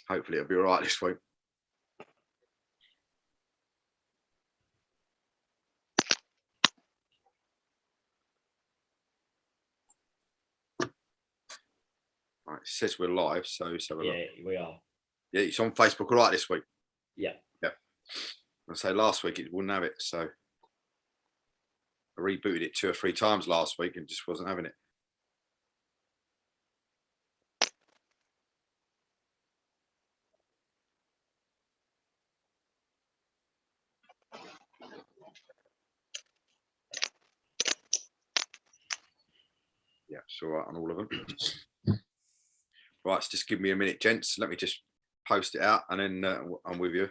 Hopefully it'll be all right this week. Right, it says we're live, so let's have a look. Yeah, we are. Yeah, it's on Facebook all right this week. Yeah. Yeah. I say last week it wouldn't have it, so I rebooted it 2 or 3 times last week and just wasn't having it. Yeah, it's all right on all of them. Right, so just give me a minute, gents. Let me just post it out and then I'm with you.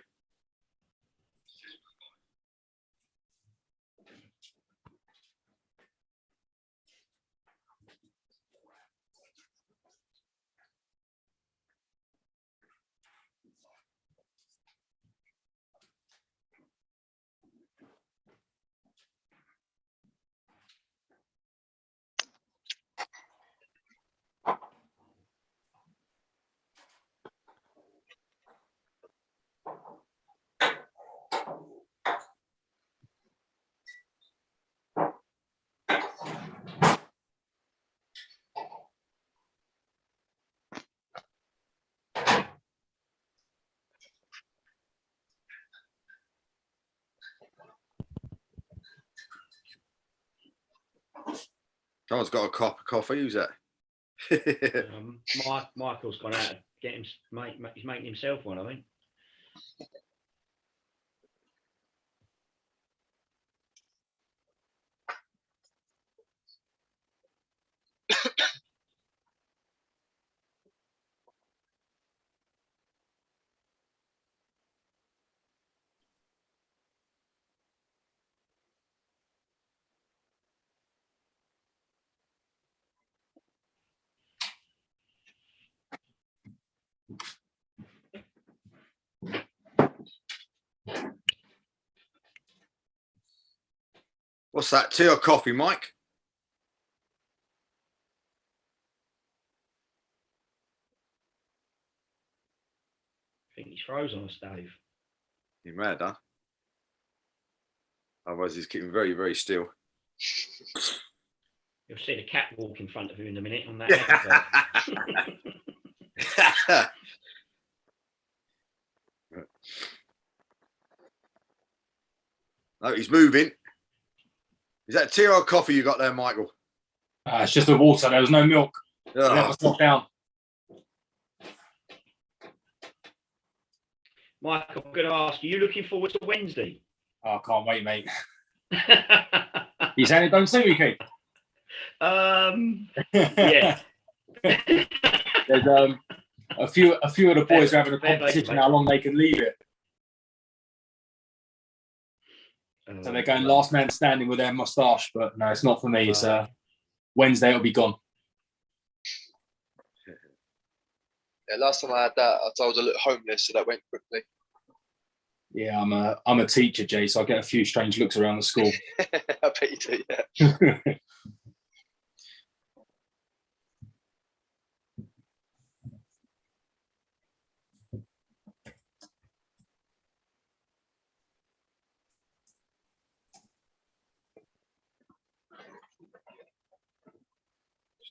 Someone's got a cup of coffee. Who's that? Michael's gone out to get him. He's making himself one, I think. What's that? Tea or coffee, Mike? I think he's frozen us, Dave. You're mad, huh? Otherwise, he's keeping very, very still. You'll see the cat walk in front of him in a minute on that. No, he's moving. Is that tea or coffee you got there, Michael? It's just the water. There was no milk. Oh. Let us knock down. Michael, I'm going to ask you, looking forward to Wednesday? Oh, I can't wait, mate. You saying it don't suit you, Keith? Yeah. There's a few of the boys are having a competition how long they can leave it. So they're going last man standing with their moustache, but no, it's not for me. It's Wednesday, it'll be gone. Yeah, last time I had that, I was a little homeless, so that went quickly. Yeah, I'm a teacher, Jay, so I get a few strange looks around the school. I bet you do, yeah.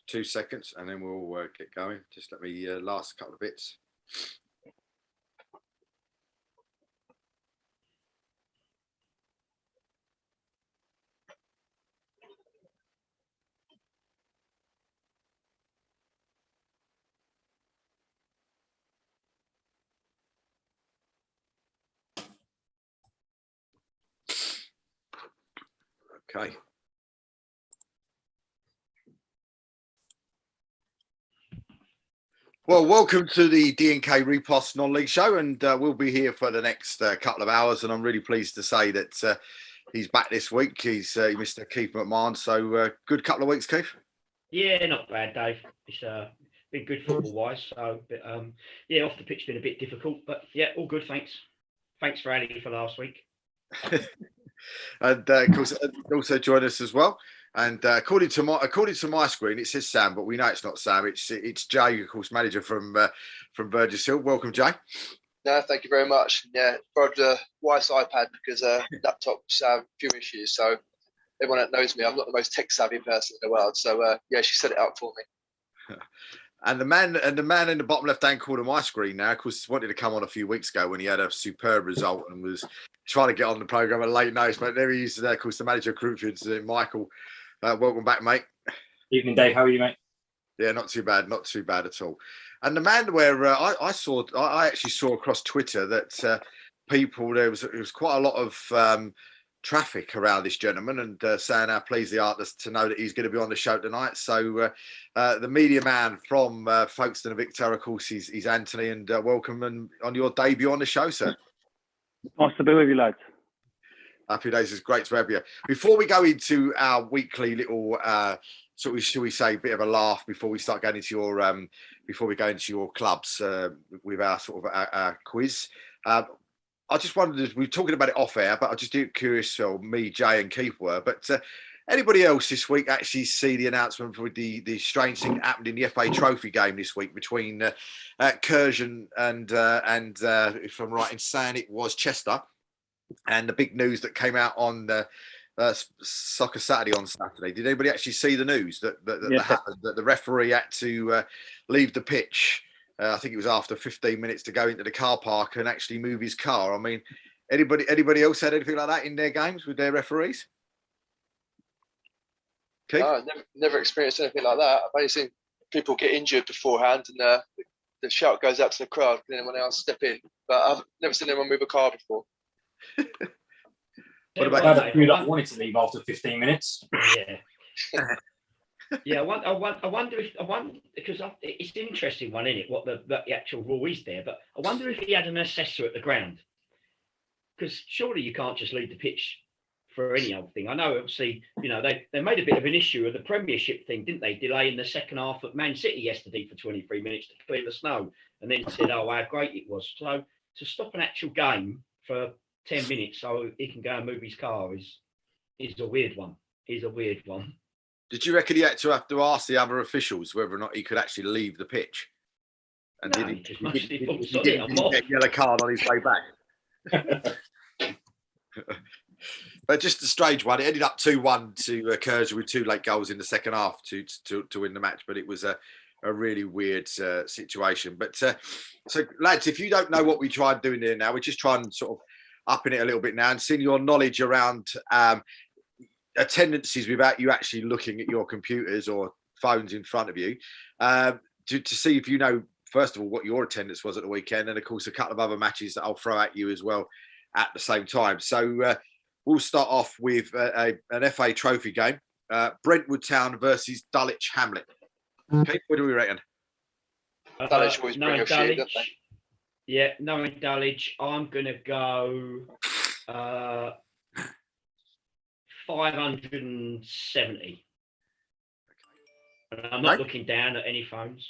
2 seconds and then we'll get going. Just let me last couple of bits. Okay. Well, welcome to the D&K Reposs Non League show, and we'll be here for the next couple of hours. And I'm really pleased to say that he's back this week. He's Mr. Keith McMahon. So good couple of weeks, Keith. Yeah, not bad, Dave. It's been good football-wise. So, but, yeah, off the pitch been a bit difficult, but yeah, all good. Thanks. Thanks for Ali for last week. And of course, also join us as well. And according to my screen, it says Sam, but we know it's not Sam. It's Jay, of course, manager from Burgess Hill. Welcome, Jay. No, thank you very much. Yeah, borrowed the wife's iPad because laptops have a few issues. So everyone that knows me, I'm not the most tech savvy person in the world. So yeah, she set it up for me. And the man in the bottom left hand corner of my screen now, of course, wanted to come on a few weeks ago when he had a superb result and was trying to get on the programme at late notice. But there he is, of course, the manager of Crufield, Michael. Welcome back, mate. Evening, Dave. How are you, mate? Yeah, not too bad at all. And the man where I actually saw across Twitter that there was quite a lot of traffic around this gentleman, and saying how pleased they are to know that he's going to be on the show tonight. So the media man from Folkestone and Victoria, of course, he's Anthony, and welcome and on your debut on the show, sir. Nice to be with you, lads. Happy days. It's great to have you. Before we go into our weekly little shall we say, bit of a laugh before we start going into your before we go into your clubs with our sort of our quiz. I just wondered, we were talking about it off air, but I just curious, so me, Jay and Keith were, but anybody else this week actually see the announcement for the strange thing that happened in the FA Trophy game this week between Curzon and if I'm right in saying it was Chester, and the big news that came out on Soccer Saturday on Saturday? Did anybody actually see the news that happened, that the referee had to leave the pitch? I think it was after 15 minutes to go into the car park and actually move his car. I mean, anybody else had anything like that in their games with their referees? Keith? No, I've never experienced anything like that. I've only seen people get injured beforehand, and the shout goes out to the crowd. Can anyone else step in? But I've never seen anyone move a car before. What about a few that wanted to leave after 15 minutes? Yeah. Yeah, I wonder because it's an interesting one, isn't it? What the actual rule is there, but I wonder if he had an assessor at the ground, because surely you can't just leave the pitch for any old thing. I know, obviously, they made a bit of an issue of the Premiership thing, didn't they? Delaying the second half at Man City yesterday for 23 minutes to clear the snow, and then said, "Oh, how great it was." So to stop an actual game for 10 minutes so he can go and move his car is a weird one. Did you reckon he had to ask the other officials whether or not he could actually leave the pitch? And No, did he get a yellow card on his way back? But just a strange one. It ended up 2-1 to Curzon with 2 late goals in the second half to win the match. But it was a really weird situation. But so, lads, if you don't know what we tried doing there now, we're just trying sort of upping it a little bit now and seeing your knowledge around attendances without you actually looking at your computers or phones in front of you, to see if you know, first of all, what your attendance was at the weekend, and of course a couple of other matches that I'll throw at you as well at the same time. So we'll start off with an FA Trophy game, Brentwood Town versus Dulwich Hamlet. Okay, what do we reckon? Dulwich always bring a few, don't they? Yeah, knowing Dulwich, I'm going to go 570. And I'm not looking down at any phones.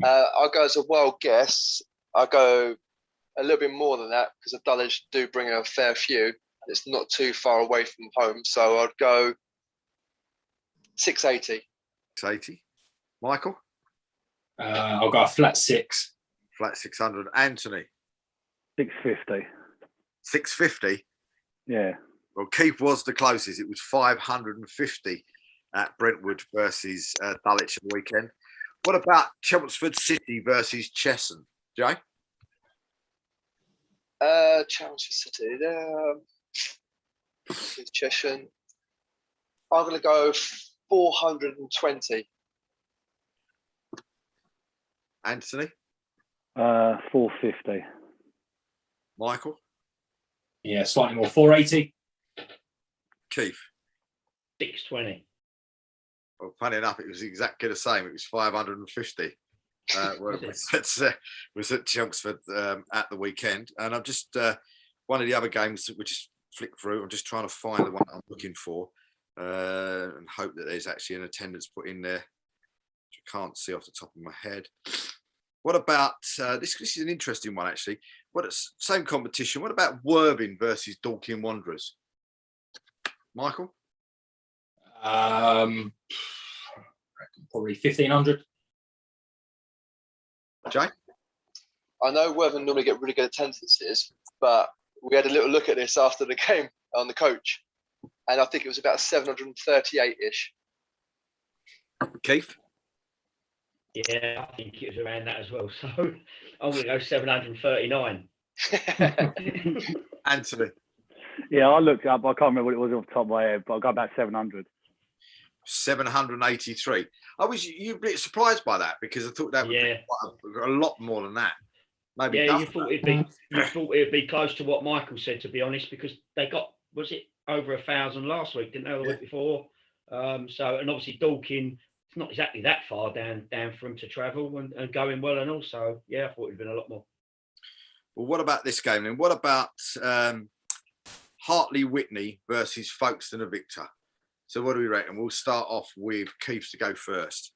I'll go as a wild guess. I'll go a little bit more than that because the Dulwich do bring a fair few. It's not too far away from home. So I'd go 680. 680. Michael? I'll go a flat 6. Flat 600. Anthony? 650. 650? Yeah. Well, Keith was the closest. It was 550 at Brentwood versus Dulwich on the weekend. What about Chelmsford City versus Chesson, Jay? Chelmsford City. Chesson. I'm going to go 420. Anthony? 450. Michael? Yeah, slightly more. 480. Keith? 620. Well, funny enough, it was exactly the same. It was 550. Was at Chelmsford at the weekend. And I'm just, one of the other games that we just flick through, I'm just trying to find the one I'm looking for and hope that there's actually an attendance put in there, which I can't see off the top of my head. What about, this is an interesting one actually. Same competition. What about Worthing versus Dorking Wanderers? Michael? Probably 1,500. Jay? I know Worthing normally get really good attendances, but we had a little look at this after the game on the coach, and I think it was about 738-ish. Keith? Yeah, I think it was around that as well. So I'm going to go 739. Anthony? Yeah, I looked it up. I can't remember what it was off the top of my head, but I'll go about 700. 783. You a bit surprised by that because I thought that would be quite a lot more than that. Maybe you thought it'd be close to what Michael said, to be honest, because they got, was it over 1,000 last week, didn't they, the week before? So, and obviously Dorking, it's not exactly that far down for him to travel and going well, and also, I thought it'd been a lot more. Well, what about this game then? What about Hartley Whitney versus Folkestone of Victor? So what do we reckon? We'll start off with Keith to go first.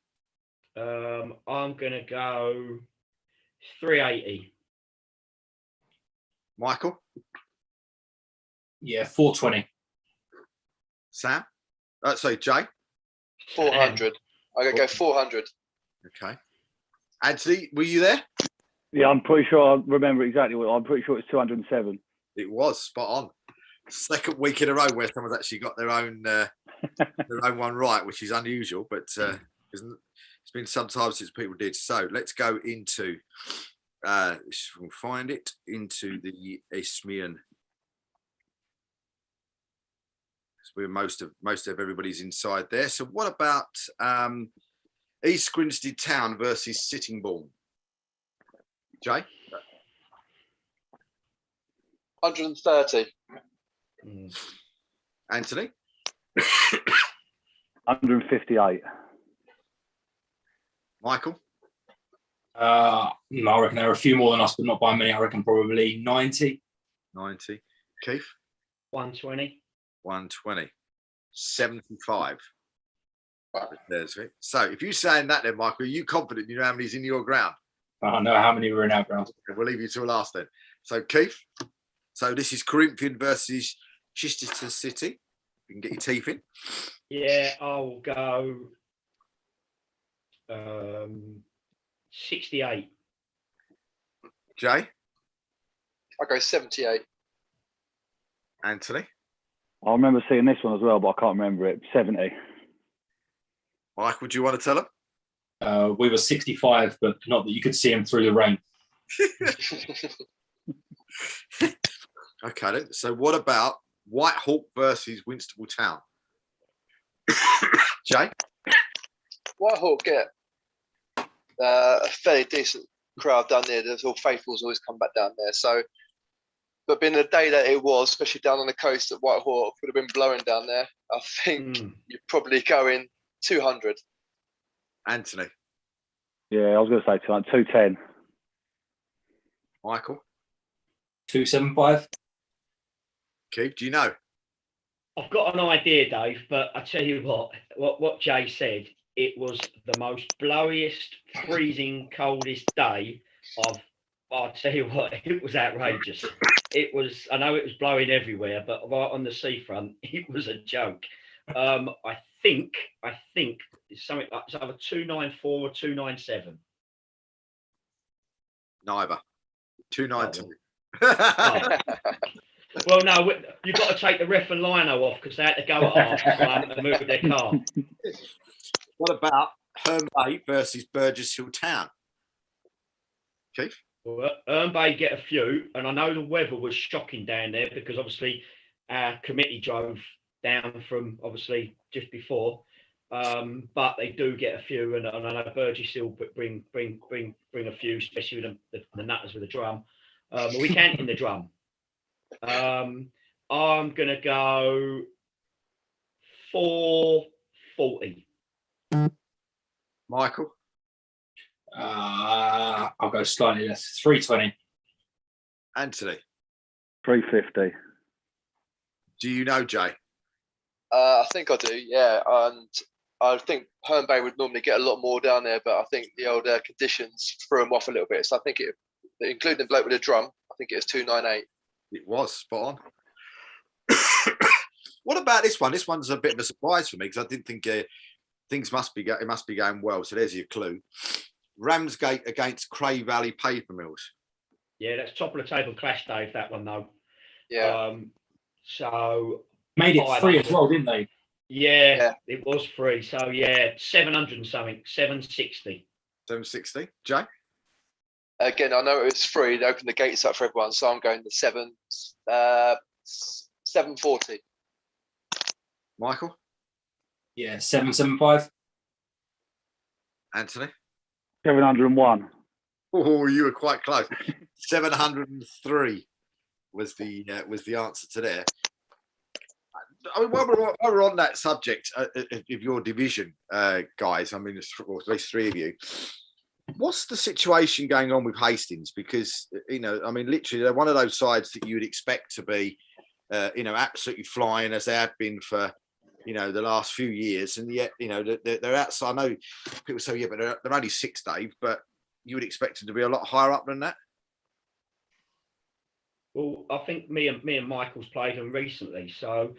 I'm going to go 380. Michael? Yeah, 420. Sam? Sorry, Jay? 400. I'm going to go 400. Okay. Anthony, were you there? Yeah, I'm pretty sure I remember exactly what. I'm pretty sure it's 207. It was spot on. Second week in a row where someone's actually got their own one right, which is unusual, but it's been some time since people did. So let's go into we'll find it into the Isthmian. Where most of everybody's inside there. So what about East Grinstead Town versus Sittingbourne? Jay? 130. Anthony? 158. Michael? I reckon there are a few more than us, but not by many. I reckon probably 90. 90. Keith? 120. 120. 75. So if you're saying that then, Michael, are you confident you know how many's in your ground? I know how many were in our ground. We'll leave you till last then. So Keith, so this is Corinthian versus Chichester City. You can get your teeth in. Yeah, I'll go 68. Jay? I'll go 78. Anthony? I remember seeing this one as well, but I can't remember it. 70. Mike, would you want to tell them? We were 65, but not that you could see him through the rain. Okay, then. So what about Whitehawk versus Winstable Town? Jay? Whitehawk get a fairly decent crowd down there. There's all faithfuls always come back down there. So, but being the day that it was, especially down on the coast at Whitehawk, would have been blowing down there. I think you're probably going 200. Anthony? Yeah, I was going to say 210. Michael? 275. Keith, do you know? I've got an idea, Dave, but I tell you what Jay said, it was the most blowiest, freezing, coldest day I'll tell you what, it was outrageous. It was, I know it was blowing everywhere, but right on the seafront, it was a joke. I think it's something like, it's either 294 or 297. Neither. 292. Well, no, you've got to take the ref and lino off because they had to go at half time and move their car. What about Herne Bay versus Burgess Hill Town? Keith? Well, Herne Bay get a few, and I know the weather was shocking down there because obviously our committee drove down from obviously just before, but they do get a few, and I know Burgess Hill bring a few, especially with the nutters with the drum. We can't in the drum. I'm gonna go 440. Michael? I'll go slightly less. 320. Anthony? 350. Do you know, Jay? I think I do, yeah. And I think Herne Bay would normally get a lot more down there, but I think the old conditions threw them off a little bit. So I think including the bloke with the drum, I think it was 298. It was spot on. What about this one? This one's a bit of a surprise for me because I didn't think things must be going well. So there's your clue. Ramsgate against Cray Valley Paper Mills. Yeah, that's top of the table clash, Dave. That one though. Yeah. So made it free as well, didn't they? Yeah, it was free. So yeah, 700 and something, 760. 760. Jay? Again, I know it was free. They opened the gates up for everyone, so I'm going to 740. Michael? Yeah, 775. Anthony? 701. Oh, you were quite close. 703 was the answer to there. I mean, while we're on that subject of your division, guys, I mean, at least three of you, what's the situation going on with Hastings? Because, you know, I mean, literally, they're one of those sides that you would expect to be, you know, absolutely flying as they have been for, you know, the last few years. And yet, you know, they're outside. I know people say, yeah, but they're only 6, Dave, but you would expect them to be a lot higher up than that. Well, I think me and Michael's played them recently, so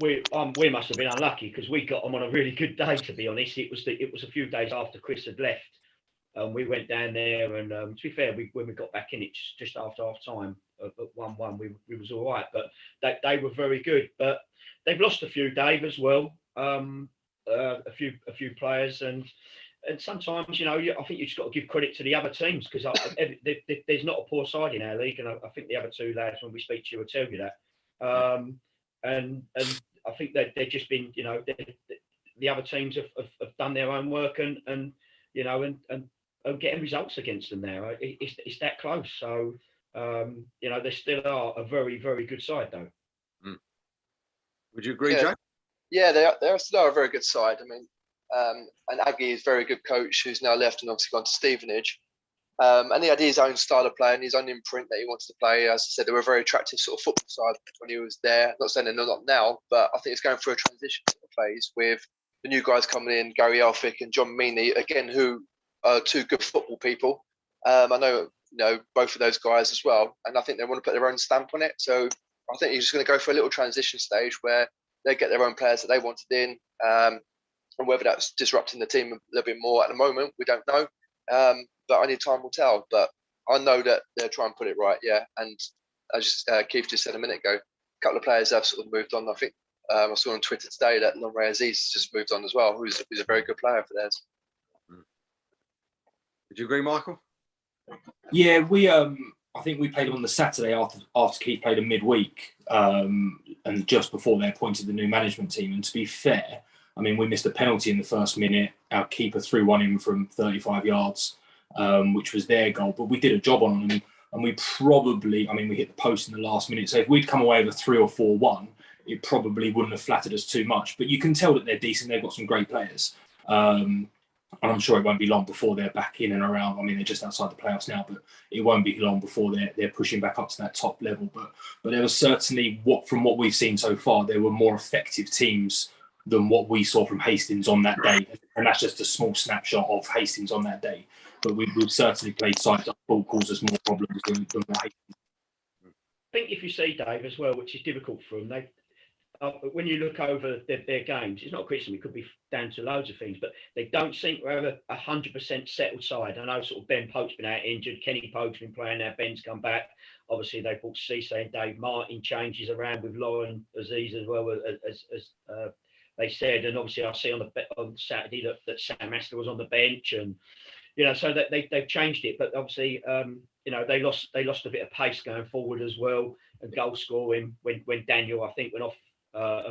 we must have been unlucky because we got them on a really good day. To be honest, it was a few days after Chris had left. We went down there, and to be fair, when we got back in it just after half time at 1-1, we was all right. But they were very good. But they've lost a few, Dave, as well. A few players, and sometimes, you know, I think you just got to give credit to the other teams because there's not a poor side in our league, and I think the other two lads, when we speak to you, will tell you that. And I think that they've just been, you know, the other teams have done their own work and you know and getting results against them now. It's that close. So you know, they still are a very, very good side, though. Would you agree, Joe? Yeah, they're still a very good side. I mean, and Aggie is a very good coach who's now left and obviously gone to Stevenage. And he had his own style of play and his own imprint that he wanted to play. As I said, they were a very attractive sort of football side when he was there. Not saying they're not now, but I think it's going through a transition sort of phase with the new guys coming in, Gary Elphick and John Meaney, again, who are two good football people. I know, you know, both of those guys as well. And I think they want to put their own stamp on it. So I think he's just going to go for a little transition stage where they get their own players that they wanted in. And whether that's disrupting the team a little bit more at the moment, we don't know. But only time will tell. But I know that they'll try and put it right, yeah. And as Keith just said a minute ago, a couple of players have sort of moved on. I think I saw on Twitter today that Lonray Aziz just moved on as well, who's a very good player for theirs. Would you agree, Michael? Yeah, I think we played on the Saturday after Keith played a midweek, and just before they appointed the new management team. And to be fair, I mean, we missed a penalty in the first minute. Our keeper threw one in from 35 yards, which was their goal. But we did a job on them, and we probably, I mean, we hit the post in the last minute. So if we'd come away with a 3 or 4-1, it probably wouldn't have flattered us too much. But you can tell that they're decent. They've got some great players. And I'm sure it won't be long before they're back in and around. I mean, they're just outside the playoffs now, but it won't be long before they're pushing back up to that top level. But there was certainly, from what we've seen so far, there were more effective teams than what we saw from Hastings on that day. And that's just a small snapshot of Hastings on that day. But we've certainly played sides that will cause us more problems than what Hastings. I think if you see, Dave, as well, which is difficult for them, when you look over their games, it's not a criticism, it could be down to loads of things, but they don't seem to have a 100% settled side. I know sort of Ben Pope's been out injured, Kenny Pope's been playing now, Ben's come back. Obviously, they brought Cisse and Dave Martin, changes around with Lauren Aziz as well, as they said. And obviously, I see on Saturday that Sam Astor was on the bench, and you know, so that they've changed it. But obviously, you know, they lost a bit of pace going forward as well, and goal scoring when Daniel, I think, went off.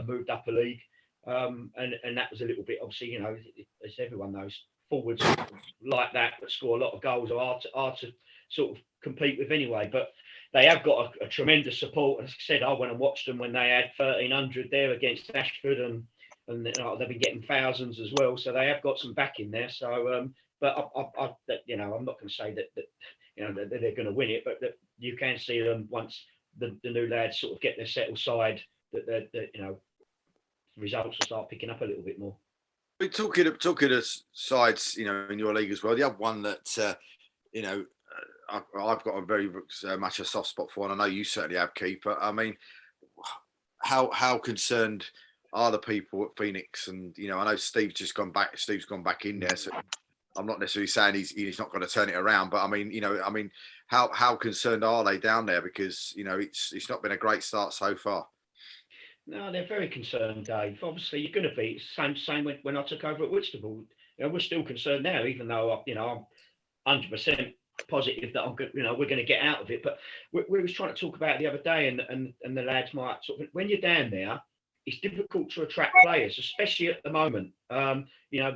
Moved up a league, and that was a little bit, obviously, you know, as everyone knows, forwards like that score a lot of goals are hard to sort of compete with anyway. But they have got a tremendous support. As I said, I went and watched them when they had 1,300 there against Ashford, and you know, they've been getting thousands as well. So they have got some backing there. So, but I you know, I'm not going to say that you know that they're going to win it, but that you can see them once the new lads sort of get their settled side. That you know, results will start picking up a little bit more. We're talking of sides, you know, in your league as well. The other one that you know, I've got a very much a soft spot for, and I know you certainly have, Keith. But I mean, how concerned are the people at Phoenix? And I know Steve's gone back in there, so I'm not necessarily saying he's not going to turn it around, but I mean, how concerned are they down there? Because it's not been a great start so far. No, they're very concerned, Dave. Obviously, you're going to be same when I took over at Whitstable. We're still concerned now, even though I'm 100% positive that we're going to get out of it. But we was trying to talk about it the other day, and the lads might when you're down there, it's difficult to attract players, especially at the moment. The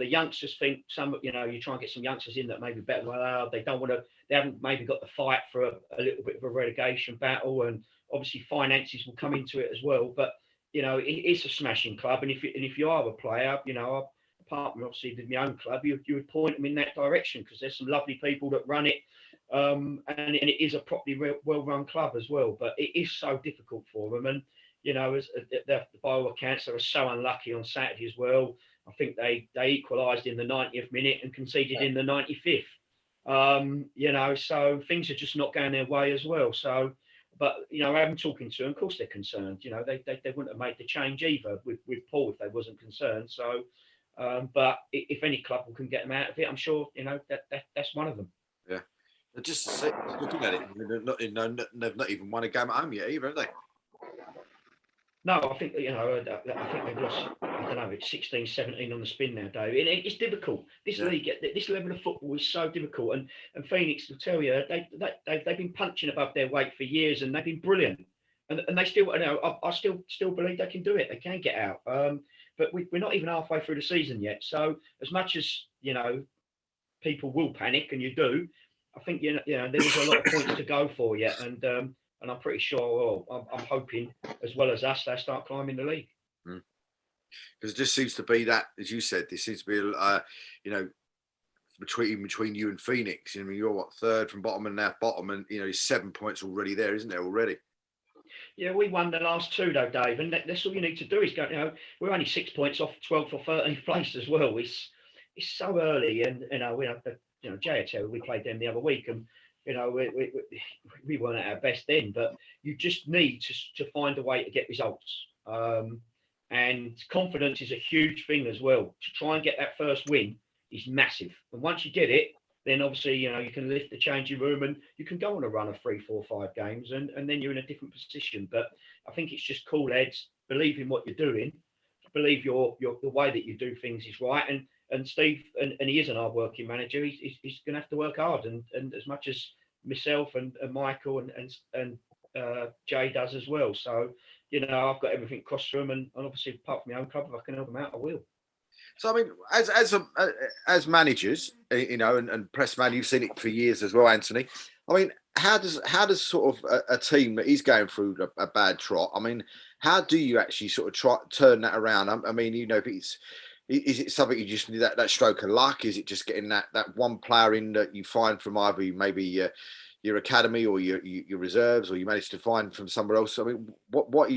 youngsters think you try and get some youngsters in that maybe better. Well, they don't want to. They haven't maybe got the fight for a little bit of a relegation battle, and obviously finances will come into it as well. But it's a smashing club, and if you are a player, apart from obviously with my own club, you would point them in that direction because there's some lovely people that run it, and it is a properly well-run club as well. But it is so difficult for them, and by all accounts, they were so unlucky on Saturday as well. I think they equalised in the 90th minute and conceded in the 95th. So things are just not going their way as well. So. But I'm talking to them. Of course, they're concerned. They wouldn't have made the change either with Paul if they wasn't concerned. So, but if any club can get them out of it, I'm sure that's one of them. Yeah, just looking at it, they've not even won a game at home yet either, have they? No, I think I think they've lost. I don't know. It's 16, 17 on the spin now, Dave. It's difficult. This league, this level of football is so difficult. And Phoenix will tell you they've been punching above their weight for years, and they've been brilliant. And they still, I still believe they can do it. They can get out. But we're not even halfway through the season yet. So as much as people will panic, and you do, I think there's a lot of points to go for yet. And I'm pretty sure, I'm hoping, as well as us, they start climbing the league. Because it just seems to be that, as you said, there seems to be, between you and Phoenix. You're what, third from bottom and now bottom, and 7 points already there, isn't there already? Yeah, we won the last two though, Dave, and that's all you need to do is go. We're only 6 points off 12th or 13th place as well. It's so early, and we have JHL. We played them the other week, and we weren't at our best then, but you just need to find a way to get results. And confidence is a huge thing as well. To try and get that first win is massive. And once you get it, then obviously, you can lift the changing room and you can go on a run of 3, 4, 5 games, and then you're in a different position. But I think it's just cool heads, believe in what you're doing, believe the way that you do things is right. And Steve, and he is an hard-working manager, he's going to have to work hard. And as much as myself and Michael and Jay does as well. So, I've got everything crossed through them, and obviously, apart from my own club, if I can help them out, I will. So, I mean, as managers, and press man, you've seen it for years as well, Anthony. I mean, how does sort of a team that is going through a bad trot? I mean, how do you actually sort of turn that around? I mean, is it something you just need that stroke of luck? Is it just getting that one player in that you find from either maybe your academy or your reserves, or you manage to find from somewhere else? I mean, what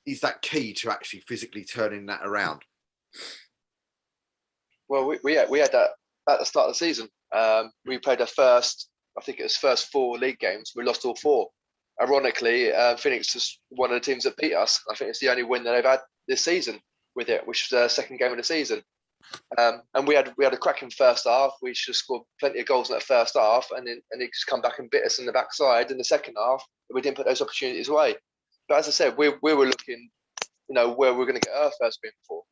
is that key to actually physically turning that around? Well, we had that at the start of the season. We played our first 4 league games. We lost all 4. Ironically, Phoenix is one of the teams that beat us. I think it's the only win that they've had this season with it, which was their second game of the season. And we had a cracking first half. We should have scored plenty of goals in that first half, and it just come back and bit us in the backside in the second half. We didn't put those opportunities away. But as I said, we were looking, where we're going to get our first win for.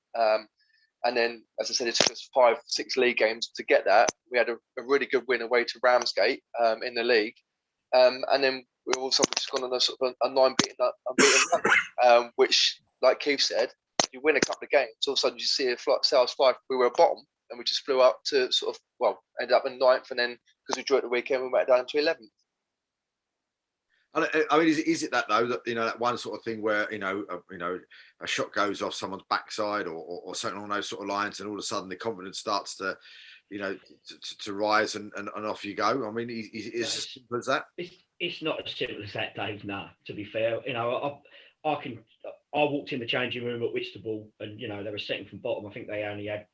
And then, as I said, it took us 5, 6 league games to get that. We had a really good win away to Ramsgate in the league. And then we also just gone on a sort of a 9-unbeaten run, which, like Keith said, you win a couple of games, all of a sudden you see sales 5. We were bottom, and we just flew up to ended up in 9th, and then because we drew at the weekend, we went down to 11th. I mean, is it that though, that that one sort of thing where a shot goes off someone's backside or something along those sort of lines, and all of a sudden the confidence starts to to rise and off you go? I mean, is it as simple as that? It's not as simple as that, Dave. Nah, to be fair, I walked in the changing room at Whitstable, and they were second from bottom. I think they only had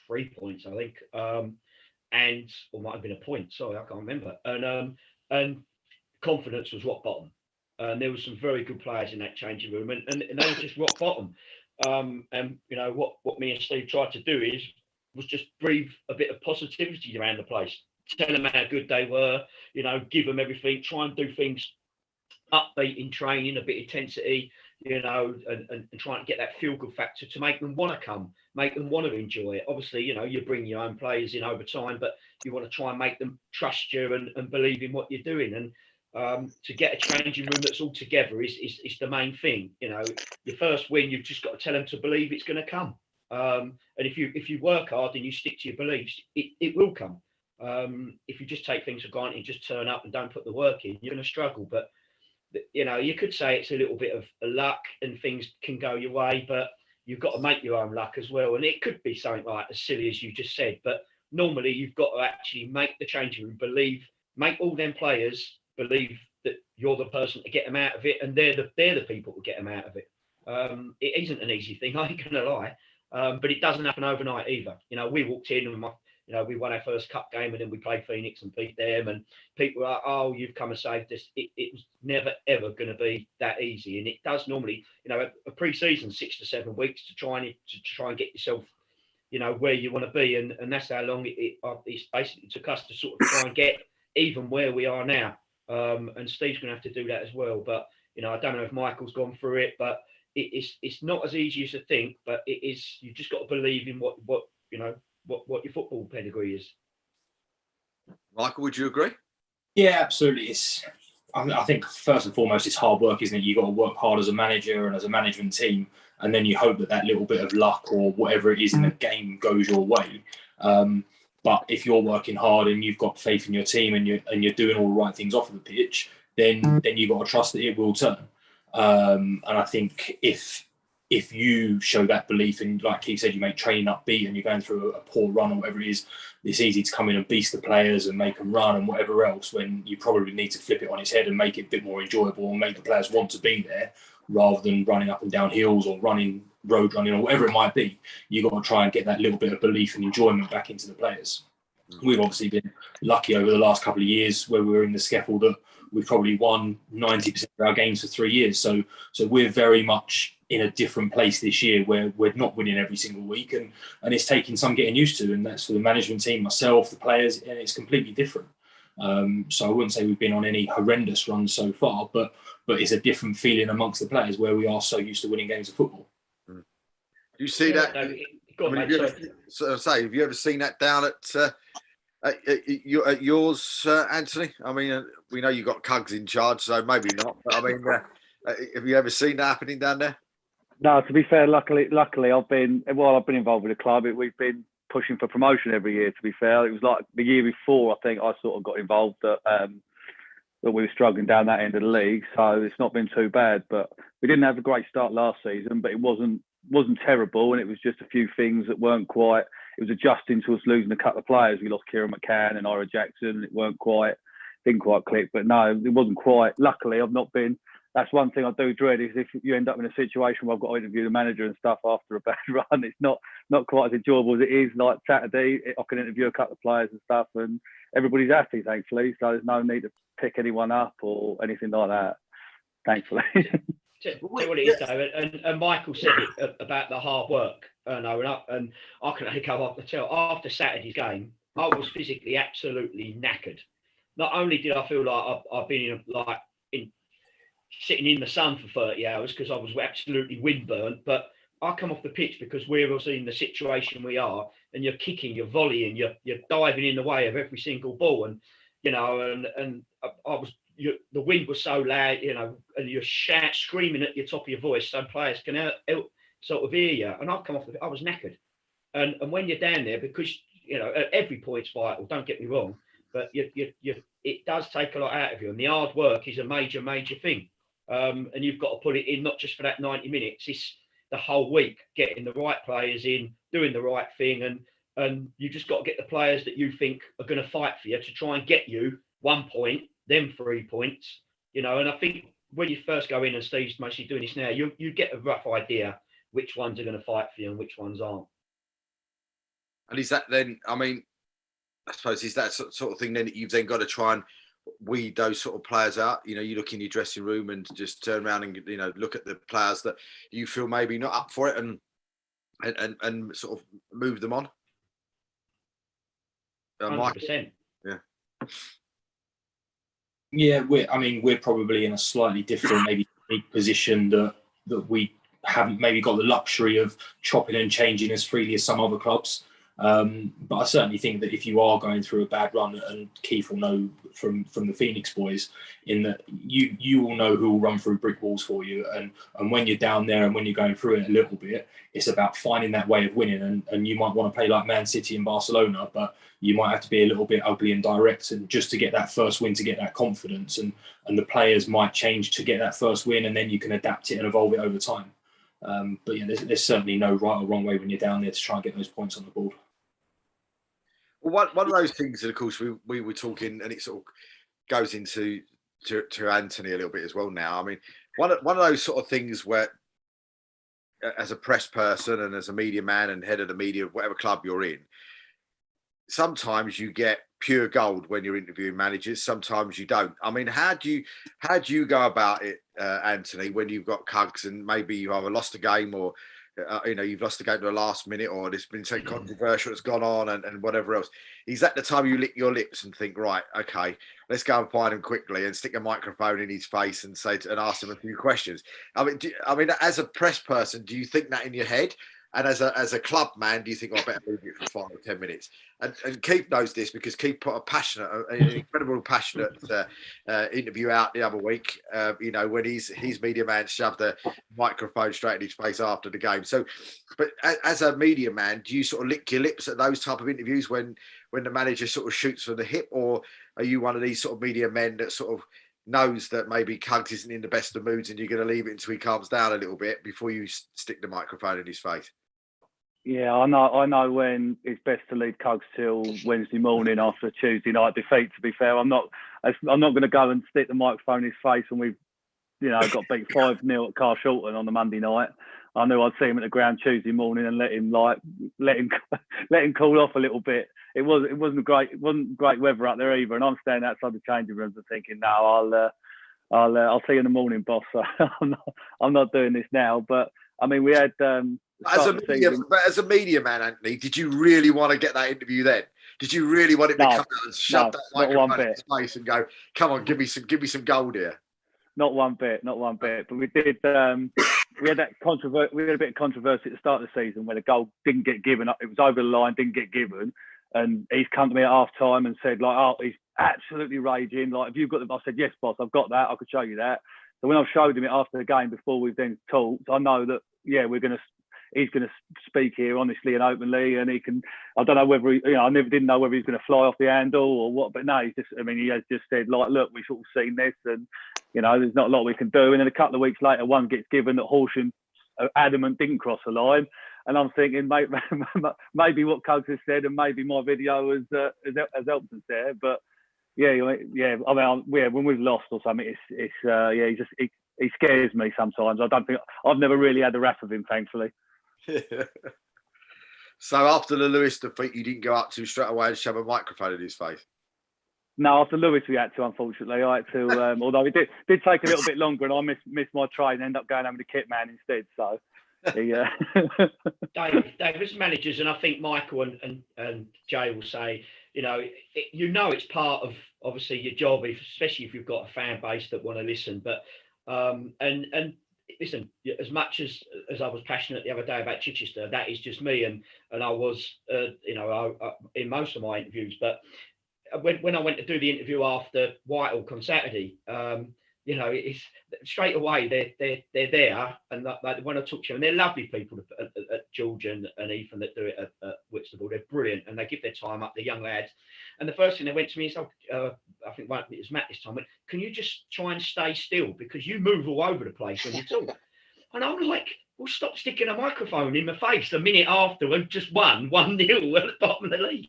3 points, I think, or might have been a point. Sorry, I can't remember. And confidence was rock bottom. And there were some very good players in that changing room, and they were just rock bottom. And you know what me and Steve tried to do was just breathe a bit of positivity around the place, tell them how good they were, you know, give them everything, try and do things upbeat in training, a bit of intensity, you know, and try and get that feel good factor to make them want to come, make them want to enjoy it. Obviously, you know, you bring your own players in over time, but you want to try and make them trust you and believe in what you're doing. And to get a changing room that's all together is the main thing. You know, your first win, you've just got to tell them to believe it's going to come. And if you work hard and you stick to your beliefs, it will come. If you just take things for granted and just turn up and don't put the work in, you're going to struggle. But you know, you could say it's a little bit of luck and things can go your way, but you've got to make your own luck as well. And it could be something like as silly as you just said, but normally you've got to actually make the changing room believe, make all them players believe that you're the person to get them out of it, and they're the people to get them out of it. It isn't an easy thing, I ain't gonna lie, but it doesn't happen overnight either. You know, we walked in and we won our first cup game, and then we played Phoenix and beat them, and people were like, "Oh, you've come and saved us." It was never ever going to be that easy, and it does normally, you know, a pre-season 6 to 7 weeks to try and get yourself, you know, where you want to be, and that's how long it basically took us to sort of try and get even where we are now. And Steve's going to have to do that as well. But you know, I don't know if Michael's gone through it, but it's not as easy as you think. But it is. You just got to believe in what you know what your football pedigree is. Michael, would you agree? Yeah, absolutely. I think first and foremost, it's hard work, isn't it? You've got to work hard as a manager and as a management team, and then you hope that little bit of luck or whatever it is in the game goes your way. But if you're working hard and you've got faith in your team and you're doing all the right things off of the pitch, then you've got to trust that it will turn. And I think if you show that belief, and like Keith said, you make training upbeat and you're going through a poor run or whatever it is, it's easy to come in and beast the players and make them run and whatever else, when you probably need to flip it on its head and make it a bit more enjoyable and make the players want to be there rather than running up and down hills or road running or whatever it might be. You've got to try and get that little bit of belief and enjoyment back into the players. We've obviously been lucky over the last couple of years where we were in the scaffold that we've probably won 90% of our games for 3 years. So we're very much in a different place this year where we're not winning every single week, and it's taking some getting used to, and that's for the management team, myself, the players, and it's completely different. So I wouldn't say we've been on any horrendous runs so far, but it's a different feeling amongst the players where we are so used to winning games of football. Do you see that? Have you ever seen that down at yours, Anthony? I mean, we know you've got Cugs in charge, so maybe not. But I mean, have you ever seen that happening down there? No, to be fair, luckily I've been involved with the club. We've been pushing for promotion every year. To be fair, it was like the year before, I think I sort of got involved that we were struggling down that end of the league. So it's not been too bad, but we didn't have a great start last season, but it wasn't terrible, and it was just a few things that weren't quite. It was adjusting to us losing a couple of players. We lost Kieran McCann and Ira Jackson. It didn't quite click. But no, it wasn't quite. Luckily, I've not been. That's one thing I do dread, is if you end up in a situation where I've got to interview the manager and stuff after a bad run, it's not quite as enjoyable as it is. Like Saturday, I can interview a couple of players and stuff, and everybody's happy, thankfully. So there's no need to pick anyone up or anything like that, thankfully. Tell what it is, though, and Michael said it about the hard work. And I can only go off the tell. After Saturday's game, I was physically absolutely knackered. Not only did I feel like I've been sitting in the sun for 30 hours because I was absolutely windburnt, but I come off the pitch because we're obviously in the situation we are, and you're kicking, you're volleying, you're diving in the way of every single ball, and you know, and the wind was so loud, you know, and you're screaming at your top of your voice so players can sort of hear you. And I was knackered. And when you're down there, because, you know, at every point's vital, don't get me wrong, but it does take a lot out of you. And the hard work is a major, major thing. And you've got to put it in, not just for that 90 minutes, it's the whole week, getting the right players in, doing the right thing. And you just got to get the players that you think are going to fight for you to try and get you 1 point, then 3 points, you know. And I think when you first go in, and Steve's mostly doing this now, you get a rough idea which ones are going to fight for you and which ones aren't. And is that then, I mean, I suppose, is that sort of thing then that you've then got to try and weed those sort of players out? You know, you look in your dressing room and just turn around and, you know, look at the players that you feel maybe not up for it and sort of move them on. 100%. Yeah. Yeah, we're probably in a slightly different, maybe unique position that we haven't maybe got the luxury of chopping and changing as freely as some other clubs. But I certainly think that if you are going through a bad run, and Keith will know from the Phoenix boys, in that you will know who will run through brick walls for you, and when you're down there and when you're going through it a little bit, it's about finding that way of winning. And you might want to play like Man City and Barcelona, but you might have to be a little bit ugly and direct, and just to get that first win, to get that confidence, and the players might change to get that first win, and then you can adapt it and evolve it over time. But yeah, there's certainly no right or wrong way when you're down there to try and get those points on the board. Well, one of those things that, of course, we were talking, and it sort of goes into to Anthony a little bit as well now. I mean, one of those sort of things where, as a press person and as a media man and head of the media of whatever club you're in, sometimes you get pure gold when you're interviewing managers. Sometimes you don't. I mean, how do you go about it, Anthony, when you've got cugs and maybe you either lost a game or you know, you've lost the game to the last minute, or there's been so controversial that's gone on and whatever else? Is that the time you lick your lips and think, right, okay, let's go and find him quickly and stick a microphone in his face and ask him a few questions? I mean, as a press person, do you think that in your head? And as a club man, do you think, I better leave it for 5 or 10 minutes? And Keith knows this because Keith put an incredible passionate interview out the other week. You know, when his media man shoved the microphone straight in his face after the game. So, but as a media man, do you sort of lick your lips at those type of interviews when the manager sort of shoots from the hip, or are you one of these sort of media men that sort of knows that maybe Cugs isn't in the best of moods and you're going to leave it until he calms down a little bit before you stick the microphone in his face? Yeah, I know when it's best to leave Cugs till Wednesday morning after a Tuesday night defeat. To be fair, I'm not going to go and stick the microphone in his face when we've, you know, got beat 5-0 at Carshalton on the Monday night. I knew I'd see him at the ground Tuesday morning and let him cool off a little bit. It wasn't great weather out there either, and I'm standing outside the changing rooms and thinking, no, I'll see you in the morning, boss. So I'm not doing this now. But I mean, we had. As a media man, Anthony, did you really want to get that interview then? Did you really want him to come out and shove that microphone in his face and go, "Come on, give me some gold here"? Not one bit. But we did. We had that controversy. We had a bit of controversy at the start of the season where the goal didn't get given. It was over the line, didn't get given, and he's come to me at half time and said, like, "Oh, he's absolutely raging. Like, have you got them?" I said, "Yes, boss, I've got that. I could show you that." So when I showed him it after the game, before we've then talked, I know that he's going to speak here honestly and openly, and he can. I don't know whether I didn't know whether he's going to fly off the handle or what, but no, he has just said, like, look, we've sort of seen this, and there's not a lot we can do. And then a couple of weeks later, one gets given that Horsham adamant didn't cross the line, and I'm thinking, maybe what Coates has said and maybe my video has helped us there, but yeah. I mean, when we've lost or something, he scares me sometimes. I've never really had the wrath of him, thankfully. So after the Lewis defeat, you didn't go up to straight away and shove a microphone in his face? No, after Lewis we had to, unfortunately. I had to, although it did take a little bit longer, and I missed my train and ended up going home with the kit man instead. So, Dave, as managers, and I think Michael and Jay will say, it's part of obviously your job, especially if you've got a fan base that want to listen. But and listen, as much as I was passionate the other day about Chichester, that is just me, and I was, in most of my interviews. But when I went to do the interview after Whitehall on Saturday, it's straight away they're there, and they want to talk to you, and they're lovely people at George and Ethan that do it at Whitstable. They're brilliant, and they give their time up. They're young lads, and the first thing they went to me is, I think it was Matt this time, went, "Can you just try and stay still, because you move all over the place when you talk?" And I'm like, "Well, stop sticking a microphone in my face a minute after we've just won 1-0 at the bottom of the league."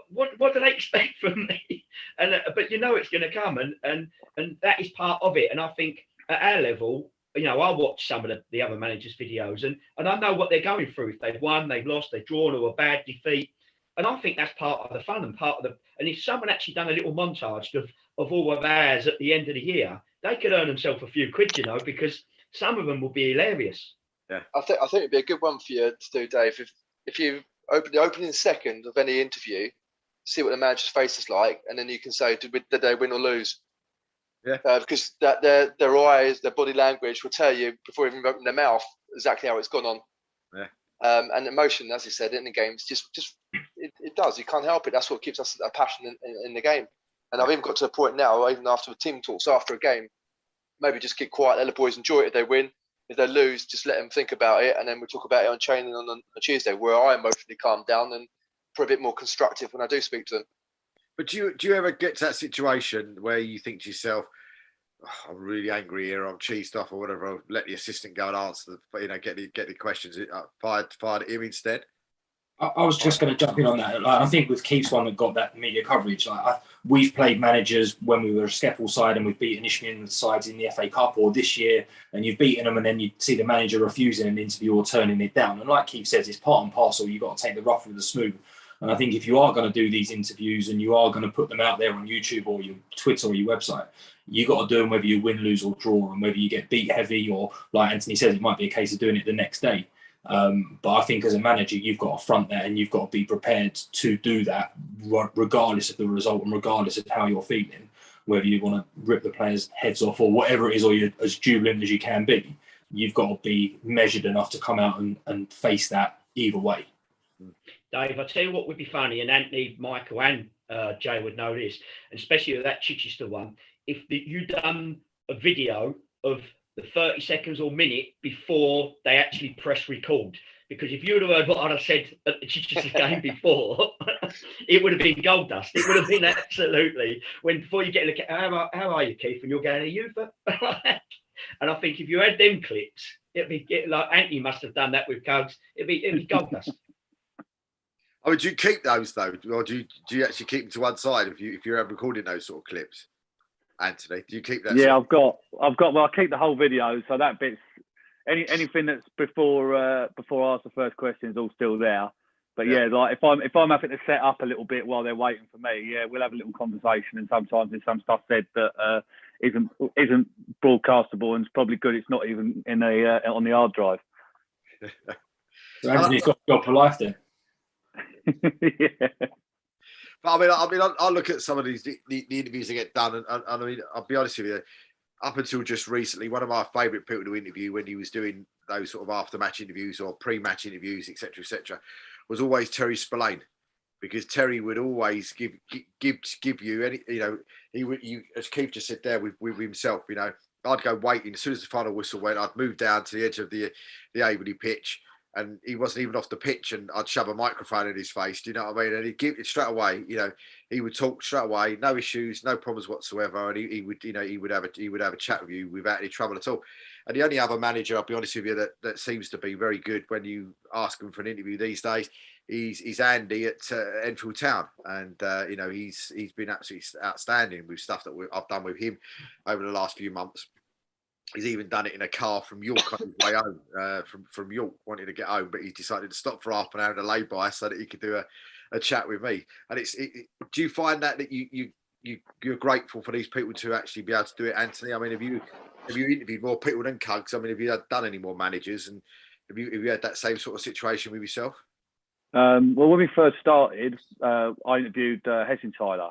What do they expect from me? And but it's going to come, and that is part of it. And I think at our level, I watch some of the other managers' videos, and I know what they're going through. If they've won, they've lost, they've drawn, or a bad defeat. And I think that's part of the fun and part of the. And if someone actually done a little montage of all of ours at the end of the year, they could earn themselves a few quid, you know, because some of them will be hilarious. Yeah, I think it'd be a good one for you to do, Dave. If you open the opening second of any interview, see what the manager's face is like, and then you can say, did they win or lose? Yeah. Because that their eyes, their body language will tell you before even opening their mouth exactly how it's gone on. Yeah. And emotion, as you said, in the games, just it does. You can't help it. That's what keeps us a passion in the game. And I've even got to the point now, even after the team talks after a game, maybe just keep quiet, let the boys enjoy it if they win. If they lose, just let them think about it, and then we'll talk about it on training on Tuesday, where I emotionally calm down and for a bit more constructive when I do speak to them. But do you ever get to that situation where you think to yourself, oh, I'm really angry here, I'm cheesed off or whatever, I'll let the assistant go and answer get the questions fired at him instead? I was just going to jump in on that. Like, I think with Keith's one that got that media coverage, we've played managers when we were a Skeppel side and we've beaten Ishmael sides in the FA Cup, or this year, and you've beaten them and then you see the manager refusing an interview or turning it down. And like Keith says, it's part and parcel. You've got to take the rough with the smooth. And I think if you are going to do these interviews and you are going to put them out there on YouTube or your Twitter or your website, you got to do them whether you win, lose or draw, and whether you get beat heavy or, like Anthony says, it might be a case of doing it the next day. But I think as a manager, you've got to front that and you've got to be prepared to do that regardless of the result and regardless of how you're feeling, whether you want to rip the players' heads off or whatever it is, or you're as jubilant as you can be. You've got to be measured enough to come out and face that either way. Dave, I'll tell you what would be funny, and Anthony, Michael and Jay would know this, and especially with that Chichester one, if you done a video of the 30 seconds or minute before they actually press record. Because if you would have heard what I'd have said at the Chichester game before, it would have been gold dust. It would have been absolutely, before you get a look at, how are you, Keith? And you're going, are you? And I think if you had them clips, it'd be like Anthony must have done that with Cogs. It'd be gold dust. I mean, do you keep those though, or do you actually keep them to one side if you're ever recording those sort of clips? Anthony, do you keep that? Yeah, I've got. Well, I keep the whole video, so that bit's anything that's before I ask the first question is all still there. But yeah, like if I'm having to set up a little bit while they're waiting for me, yeah, we'll have a little conversation, and sometimes there's some stuff said that isn't broadcastable, and it's probably good it's not even in on the hard drive. So Anthony's got a job for life then. Yeah. But I mean, I look at some of the interviews that get done, and I mean, I'll be honest with you. Up until just recently, one of my favourite people to interview when he was doing those sort of after-match interviews or pre-match interviews, etc., was always Terry Spillane, because Terry would always give you any, he would, as Keith just said there with himself, I'd go waiting as soon as the final whistle went, I'd move down to the edge of the Averley pitch. And he wasn't even off the pitch, and I'd shove a microphone in his face. Do you know what I mean? And he'd give it straight away. He would talk straight away, no issues, no problems whatsoever. And he would have a chat with you without any trouble at all. And the only other manager, I'll be honest with you, that seems to be very good when you ask him for an interview these days, is Andy at Enfield Town, and he's been absolutely outstanding with stuff that I've done with him over the last few months. He's even done it in a car from York on his way home, from York, wanting to get home, but he decided to stop for half an hour and a lay-by so that he could do a chat with me. And do you find that you're grateful for these people to actually be able to do it, Anthony? I mean, have you interviewed more people than Cugs? I mean, have you done any more managers, and have you had that same sort of situation with yourself? Well, when we first started, I interviewed Hessing Tyler.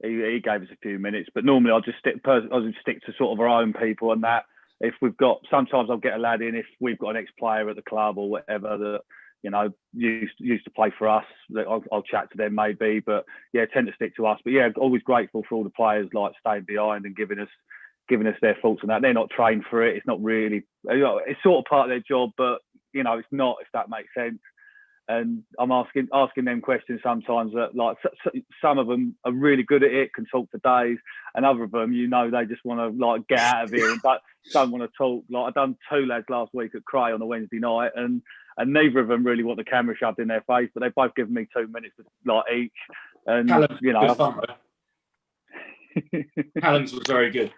He gave us a few minutes, but normally I'll just stick to sort of our own people, and that if we've got, sometimes I'll get a lad in if we've got an ex-player at the club or whatever that used to play for us, that I'll chat to them maybe, but yeah, tend to stick to us. But yeah, always grateful for all the players like staying behind and giving us their thoughts on that. They're not trained for it. It's not really, it's sort of part of their job, but it's not, if that makes sense. And I'm asking them questions sometimes that, like, some of them are really good at it, can talk for days, and other of them, they just want to like get out of here and don't want to talk. Like, I've done 2 lads last week at Cray on a Wednesday night, and neither of them really want the camera shoved in their face, but they both given me 2 minutes like each. And Callum's was very good.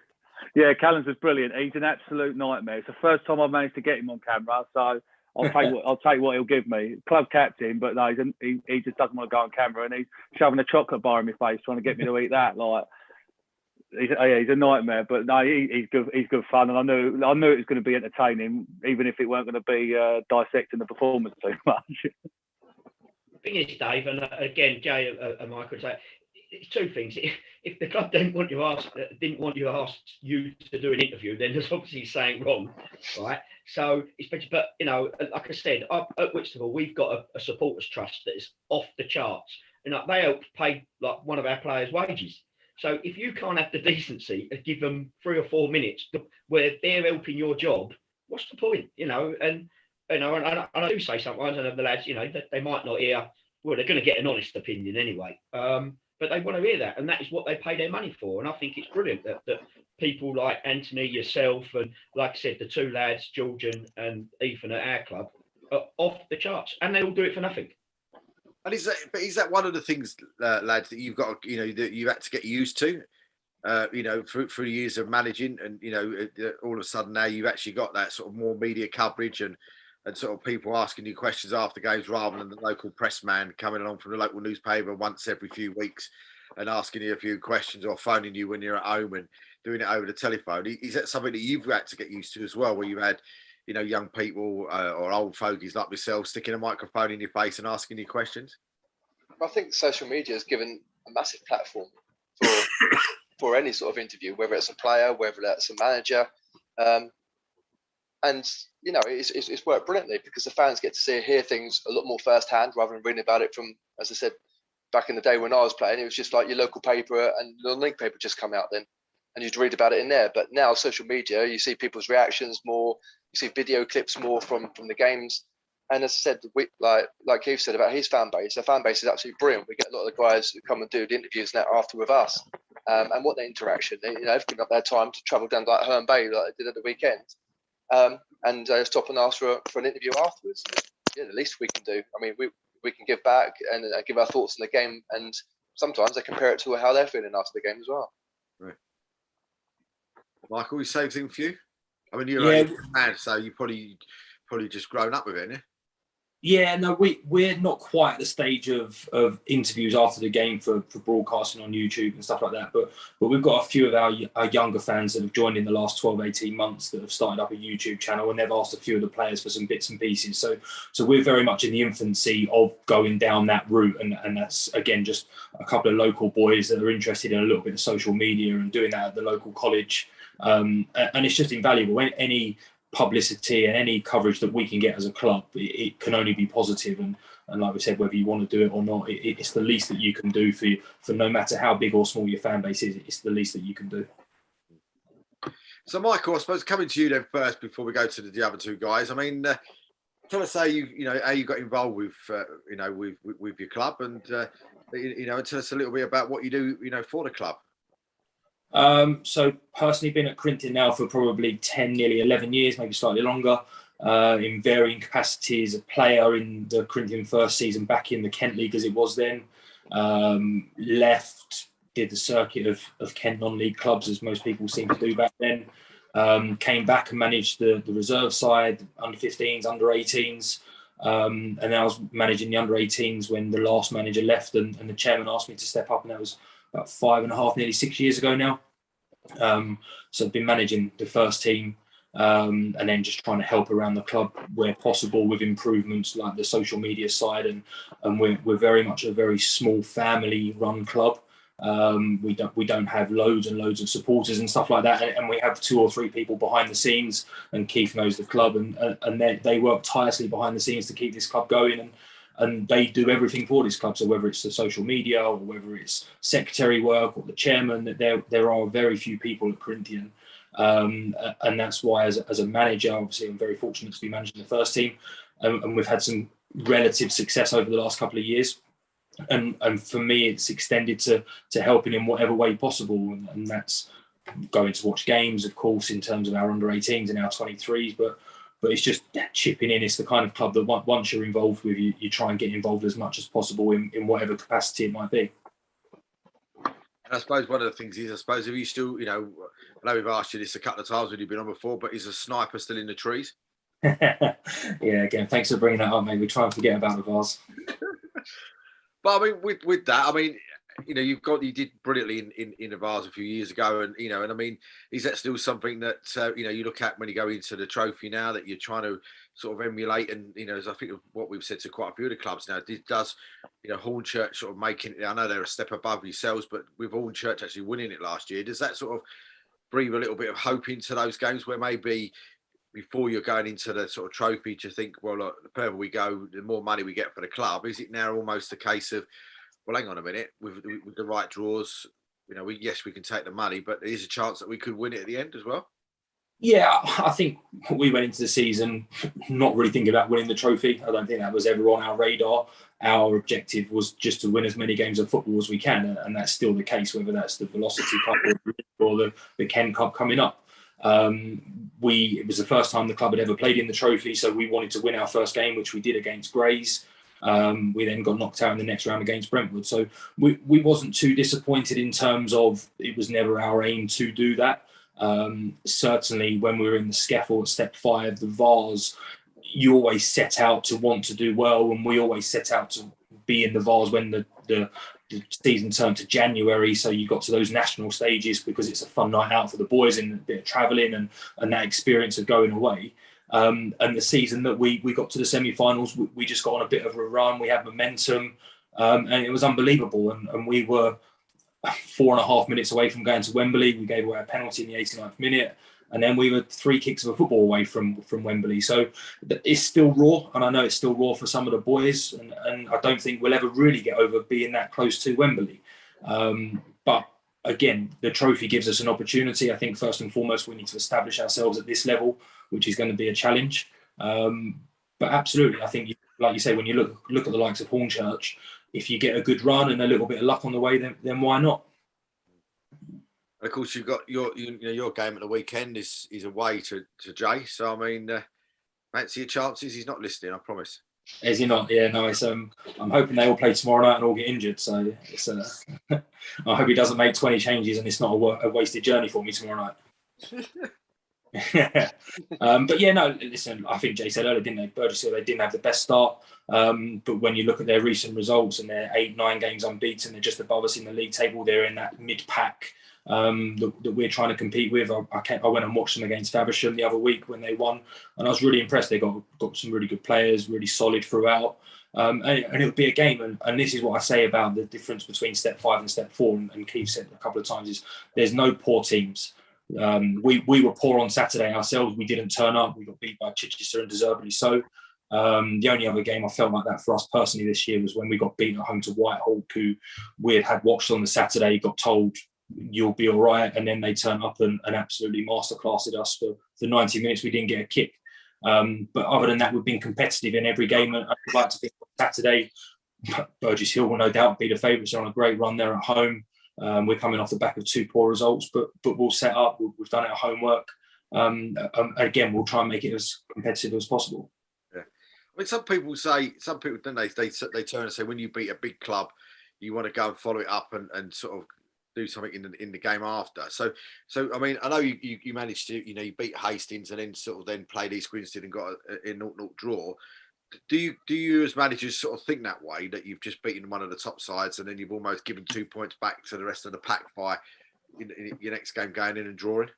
Yeah, Callum's was brilliant. He's an absolute nightmare. It's the first time I've managed to get him on camera, so I'll take what he'll give me. Club captain, but no, he just doesn't want to go on camera, and he's shoving a chocolate bar in my face trying to get me to eat that. Like, he's a nightmare. But no, he's good. He's good fun, and I knew it was going to be entertaining, even if it weren't going to be dissecting the performance too much. Thing is, Dave, and again, Jay and Michael say, it's two things. If the club didn't want you to ask you to do an interview, then there's obviously something wrong, right? So but you know, like I said, at Whitstable, we've got a supporters trust that is off the charts, and they helped pay like one of our players' wages. So if you can't have the decency to give them 3 or 4 minutes where they're helping your job, what's the point? You know, and I do say sometimes, and the lads, you know, they might not hear. Well, they're going to get an honest opinion anyway. But they want to hear that, and that is what they pay their money for. And I think it's brilliant that people like Anthony, yourself, and like I said, the 2 lads, George and Ethan at our club, are off the charts, and they all do it for nothing. And is that one of the things, lads, that you've got, you know, that you had to get used to, you know, through years of managing, and you know, all of a sudden now you've actually got that sort of more media coverage and sort of people asking you questions after games rather than the local press man coming along from the local newspaper once every few weeks and asking you a few questions or phoning you when you're at home and doing it over the telephone. Is that something that you've had to get used to as well, where you've had, you know, young people or old fogies like myself sticking a microphone in your face and asking you questions? I think social media has given a massive platform for any sort of interview, whether it's a player, whether that's a manager. And you know, it's worked brilliantly because the fans get to hear things a lot more firsthand rather than reading about it from, as I said, back in the day when I was playing. It was just like your local paper and the non-league paper just come out then, and you'd read about it in there. But now social media, you see people's reactions more, you see video clips more from the games. And as I said, like Keith said about his fan base, their fan base is absolutely brilliant. We get a lot of the guys who come and do the interviews now after with us, and what the interaction. You know, they've given up their time to travel down to like Herne Bay like they did at the weekend. And stop and ask for an interview afterwards. Yeah, the least we can do. I mean, we can give back and give our thoughts on the game, and sometimes they compare it to how they're feeling after the game as well. Right. Michael, we same thing for you? I mean, you're a man, so you probably just grown up with it, haven't you? Yeah, no, we're not quite at the stage of interviews after the game for broadcasting on YouTube and stuff like that. But we've got a few of our younger fans that have joined in the last 12, 18 months that have started up a YouTube channel, and they've asked a few of the players for some bits and pieces. So we're very much in the infancy of going down that route, and that's again just a couple of local boys that are interested in a little bit of social media and doing that at the local college. And it's just invaluable. Any publicity and any coverage that we can get as a club, it can only be positive. And like we said, whether you want to do it or not, it's the least that you can do for no matter how big or small your fan base is. It's the least that you can do. So, Michael, I suppose coming to you then first before we go to the other 2 guys. I mean, tell us how you got involved with with your club, and and tell us a little bit about what you do for the club. So personally been at Corinthian now for probably 10, nearly 11 years, maybe slightly longer, in varying capacities, a player in the Corinthian first season back in the Kent League as it was then, left, did the circuit of Kent non-league clubs as most people seem to do back then, came back and managed the reserve side, under 15s, under 18s, and then I was managing the under 18s when the last manager left and the chairman asked me to step up, and that was about 5.5, nearly 6 years ago now. So I've been managing the first team, and then just trying to help around the club where possible with improvements like the social media side, and we're very much a very small family run club. We don't have loads and loads of supporters and stuff like that, and we have 2 or 3 people behind the scenes, and Keith knows the club, and they work tirelessly behind the scenes to keep this club going, and they do everything for this club. So whether it's the social media or whether it's secretary work or the chairman, that there are very few people at Corinthian. And that's why as a manager, obviously I'm very fortunate to be managing the first team. And we've had some relative success over the last couple of years. And for me, it's extended to helping in whatever way possible. And that's going to watch games, of course, in terms of our under 18s and our 23s, but it's just chipping in. It's the kind of club that once you're involved with, you try and get involved as much as possible in whatever capacity it might be. And I suppose one of the things is, if you still, I know we've asked you this a couple of times when you've been on before, but is a sniper still in the trees? Yeah, again, thanks for bringing that up, mate. We try and forget about the Vase. But I mean, with that, I mean, you did brilliantly in the Vase a few years ago, and and I mean, is that still something that you look at when you go into the trophy now that you're trying to sort of emulate? And as I think of what we've said to quite a few of the clubs now, does Hornchurch sort of making it? I know they're a step above yourselves, but with Hornchurch actually winning it last year, does that sort of breathe a little bit of hope into those games where maybe before you're going into the sort of trophy to think, well, look, the further we go, the more money we get for the club? Is it now almost a case of, well, hang on a minute, with the right draws, we can take the money, but there is a chance that we could win it at the end as well? Yeah, I think we went into the season not really thinking about winning the trophy. I don't think that was ever on our radar. Our objective was just to win as many games of football as we can, and that's still the case, whether that's the Velocity Cup or the Ken Cup coming up. It was the first time the club had ever played in the trophy, so we wanted to win our first game, which we did against Grays. We then got knocked out in the next round against Brentwood. So we wasn't too disappointed in terms of it was never our aim to do that. Certainly when we were in the scaffold at step 5, the Vase, you always set out to want to do well, and we always set out to be in the Vase when the season turned to January, so you got to those national stages because it's a fun night out for the boys and a bit of travelling and that experience of going away. And the season that we got to the semi-finals, we just got on a bit of a run. We had momentum, and it was unbelievable. And we were 4.5 minutes away from going to Wembley. We gave away a penalty in the 89th minute, and then we were 3 kicks of a football away from Wembley. So it's still raw, and I know it's still raw for some of the boys, and I don't think we'll ever really get over being that close to Wembley. But again, the trophy gives us an opportunity. I think first and foremost we need to establish ourselves at this level, which is going to be a challenge. But absolutely, I think, like you say, when you look at the likes of Hornchurch, if you get a good run and a little bit of luck on the way, then why not? And of course, you've got your game at the weekend is away to Jay. So I mean, fancy your chances. He's not listening, I promise. Is he not? Yeah, no. It's I'm hoping they all play tomorrow night and all get injured. So it's I hope he doesn't make 20 changes and it's not a wasted journey for me tomorrow night. But yeah, no. Listen, I think Jay said earlier, didn't they? Burgess Hill, they didn't have the best start. But when you look at their recent results and they're 8-9 games unbeaten, they're just above us in the league table. They're in that mid-pack that we're trying to compete with. I went and watched them against Faversham the other week when they won, and I was really impressed. They got some really good players, really solid throughout. And it'll be a game. And this is what I say about the difference between step 5 and step 4. And Keith said a couple of times is there's no poor teams. We were poor on Saturday ourselves. We didn't turn up. We got beat by Chichester, and deservedly so. The only other game I felt like that for us personally this year was when we got beaten at home to Whitehawk, who we had watched on the Saturday, got told you'll be all right, and then they turned up and absolutely masterclassed us for 90 minutes. We didn't get a kick. But other than that, we've been competitive in every game. And I'd like to think Saturday, Burgess Hill will no doubt be the favourites. They're on a great run there at home. We're coming off the back of 2 poor results, but we'll set up. We've done our homework. Again, we'll try and make it as competitive as possible. Yeah, I mean, some people don't they turn and say when you beat a big club, you want to go and follow it up and sort of do something in the game after. So I mean, I know you managed to you beat Hastings and then sort of then played East Grinstead and got a 0-0 draw. Do you as managers sort of think that way, that you've just beaten one of the top sides and then you've almost given 2 points back to the rest of the pack by in your next game going in and drawing?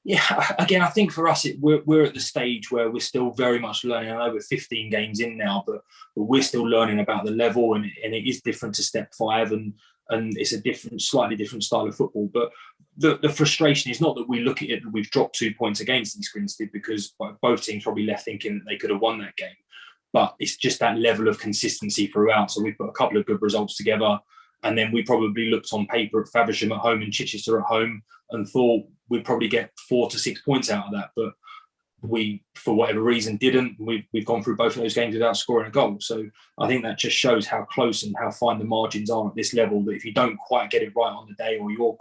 Yeah, again, I think for us, we're at the stage where we're still very much learning. I know we're 15 games in now, but we're still learning about the level, and it is different to step 5, and it's a slightly different style of football. But the frustration is not that we look at it that we've dropped 2 points against East Grinstead, because both teams probably left thinking that they could have won that game. But it's just that level of consistency throughout. So we've put a couple of good results together, and then we probably looked on paper at Faversham at home and Chichester at home and thought we'd probably get 4 to 6 points out of that. But we, for whatever reason, didn't. We've gone through both of those games without scoring a goal. So I think that just shows how close and how fine the margins are at this level, that if you don't quite get it right on the day, or you're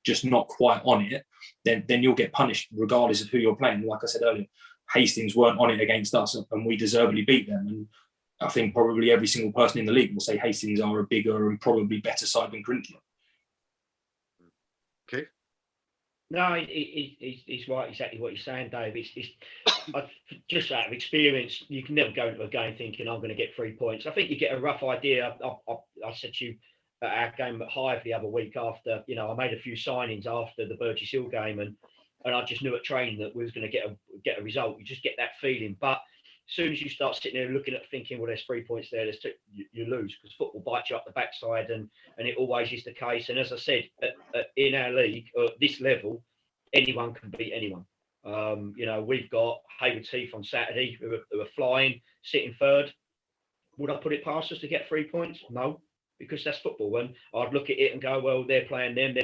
just not quite on it, then you'll get punished regardless of who you're playing. Like I said earlier, Hastings weren't on it against us, and we deservedly beat them. And I think probably every single person in the league will say Hastings are a bigger and probably better side than Corinthian. Okay. No, he's right. Exactly what you're saying, Dave. Just out of experience, you can never go into a game thinking I'm going to get 3 points. I think you get a rough idea. I said to you at our game at Hive the other week after, I made a few signings after the Burgess Hill game, and I just knew at training that we was going to get a result. You just get that feeling, but as soon as you start sitting there looking at thinking, well, there's 3 points there, you lose, because football bites you up the backside, and it always is the case. And as I said, in our league, at this level, anyone can beat anyone. We've got Hayward Heath on Saturday who are flying, sitting third. Would I put it past us to get 3 points? No, because that's football. And I'd look at it and go, well, they're playing them.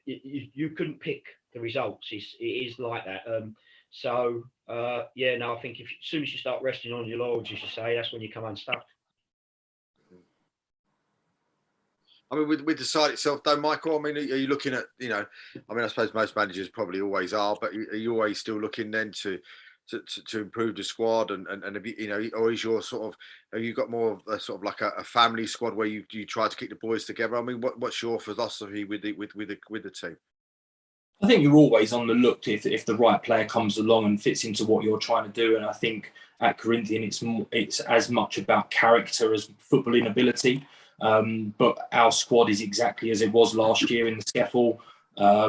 You couldn't pick the results. It is like that. I think as soon as you start resting on your laurels, as you say, that's when you come unstuck. I mean, with the side itself, though, Michael, I mean, are you looking at, I suppose most managers probably always are, but are you always still looking then to improve the squad and or is your sort of, have you got more of a sort of like a family squad where you try to keep the boys together? I mean, what's your philosophy with the team? I think you're always on the look if the right player comes along and fits into what you're trying to do. And I think at Corinthian, it's as much about character as footballing ability. But our squad is exactly as it was last year in the Skeffel.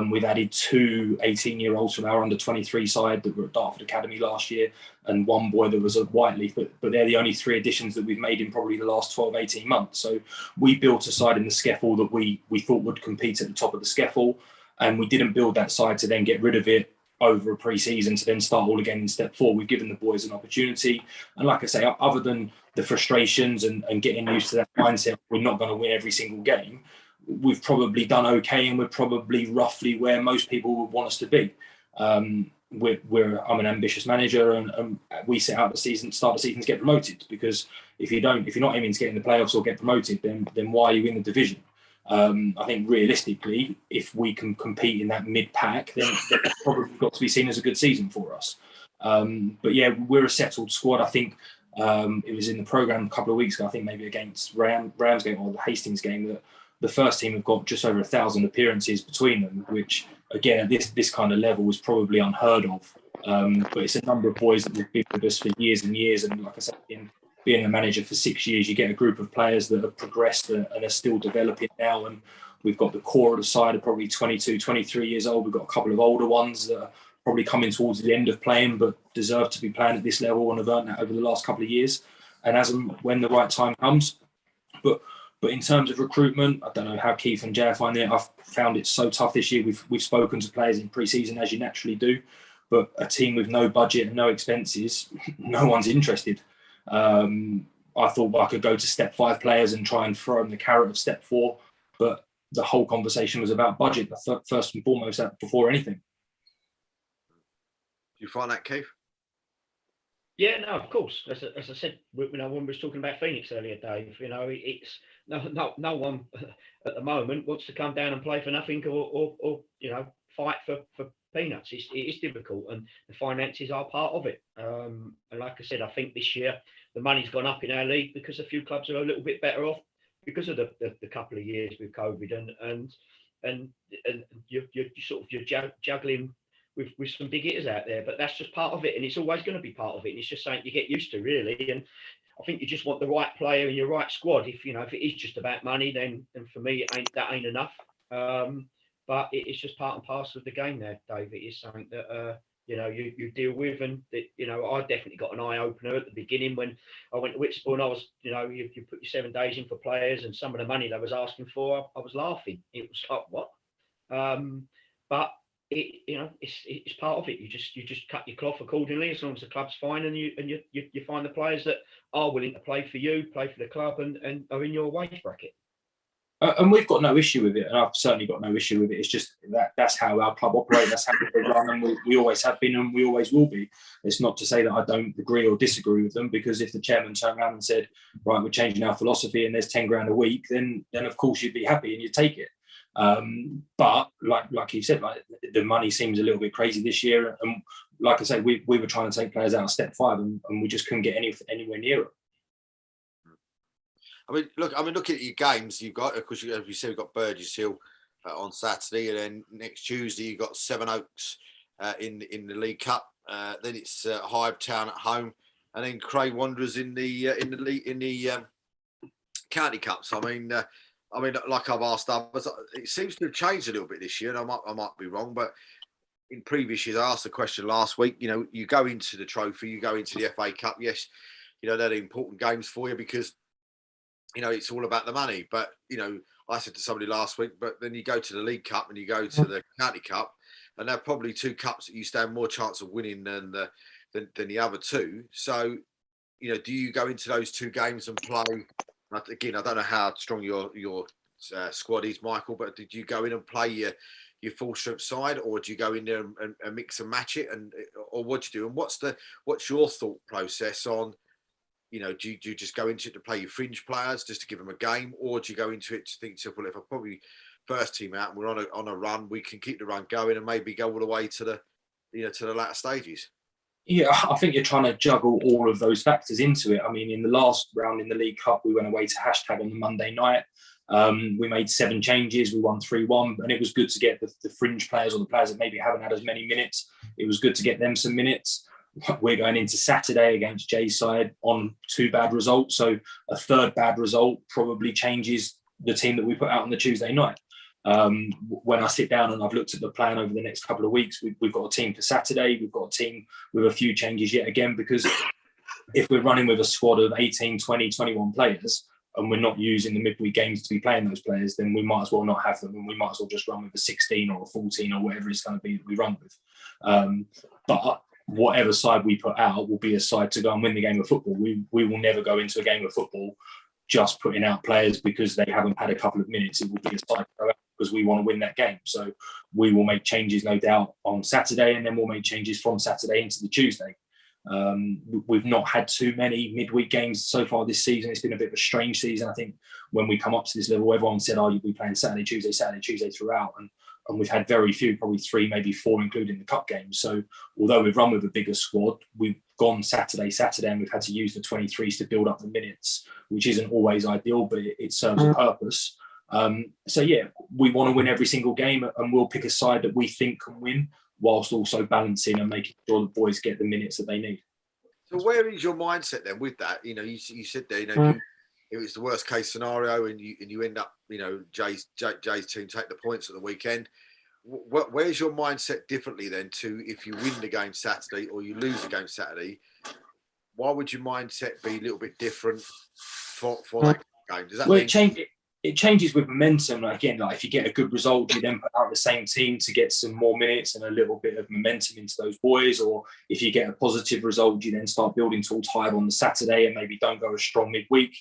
We've added 2 18-year-olds from our under-23 side that were at Dartford Academy last year, and one boy that was at Whiteleaf. But they're the only 3 additions that we've made in probably the last 12, 18 months. So we built a side in the Skeffel that we thought would compete at the top of the Skeffel. And we didn't build that side to then get rid of it over a pre-season to then start all again in step 4. We've given the boys an opportunity. And like I say, other than the frustrations and getting used to that mindset, we're not going to win every single game. We've probably done okay, and we're probably roughly where most people would want us to be. I'm an ambitious manager, and we set out start the season to get promoted, because if you're not aiming to get in the playoffs or get promoted, then why are you in the division? I think realistically, if we can compete in that mid-pack, then it's probably got to be seen as a good season for us. But yeah, we're a settled squad. I think it was in the programme a couple of weeks ago, I think maybe against Ramsgate or the Hastings game, that the first team have got just over 1,000 appearances between them, which again at this kind of level is probably unheard of. But it's a number of boys that have been with us for years and years, and like I said, being a manager for 6 years, you get a group of players that have progressed and are still developing now. And we've got the core of the side of probably 22, 23 years old. We've got a couple of older ones that are probably coming towards the end of playing, but deserve to be playing at this level and have earned that over the last couple of years. And as and when the right time comes. But in terms of recruitment, I don't know how Keith and Jay are finding it. I've found it so tough this year. We've spoken to players in pre-season, as you naturally do. But a team with no budget and no expenses, no one's interested. I thought I could go to step 5 players and try and throw them the carrot of step 4, but the whole conversation was about budget first and foremost, before anything. Do you find that, Keith? Yeah, no, of course. As I said, when we were talking about Phoenix earlier, Dave, it's no one at the moment wants to come down and play for nothing or fight for peanuts. It is difficult, and the finances are part of it. And like I said, I think this year the money's gone up in our league because a few clubs are a little bit better off because of the couple of years with COVID, and you're juggling with some big hitters out there. But that's just part of it, and it's always going to be part of it. And it's just something you get used to, really. And I think you just want the right player in your right squad. If it is just about money, then for me that ain't enough. But it's just part and parcel of the game there, Dave. It is something that you deal with, and I definitely got an eye opener at the beginning when I went to Whitstable, and I was you put your 7 days in for players, and some of the money they was asking for, I was laughing. It was like, what? But it's part of it. You just cut your cloth accordingly, as long as the club's fine, and you find the players that are willing to play for you, play for the club, and are in your wage bracket. And we've got no issue with it, and I've certainly got no issue with it. It's just that's how our club operates, that's how we run, and we always have been, and we always will be. It's not to say that I don't agree or disagree with them, because if the chairman turned around and said, right, we're changing our philosophy and there's 10 grand a week, then of course you'd be happy and you'd take it. But like you said, like the money seems a little bit crazy this year, and like I say, we were trying to take players out of step 5, and we just couldn't get anywhere near it. I mean, looking at your games, you've got, of course, as you said, we've got Burgess Hill on Saturday, and then next Tuesday you've got Sevenoaks in the League Cup. Then it's Hive Town at home, and then Cray Wanderers in the County Cups. I mean, like I've asked others, it seems to have changed a little bit this year, and I might be wrong, but in previous years, I asked the question last week. You know, you go into the trophy, you go into the FA Cup. Yes, you know they're the important games for you because you know it's all about the money. But you know, I said to somebody last week, but then you go to the League Cup and you go to the County Cup, and they're probably two cups that you stand more chance of winning than the other two. So, you know, do you go into those two games and play? Again, I don't know how strong your squad is, Michael, but did you go in and play your full strength side, or do you go in there and mix and match it, or what do you do? And what's your thought process on, you know, do you just go into it to play your fringe players just to give them a game, or do you go into it to think, well, if I probably first team out and we're on a run, we can keep the run going and maybe go all the way to the latter stages? Yeah, I think you're trying to juggle all of those factors into it. I mean, in the last round in the League Cup, we went away to hashtag on the Monday night. We made 7 changes. We won 3-1, and it was good to get the fringe players or the players that maybe haven't had as many minutes. It was good to get them some minutes. We're going into Saturday against Jay's side on 2 bad results. So a third bad result probably changes the team that we put out on the Tuesday night. When I sit down and I've looked at the plan over the next couple of weeks, we've got a team for Saturday. We've got a team with a few changes yet again, because if we're running with a squad of 18, 20, 21 players and we're not using the midweek games to be playing those players, then we might as well not have them, and we might as well just run with a 16 or a 14 or whatever it's going to be that we run with. But whatever side we put out will be a side to go and win the game of football. We will never go into a game of football just putting out players because they haven't had a couple of minutes. It will be a side to go out because we want to win that game. So we will make changes, no doubt, on Saturday, and then we'll make changes from Saturday into the Tuesday. We've not had too many midweek games so far this season. It's been a bit of a strange season. I think when we come up to this level, everyone said, you'll be playing Saturday, Tuesday throughout. And we've had very few, probably 3, maybe 4, including the cup games. So although we've run with a bigger squad, we've gone Saturday, and we've had to use the 23s to build up the minutes, which isn't always ideal, but it serves a purpose. So yeah, we want to win every single game, and we'll pick a side that we think can win, whilst also balancing and making sure the boys get the minutes that they need. So where is your mindset then with that? You know, you said there, you know, it was the worst case scenario, and you end up, you know, Jay's team take the points at the weekend. Where's your mindset differently then to if you win the game Saturday or you lose the game Saturday? Why would your mindset be a little bit different for that game? Does that mean it changes with momentum? Again, like if you get a good result, you then put out the same team to get some more minutes and a little bit of momentum into those boys. Or if you get a positive result, you then start building towards Hive on the Saturday and maybe don't go as strong midweek.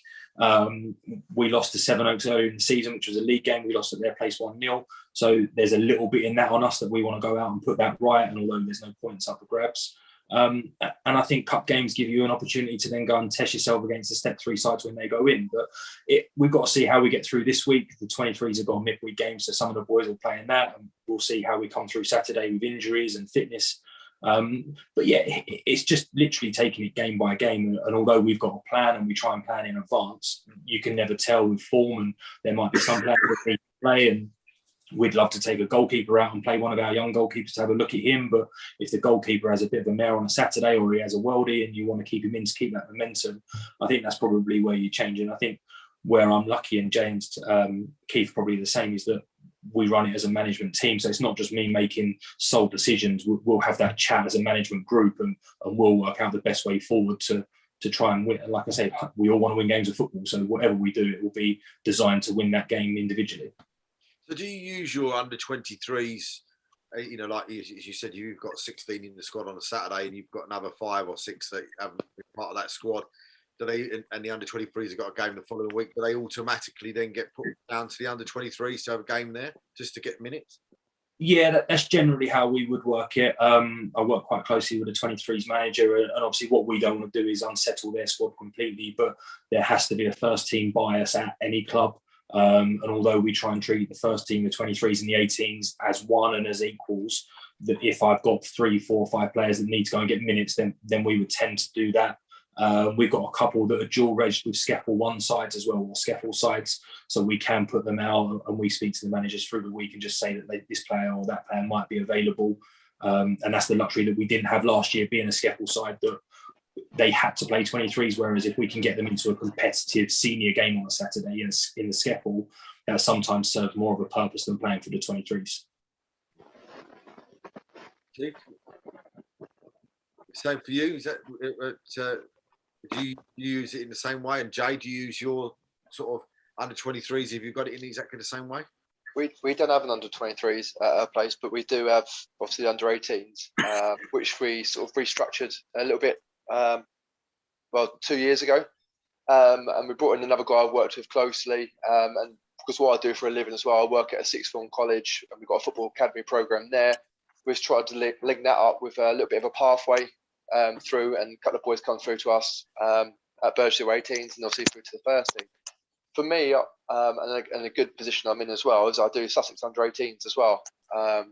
We lost to Sevenoaks earlier in the season, which was a league game. We lost at their place 1-0. So there's a little bit in that on us that we want to go out and put that right. And although there's no points up for grabs. And I think cup games give you an opportunity to then go and test yourself against the step 3 sides when they go in. But we've got to see how we get through this week. The 23s have got midweek games, so some of the boys will play in that, and we'll see how we come through Saturday with injuries and fitness. But yeah, it's just literally taking it game by game. And although we've got a plan and we try and plan in advance, you can never tell with form, and there might be some players that need to play, and we'd love to take a goalkeeper out and play one of our young goalkeepers to have a look at him. But if the goalkeeper has a bit of a mare on a Saturday, or he has a worldie and you want to keep him in to keep that momentum, I think that's probably where you change. And I think where I'm lucky, and James, Keith probably the same, is that we run it as a management team. So it's not just me making sole decisions. We'll have that chat as a management group, and we'll work out the best way forward to try and win. Like I said, we all want to win games of football. So whatever we do, it will be designed to win that game individually. So do you use your under 23s, you know, like as you said, you've got 16 in the squad on a Saturday and you've got another 5 or 6 that haven't been part of that squad. Do they, and the under 23s have got a game the following week, do they automatically then get put down to the under 23s to have a game there just to get minutes? Yeah, that's generally how we would work it. I work quite closely with the 23s manager, and obviously what we don't want to do is unsettle their squad completely, but there has to be a first team bias at any club. And although we try and treat the first team, the 23s and the 18s as one and as equals, that if I've got 3, 4, 5 players that need to go and get minutes, then we would tend to do that. We've got a couple that are dual registered with Skeppel 1 sides as well, or Skeppel sides, so we can put them out and we speak to the managers through the week and just say that this player or that player might be available. And that's the luxury that we didn't have last year, being a Skeppel side, that they had to play 23s, whereas if we can get them into a competitive senior game on a Saturday in the Skeppel, that sometimes serves more of a purpose than playing for the 23s. Same for you? Is that, do you use it in the same way? And Jay, do you use your sort of under 23s? Have you got it in exactly the same way? We don't have an under 23s at our place, but we do have obviously under 18s, which we sort of restructured a little bit, 2 years ago. And we brought in another guy I worked with closely. And because what I do for a living as well, I work at a sixth form college, and we've got a football academy program there. We've tried to link that up with a little bit of a pathway through, and a couple of boys come through to us at Burghley 18s and obviously through to the first team. For me, and a good position I'm in as well, is I do Sussex under 18s as well.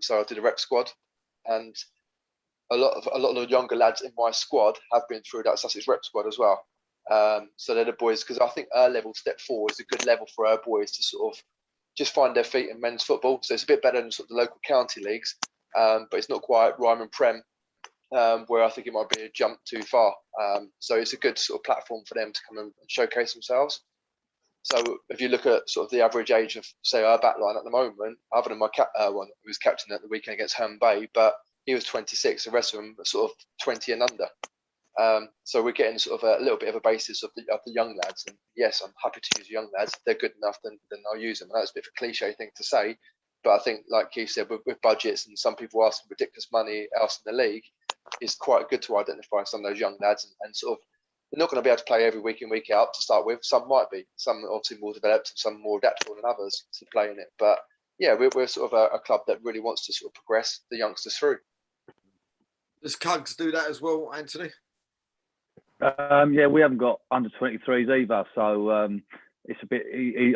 So I do the rep squad, and a lot of the younger lads in my squad have been through that Sussex rep squad as well. So they're the boys, because I think our level step 4 is a good level for our boys to sort of just find their feet in men's football. So it's a bit better than sort of the local county leagues, but it's not quite Ryman Prem, where I think it might be a jump too far. So it's a good sort of platform for them to come and showcase themselves. So if you look at sort of the average age of, say, our back line at the moment, other than my one who was captain at the weekend against Herne Bay, but he was 26. The rest of them were sort of 20 and under. So we're getting sort of a little bit of a basis of the young lads. And yes, I'm happy to use young lads. If they're good enough, then I'll use them. And that's a bit of a cliche thing to say, but I think, like Keith said, with budgets and some people asking ridiculous money else in the league, it's quite good to identify some of those young lads and sort of, they're not going to be able to play every week in, week out to start with. Some might be. Some obviously more developed and some more adaptable than others to play in it. But yeah, we're sort of a club that really wants to sort of progress the youngsters through. Does Cugs do that as well, Anthony? Yeah, we haven't got under 23s either, so it's a bit.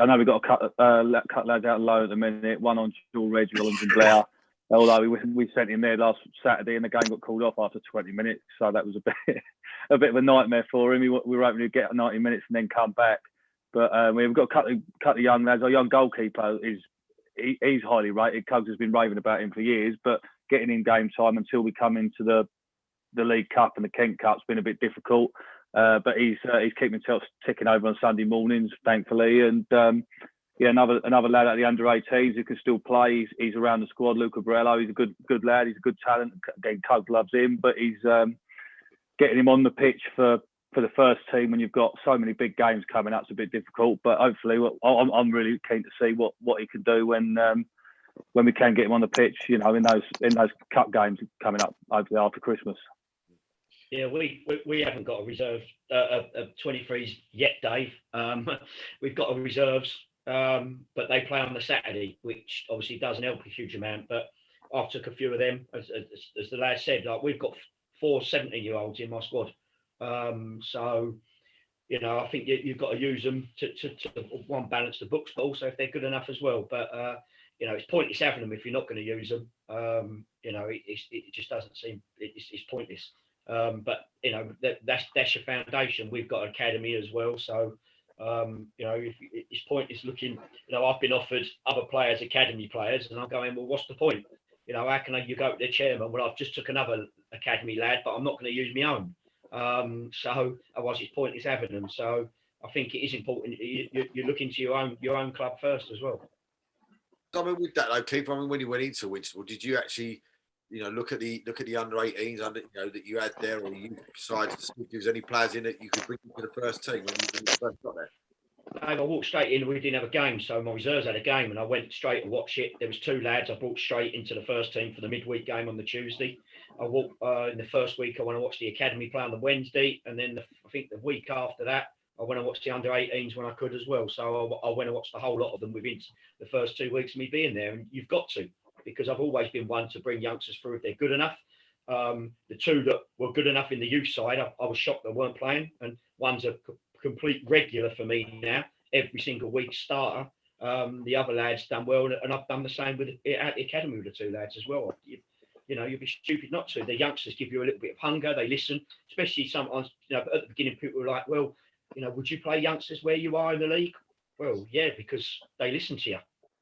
I know we've got a cut lads out low at the minute. One on dual reg, Rollins and Blair. Although we sent him there last Saturday and the game got called off after 20 minutes, so that was a bit of a nightmare for him. We were hoping to get 90 minutes and then come back, but we've got a couple of young lads. Our young goalkeeper he's highly rated. Cugs has been raving about him for years, but getting in game time until we come into the League Cup and the Kent Cup's been a bit difficult. But he's keeping himself ticking over on Sunday mornings, thankfully, and. Yeah, another lad at the under 18s who can still play. He's around the squad. Luca Borello, he's a good lad. He's a good talent. Again, Cug loves him, but he's getting him on the pitch for the first team when you've got so many big games coming up. It's a bit difficult, but hopefully, I'm really keen to see what he can do when we can get him on the pitch. You know, in those cup games coming up hopefully after Christmas. Yeah, we haven't got a reserve of 23s yet, Dave. We've got a reserves. But they play on the Saturday, which obviously doesn't help a huge amount. But I took a few of them, as the lad said. Like, we've got 4 17-year-olds in my squad, so you know, I think you've got to use them to one, balance the books, but also if they're good enough as well. But you know, it's pointless having them if you're not going to use them. You know, it just doesn't seem it's pointless. But you know, that's your foundation. We've got an academy as well, so. You know, it's pointless looking. You know, I've been offered other players, academy players, and I'm going, well, what's the point? You know, how can you go to the chairman? Well, I've just took another academy lad, but I'm not going to use my own. So otherwise, it's pointless having them. So I think it is important. You look into your own club first as well. I mean, with that though, Keith, I mean, when you went into Winchester, did you actually, you know, look at the under 18s that you had there, or you decided to see if there was any players in it you could bring to the first team when you first got there? I walked straight in. We didn't have a game, so my reserves had a game, and I went straight to watch it. There was 2 lads I brought straight into the first team for the midweek game on the Tuesday. I walked in the first week. I went and watched the academy play on the Wednesday, and then I think the week after that, I went and watched the under 18s when I could as well. So I went and watched the whole lot of them within the first 2 weeks of me being there, and you've got to. Because I've always been one to bring youngsters through if they're good enough. The 2 that were good enough in the youth side, I was shocked they weren't playing. And one's a complete regular for me now, every single week starter. The other lads done well, and I've done the same at the academy with the 2 lads as well. You know, you'd be stupid not to. The youngsters give you a little bit of hunger. They listen, especially sometimes. You know, at the beginning, people were like, "Well, you know, would you play youngsters where you are in the league?" Well, yeah, because they listen to you,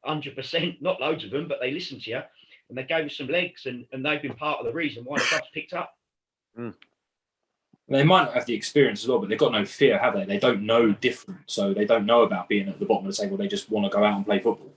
100%. Not loads of them, but they listen to you, and they gave us some legs, and they've been part of the reason why the club's picked up. They might not have the experience as well, but they've got no fear, have they? They don't know different, so they don't know about being at the bottom of the table. They just want to go out and play football.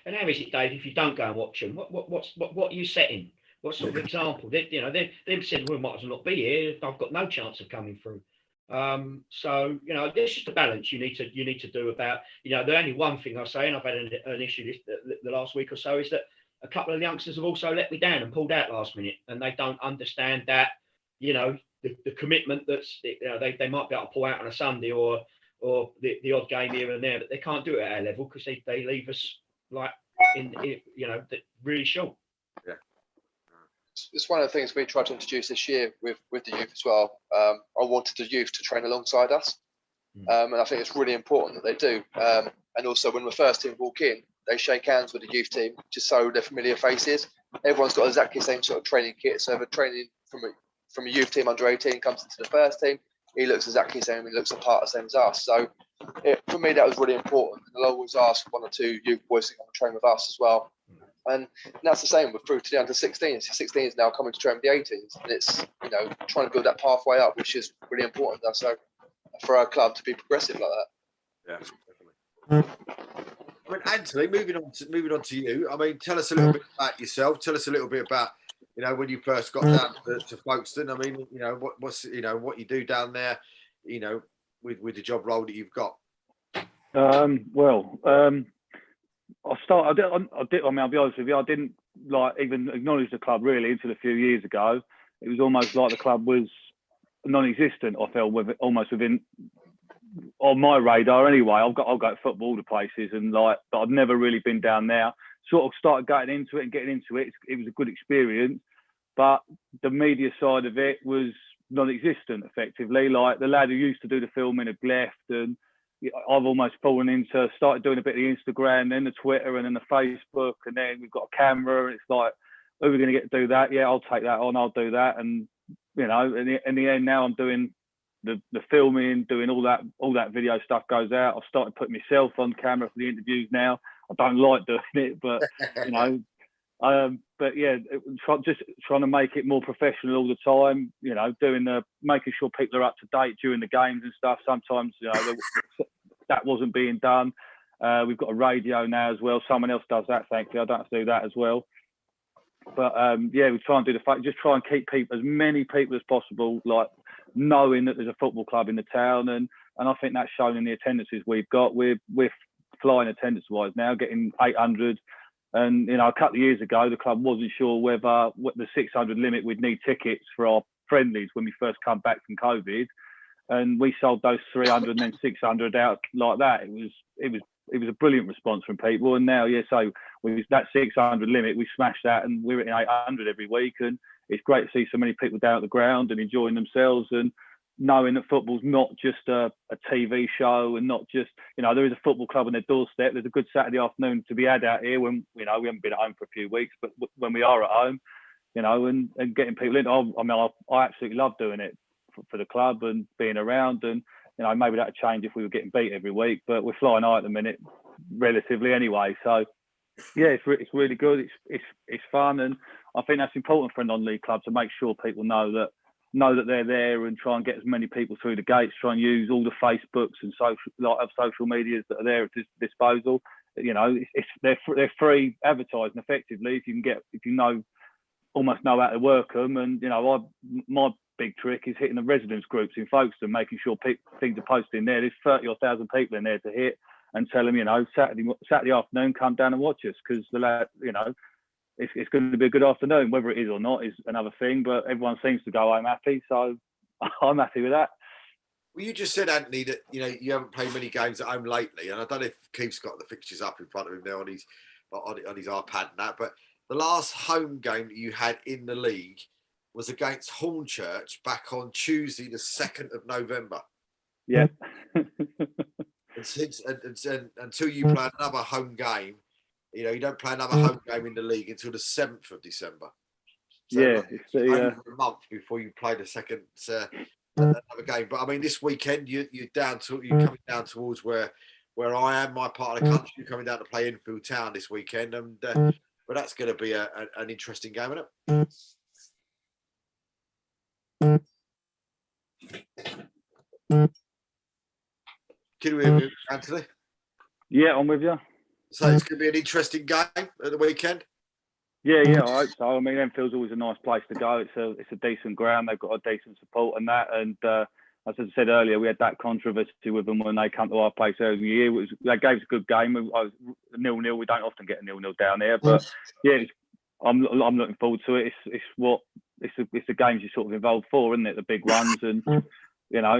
And how is it, Dave, if you don't go and watch them? What are you setting? What sort of example? They've said, well, might as well not be here. I've got no chance of coming through. So, you know, there's just a balance you need to do about, you know, the only one thing I say, and I've had an issue the last week or so, is that a couple of youngsters have also let me down and pulled out last minute, and they don't understand that, you know, the commitment that's, you know, they might be able to pull out on a Sunday or the odd game here and there, but they can't do it at our level because they leave us like in you know, really short. Yeah. It's one of the things we tried to introduce this year with the youth as well. I wanted the youth to train alongside us, and I think it's really important that they do. And also, when the first team walk in, they shake hands with the youth team just so they're familiar faces. Everyone's got exactly the same sort of training kit, so the training from a youth team under 18 comes into the first team. He looks exactly the same. He looks a part the same as us. So for me, that was really important. And I'll always ask one or two youth boys to come and train with us as well. And that's the same. We're through to the under 16s. 16s now coming to train with the 18s. And it's, you know, trying to build that pathway up, which is really important. So for our club to be progressive like that. Yeah, definitely. I mean, Anthony, moving on to you. I mean, tell us a little bit about yourself. Tell us a little bit about, you know, when you first got down to Folkestone. I mean, you know, what's you know, what you do down there, you know, with the job role that you've got. I mean, I'll be honest with you, I didn't like even acknowledge the club really until a few years ago. It was almost like the club was non-existent. I felt almost within on my radar anyway. I'll go to football all the places, and like, but I've never really been down there. Sort of started getting into it. It was a good experience, but the media side of it was non-existent effectively. Like the lad who used to do the filming had left, and I've almost fallen into started doing a bit of the Instagram, then the Twitter, and then the Facebook, and then we've got a camera, and it's like, who are we going to get to do that? Yeah, I'll take that on. I'll do that, and you know, in the end, now I'm doing the filming, doing all that video stuff goes out. I've started putting myself on camera for the interviews now. I don't like doing it, but you know, but yeah, just trying to make it more professional all the time. You know, making sure people are up to date during the games and stuff. Sometimes, you know, that wasn't being done. We've got a radio now as well. Someone else does that, thankfully. I don't have to do that as well. But yeah, we try and do just try and keep as many people as possible, like knowing that there's a football club in the town, and I think that's shown in the attendances we've got. We're flying attendance-wise now, getting 800. And, you know, a couple of years ago, the club wasn't sure whether the 600 limit, we'd need tickets for our friendlies when we first come back from COVID. And we sold those 300 and then 600 out like that. It was a brilliant response from people. And now, yeah, so with that 600 limit, we smashed that, and we're at 800 every week. And it's great to see so many people down at the ground and enjoying themselves, and knowing that football's not just a TV show, and not just, you know, there is a football club on their doorstep. There's a good Saturday afternoon to be had out here when, you know, we haven't been at home for a few weeks, but when we are at home, you know, and getting people in. I absolutely love doing it for the club and being around, and, you know, maybe that'd change if we were getting beat every week, but we're flying high at the minute, relatively anyway. So yeah, it's really good. It's fun, and I think that's important for a non-league club to make sure people know that they're there, and try and get as many people through the gates. Try and use all the Facebooks and social medias that are there at disposal. You know, they're free advertising effectively if you almost know how to work them. And you know, my big trick is hitting the residence groups in Folkestone, making sure things are posted in there. There's 30,000 people in there to hit, and tell them, you know, Saturday afternoon, come down and watch us, because you know, it's going to be a good afternoon. Whether it is or not is another thing, but everyone seems to go home happy, so I'm happy with that. Well, you just said, Anthony, that, you know, you haven't played many games at home lately, and I don't know if Keith's got the fixtures up in front of him now on his iPad and that, but the last home game that you had in the league was against Hornchurch back on Tuesday, the 2nd of November. Yeah. And until you play another home game, you don't play another home game in the league until the 7th of December. So Yeah, it's only the a month before you play the second another game. But I mean, this weekend you're coming down towards where I am, my part of the country. You're coming down to play Enfield Town this weekend, and but that's going to be an interesting game, isn't it? Can you hear me, Anthony? yeah, I'm with you. So it's going to be an interesting game at the weekend. Yeah, I hope so. I mean, Enfield's always a nice place to go. It's a decent ground. They've got a decent support and that. And as I said earlier, we had that controversy with them when they come to our place earlier in the year. They gave us a good game. I was 0-0. We don't often get a 0-0 down there, but yeah, I'm looking forward to it. It's the games you're sort of involved for, isn't it? The big ones, and it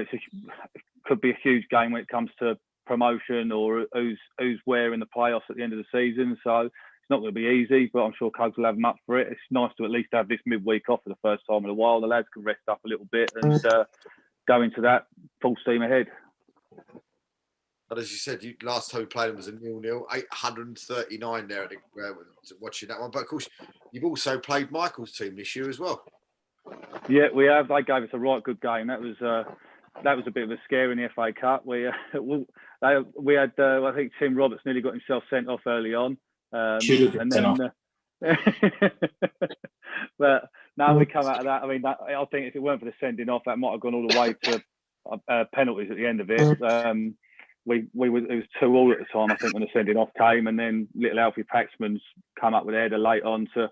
could be a huge game when it comes to promotion or who's where in the playoffs at the end of the season. So it's not going to be easy, but I'm sure Cogs will have them up for it. It's nice to at least have this midweek off for the first time in a while. The lads can rest up a little bit and go into that full steam ahead. But as you said, last time we played them was a 0-0, 839 there watching that one. But of course, you've also played Michael's team this year as well. Yeah, we have. They gave us a right good game. That was a bit of a scare in the FA Cup. We had I think Tim Roberts nearly got himself sent off early on. And then but now we come out of that. I mean, I think if it weren't for the sending off, that might have gone all the way to penalties at the end of it. It was 2-2 at the time, I think, when the sending off came, and then little Alfie Paxman's come up with a header late on to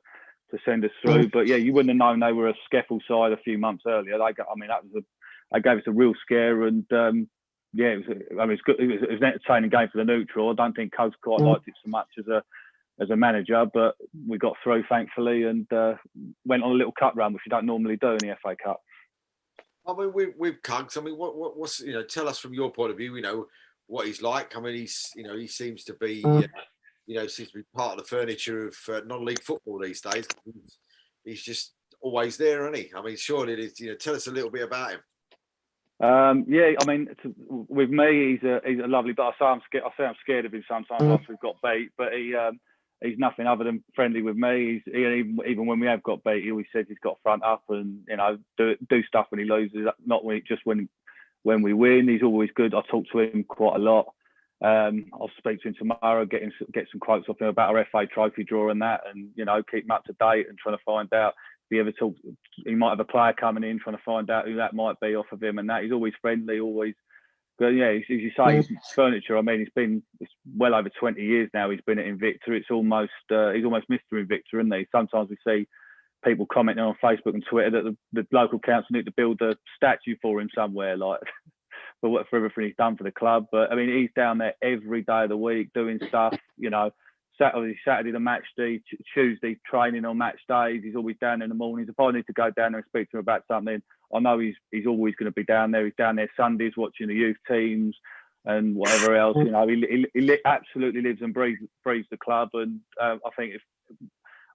send us through. But yeah, you wouldn't have known they were a Skeffel side a few months earlier. They gave us a real scare, and yeah, it was good. It was an entertaining game for the neutral. I don't think Coach quite liked it so much as a manager, but we got through thankfully and went on a little cup run, which you don't normally do in the FA Cup. I mean, with Cogs, I mean, what's tell us from your point of view, what he's like. I mean, he seems to be part of the furniture of non-league football these days. He's just always there, isn't he? I mean, surely it is. Tell us a little bit about him. Yeah, I mean, with me, he's a lovely. But I say I'm scared of him sometimes after we've got beat. But he's nothing other than friendly with me. Even when we have got beat, he always says he's got front up and do stuff when he loses, not when we win. He's always good. I talk to him quite a lot. I'll speak to him tomorrow, get some quotes off him about our FA Trophy draw and that, and keep him up to date and trying to find out. If he ever talks, he might have a player coming in trying to find out who that might be off of him and that. He's always friendly, always. But yeah, as you say, furniture. I mean, it's well over 20 years now. He's been at Invicta. It's almost he's almost Mr. Invicta, isn't he? Sometimes we see people commenting on Facebook and Twitter that the local council need to build a statue for him somewhere, like for everything he's done for the club. But I mean, he's down there every day of the week doing stuff. Saturday the match day, Tuesday training on match days. He's always down in the mornings. If I need to go down there and speak to him about something, I know he's always going to be down there. He's down there Sundays watching the youth teams and whatever else. He absolutely lives and breathes the club. And I think it's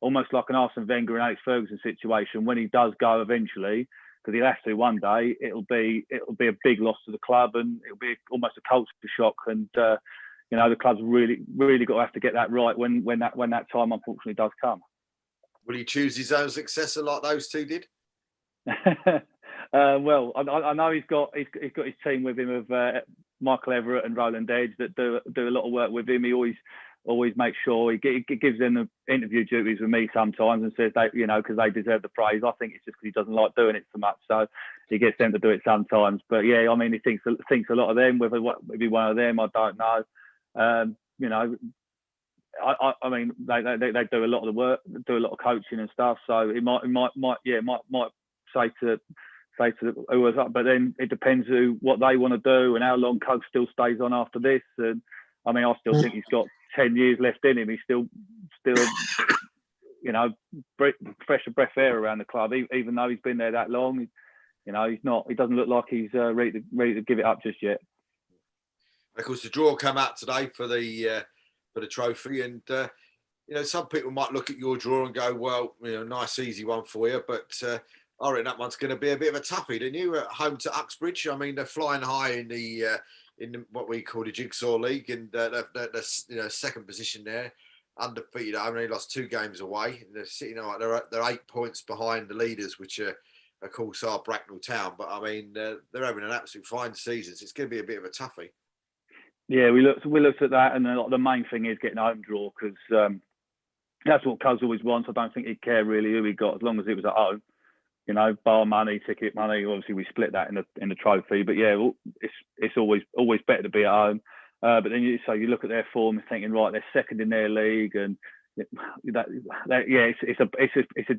almost like an Arsene Wenger and Alex Ferguson situation. When he does go eventually, because he'll have to one day, it'll be a big loss to the club and it'll be almost a culture shock. And the club's really got to have to get that right when that time unfortunately does come. Will he choose his own successor like those two did? Well, I know he's got his team with him of Michael Everett and Roland Edge that do a lot of work with him. He always makes sure he gives them the interview duties with me sometimes and says because they deserve the praise. I think it's just because he doesn't like doing it so much, so he gets them to do it sometimes. But yeah, I mean, he thinks a lot of them. Whether it be one of them, I don't know. I mean, they do a lot of the work, do a lot of coaching and stuff. So it might say to who was up, but then it depends what they want to do and how long Coach still stays on after this. And I mean, I still think he's got 10 years left in him. He's still fresh of breath air around the club, even though he's been there that long. He's not. He doesn't look like he's ready to give it up just yet. Of course, the draw come out today for the trophy, and some people might look at your draw and go, "Well, nice easy one for you," but I reckon that one's going to be a bit of a toughie. Didn't you? At home to Uxbridge. I mean, they're flying high in the what we call the Jigsaw League, and the second position there. undefeated at home. They lost 2 games away. They're sitting they're 8 points behind the leaders, which are, of course, are Bracknell Town. But I mean, they're having an absolute fine season. So it's going to be a bit of a toughie. Yeah, we looked at that, and the main thing is getting a home draw, because that's what Cuz always wants. I don't think he'd care really who he got, as long as it was at home. You know, bar money, ticket money. Obviously, we split that in the trophy. But yeah, it's always better to be at home. But then you look at their form, thinking, right, they're second in their league, and it's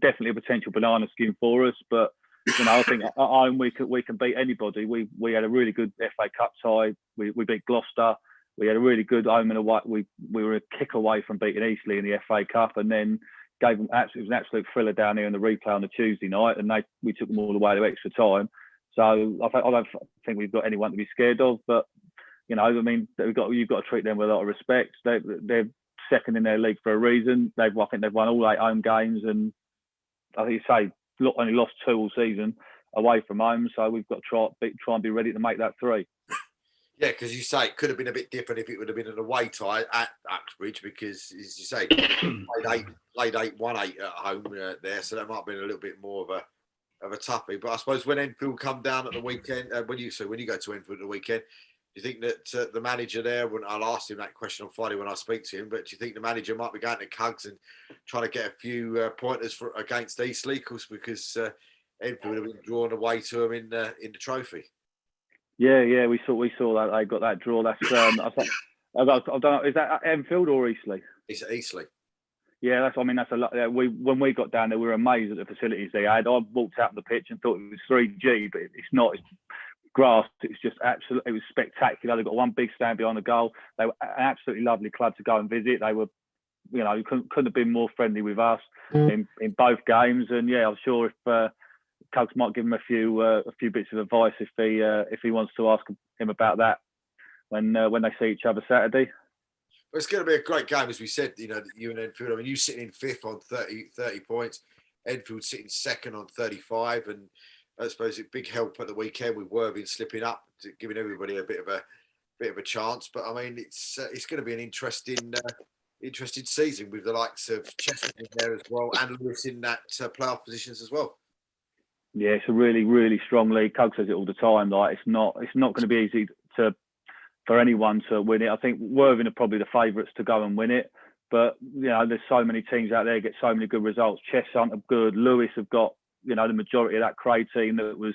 definitely a potential banana skin for us. But you know, I think at home we can beat anybody. We had a really good FA Cup tie. We beat Gloucester. We had a really good home and away. We were a kick away from beating Eastleigh in the FA Cup, and then it was an absolute thriller down here in the replay on the Tuesday night, and we took them all the way to extra time. So I don't think we've got anyone to be scared of. But you know, I mean, you've got to treat them with a lot of respect. They're second in their league for a reason. I think they've won all 8 home games, and I think only lost 2 all season away from home. So we've got to try and be ready to make that 3. Yeah, because you say it could have been a bit different if it would have been an away tie at Uxbridge, because, as you say, played 8, won 8 at home there, so that might have been a little bit more of a toughie. But I suppose when Enfield come down at the weekend, when you go to Enfield at the weekend, do you think that the manager there? I'll ask him that question on Friday when I speak to him. But do you think the manager might be going to Cugs and trying to get a few pointers against Eastleigh, because Enfield have been drawn away to them in the trophy? Yeah, we saw that they got that draw. That's I don't know, is that at Enfield or Eastleigh? It's at Eastleigh. Yeah, that's a lot. Yeah, when we got down there, we were amazed at the facilities they had. I walked out on the pitch and thought it was 3G, but it's not. It's grass. It's just absolutely. It was spectacular. They've got one big stand behind the goal. They were an absolutely lovely club to go and visit. They were, you know, couldn't have been more friendly with us in both games. And yeah, I'm sure if Cogs might give him a few bits of advice if he wants to ask him about that when they see each other Saturday. Well, it's going to be a great game, as we said. You know, you and Enfield. I mean, you sitting in 5th on 30 points. Enfield sitting 2nd on 35, and I suppose a big help at the weekend with Worthing slipping up, giving everybody a bit of a chance. But I mean, it's going to be an interesting season with the likes of Chester in there as well, and Lewis in that playoff positions as well. Yeah, it's a really, really strong league. Cogs says it all the time. Like it's not going to be easy for anyone to win it. I think Worthing are probably the favourites to go and win it. But you know, there's so many teams out there get so many good results. Chester aren't good. Lewis have got, you know, the majority of that Cray team that was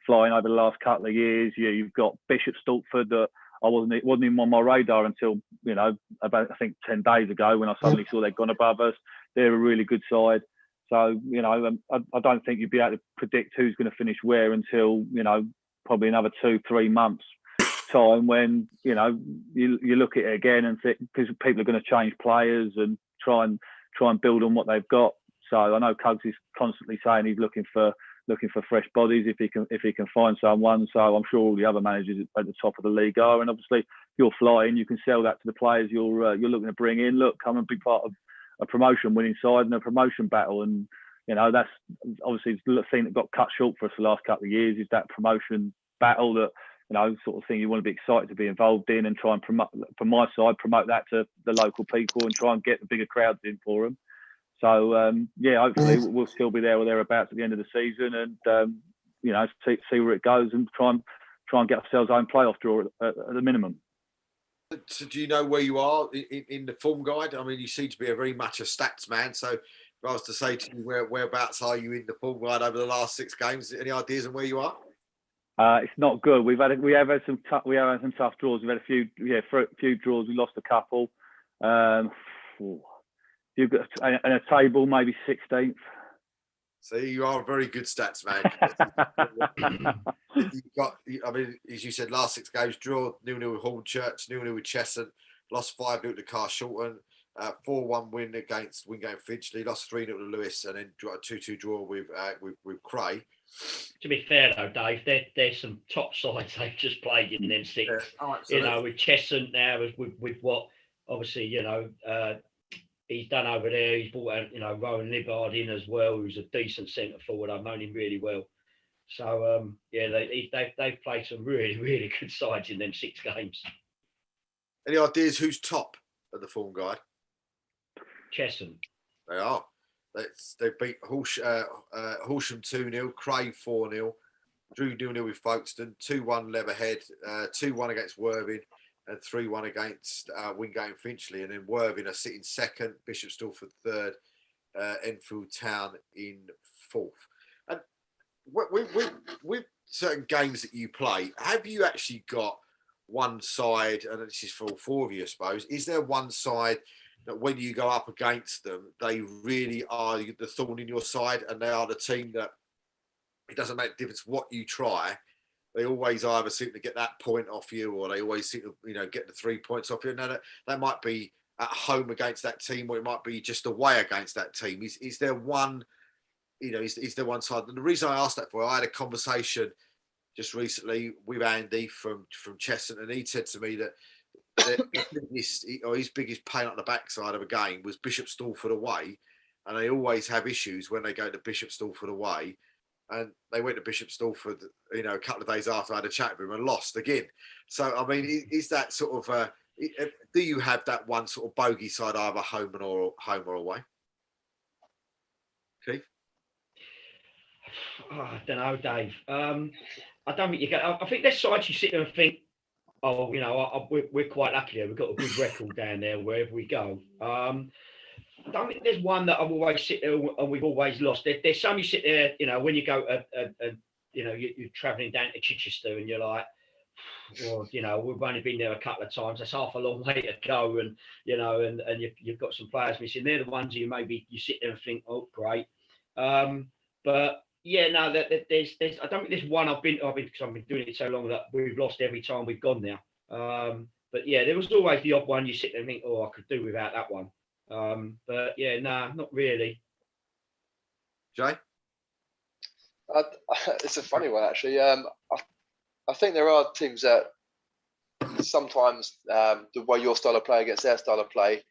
flying over the last couple of years. Yeah, you've got Bishop Staltford that wasn't even on my radar until, you know, about I think 10 days ago when I suddenly saw they'd gone above us. They're a really good side. So, you know, I don't think you'd be able to predict who's going to finish where until, you know, probably another 2-3 months time when, you know, you look at it again and think, because people are going to change players and try and build on what they've got. So I know Cugs is constantly saying he's looking for fresh bodies if he can find someone. So I'm sure all the other managers at the top of the league are. And obviously, you're flying, you can sell that to the players you're looking to bring in. Look, come and be part of a promotion winning side and a promotion battle. And you know, that's obviously the thing that got cut short for us the last couple of years is that promotion battle that, you know, sort of thing you want to be excited to be involved in and try and promote, from my side, promote that to the local people and try and get the bigger crowds in for them. So, yeah, hopefully we'll still be there or thereabouts at the end of the season and, you know, see where it goes and try and get ourselves our own playoff draw at the minimum. So do you know where you are in the form guide? I mean, you seem to be a very much a stats man. So if I was to say to you, whereabouts are you in the form guide over the last 6 games? Any ideas on where you are? It's not good. We have had some tough draws. We've had a few draws. We lost a couple. You've got and a table maybe 16th. So you are a very good stats man. You've got, I mean, as you said, last 6 games, draw 0-0 with Hornchurch, 0-0 with Cheshunt, lost 5-0 to Carshalton, 4-1 win against Wingate Finchley, lost 3-0 to Lewis, and then a 2-2 draw with Cray. To be fair though, Dave, there's some top sides they've just played in them 6. Yeah, you know, with Cheshunt now, with what obviously, you know, he's done over there. He's brought out, you know, Rowan Libbard in as well, who's a decent centre forward. I've known him really well. So yeah, they've played some really, really good sides in them 6 games. Any ideas who's top of the form guide? Chesson. They are. They beat Horsham 2-0, Crave 4-0, drew 0-0 with Folkestone, 2-1 Leatherhead, 2-1 against Worthing, and 3-1 against Wingate and Finchley. And then Worthing are sitting second, Bishop Stortford third, Enfield Town in fourth. And with certain games that you play, have you actually got one side, and this is for all four of you, I suppose, is there one side that when you go up against them, they really are the thorn in your side, and they are the team that it doesn't make a difference what you try, they always either seem to get that point off you, or they always seem to, get the 3 points off you. Now that might be at home against that team, or it might be just away against that team. Is there one, is there one side? And the reason I asked that for, I had a conversation just recently with Andy from Chesson, and he said to me that his biggest pain on the backside of a game was Bishop Stortford away, and they always have issues when they go to Bishop Stortford away. And they went to Bishop Stortford, a couple of days after I had a chat with him, and lost again. So, I mean, is that sort of, do you have that one sort of bogey side, either home or away? Keith? Oh, I don't know, Dave. I don't think you get. I think there's sides you sit there and think, oh, we're quite lucky here. We've got a good record down there wherever we go. I don't think there's one that I've always sit there and we've always lost. There's some you sit there, when you go, you're travelling down to Chichester and you're like, well, we've only been there a couple of times. That's half a long way to go, and and you've got some players missing. They're the ones you sit there and think, oh, great. But yeah, no, there's I don't think there's one because I've been doing it so long that we've lost every time we've gone there. But yeah, there was always the odd one you sit there and think, oh, I could do without that one. But yeah, no, not really. Jay? It's a funny one, actually. I think there are teams that sometimes the way your style of play against their style of play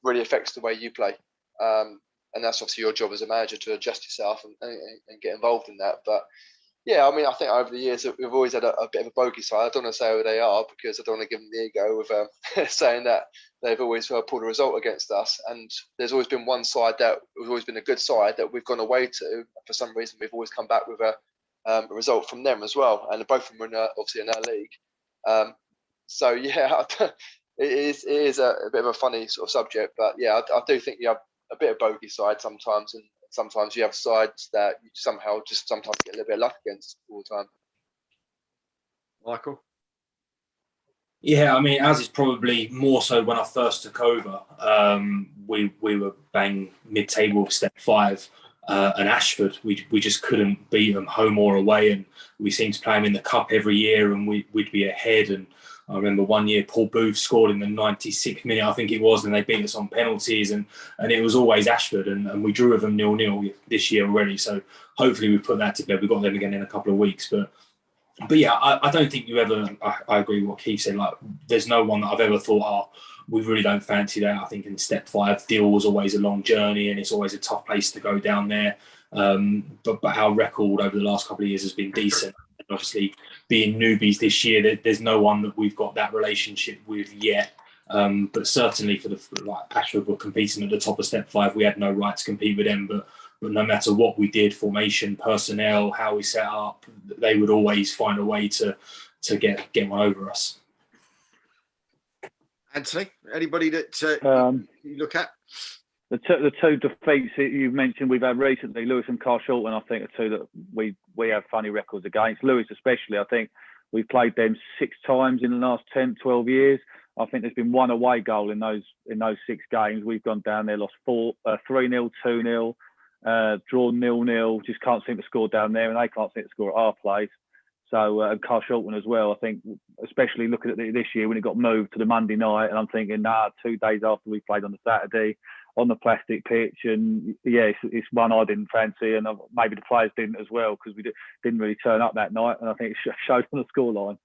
really affects the way you play. And that's obviously your job as a manager to adjust yourself and get involved in that. But yeah, I mean, I think over the years we've always had a bit of a bogey side. I don't want to say who they are because I don't want to give them the ego of saying that they've always pulled a result against us. And there's always been one side that has always been a good side that we've gone away to. For some reason, we've always come back with a result from them as well. And both of them are obviously in our league. So yeah, it is a bit of a funny sort of subject. But yeah, I do think you have a bit of bogey side sometimes, and sometimes you have sides that you somehow just sometimes get a little bit of luck against all the time. Michael? Yeah, I mean, as is probably more so when I first took over, we were bang mid-table of step 5, and Ashford, we just couldn't beat them home or away, and we seemed to play them in the cup every year, and we'd be ahead. And I remember one year Paul Booth scored in the 96th minute, I think it was, and they beat us on penalties, and it was always Ashford, and we drew with them 0-0 this year already. So hopefully we put that together. We've got them again in a couple of weeks, but yeah, I don't think you ever. I agree with what Keith said. Like, there's no one that I've ever thought, oh, we really don't fancy that. I think in step 5, Deal was always a long journey, and it's always a tough place to go down there. But our record over the last couple of years has been decent. Obviously, being newbies this year, there's no one that we've got that relationship with yet. But certainly for Ashford were competing at the top of step 5, we had no right to compete with them. But no matter what we did, formation, personnel, how we set up, they would always find a way to get one over us. Anthony, anybody that you look at? The two defeats that you mentioned we've had recently, Lewis and Carshalton, I think are two that we have funny records against. Lewis especially, I think we've played them 6 times in the last 10, 12 years. I think there's been one away goal in those 6 games. We've gone down there, lost 3-0, 2-0, drawn 0-0, just can't seem to score down there, and they can't seem to score at our place. So, and Carshalton as well, I think, especially looking at this year when it got moved to the Monday night, and I'm thinking, 2 days after we played on the Saturday on the plastic pitch, and yeah, it's one I didn't fancy, and maybe the players didn't as well, because we didn't really turn up that night, and I think it showed on the scoreline.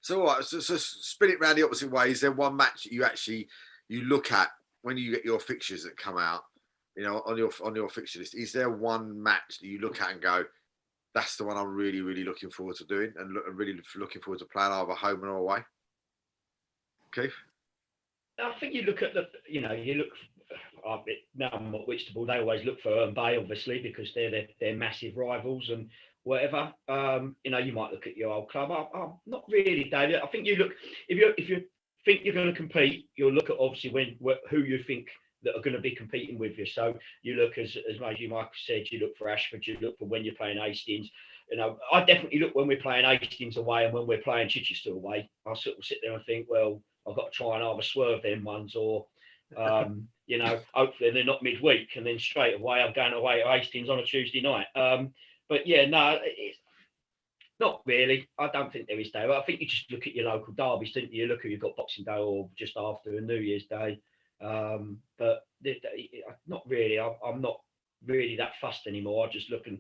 So, all right, so spin it round the opposite way. Is there one match that you look at when you get your fixtures that come out, on your fixture list? Is there one match that you look at and go, that's the one I'm really, really looking forward to doing, and really looking forward to playing either home or away? Keith? I think you look at now I'm at Whitstable, they always look for Herne Bay, obviously, because they're massive rivals and whatever. You might look at your old club. I'm not really, David. I think you look, if you think you're going to compete, you'll look at obviously who you think that are going to be competing with you. So you look, as maybe Michael said, you look for Ashford, you look for when you're playing Hastings. I definitely look when we're playing Hastings away and when we're playing Chichester away. I sort of sit there and think, well, I've got to try and either swerve them ones or, hopefully they're not midweek, and then straight away I'm going away to Hastings on a Tuesday night. But yeah, no, it's not really. I don't think there is, Dave. I think you just look at your local derbies, don't you? You look who you've got Boxing Day or just after and New Year's Day. But not really. I'm not really that fussed anymore. I just look and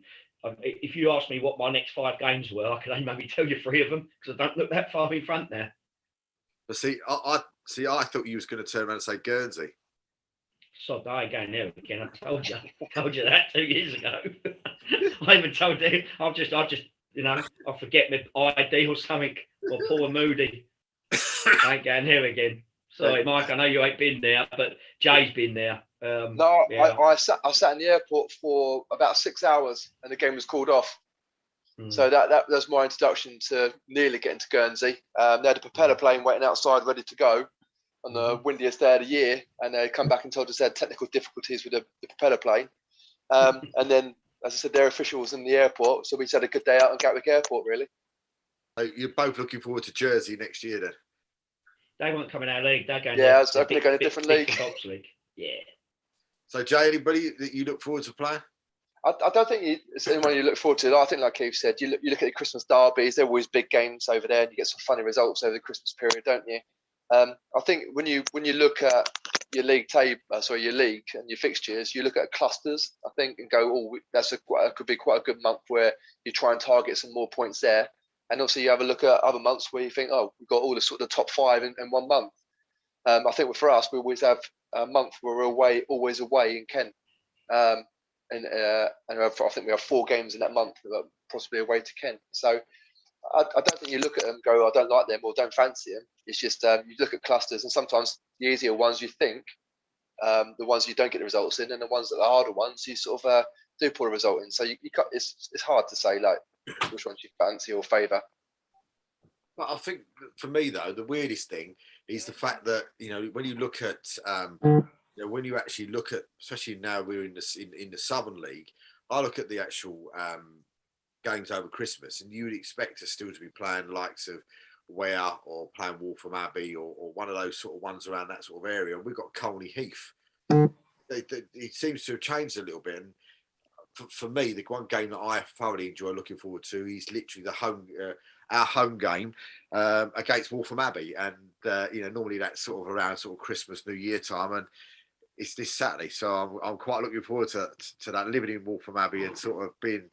if you ask me what my next 5 games were, I can only maybe tell you 3 of them because I don't look that far in front now. But I thought you was going to turn around and say Guernsey. So I ain't going there again. I told you that 2 years ago. I even told you. I just I forget my ID or something, or Paul Moody. I ain't going there again. Sorry, Mike. I know you ain't been there, but Jay's been there. No, yeah. I sat in the airport for about 6 hours, and the game was called off. So that was my introduction to nearly getting to Guernsey. They had a propeller plane waiting outside, ready to go, on the windiest day of the year, and they come back and told us they had technical difficulties with the propeller plane. And then, as I said, their officials in the airport, so we just had a good day out on Gatwick Airport, really. So you're both looking forward to Jersey next year, then? They weren't coming out of league. They're going. Yeah, so they're going to a different league. League. Yeah. So, Jay, anybody that you look forward to playing? I don't think it's anyone you look forward to. I think, like Keith said, you look at the Christmas derbies. They're always big games over there, and you get some funny results over the Christmas period, don't you? I think when you look at your league your league and your fixtures, you look at clusters, I think, and go, oh, could be quite a good month where you try and target some more points there. And also you have a look at other months where you think, oh, we've got all the sort of the top 5 in 1 month. I think for us, we always have a month where we're always away in Kent. And I think we have 4 games in that month, possibly away to Kent. So I don't think you look at them and go, I don't like them or don't fancy them. It's just you look at clusters, and sometimes the easier ones you think, the ones you don't get the results in, and the ones that are harder ones you sort of do pull a result in. So it's hard to say like which ones you fancy or favour. But I think for me though, the weirdest thing is the fact that when you look at when you actually look at, especially now we're in the Southern League, I look at the actual games over Christmas, and you would expect us still to be playing the likes of Ware or playing Waltham Abbey or one of those sort of ones around that sort of area. And we've got Colney Heath. It seems to have changed a little bit. And for me, the one game that I thoroughly enjoy looking forward to is literally our home game against Waltham Abbey. And normally that's sort of around sort of Christmas, New Year time, and it's this Saturday. So I'm quite looking forward to that, living in Waltham Abbey and sort of being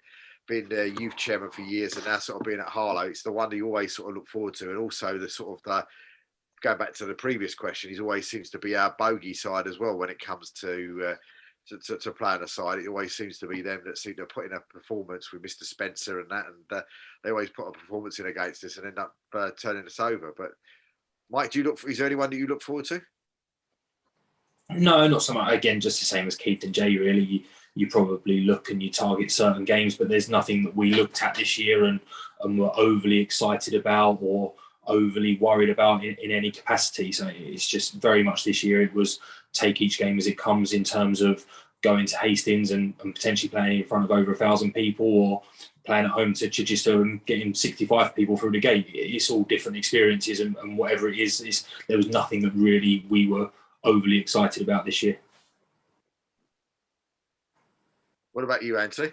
the youth chairman for years, and now sort of being at Harlow. It's the one that you always sort of look forward to. And also the sort of going back to the previous question, he always seems to be our bogey side as well when it comes to playing a side. It always seems to be them that seem to put in a performance with Mr. Spencer and that, and they always put a performance in against us and end up turning us over. But Mike, is there anyone that you look forward to? No, not so much. Again, just the same as Keith and Jay, really. You probably look and you target certain games, but there's nothing that we looked at this year and were overly excited about or overly worried about in any capacity. So it's just very much this year it was take each game as it comes, in terms of going to Hastings and potentially playing in front of over 1,000 people, or playing at home to Chichester and getting 65 people through the gate. It's all different experiences, and whatever it is there was nothing that really we were overly excited about this year. What about you, Anthony?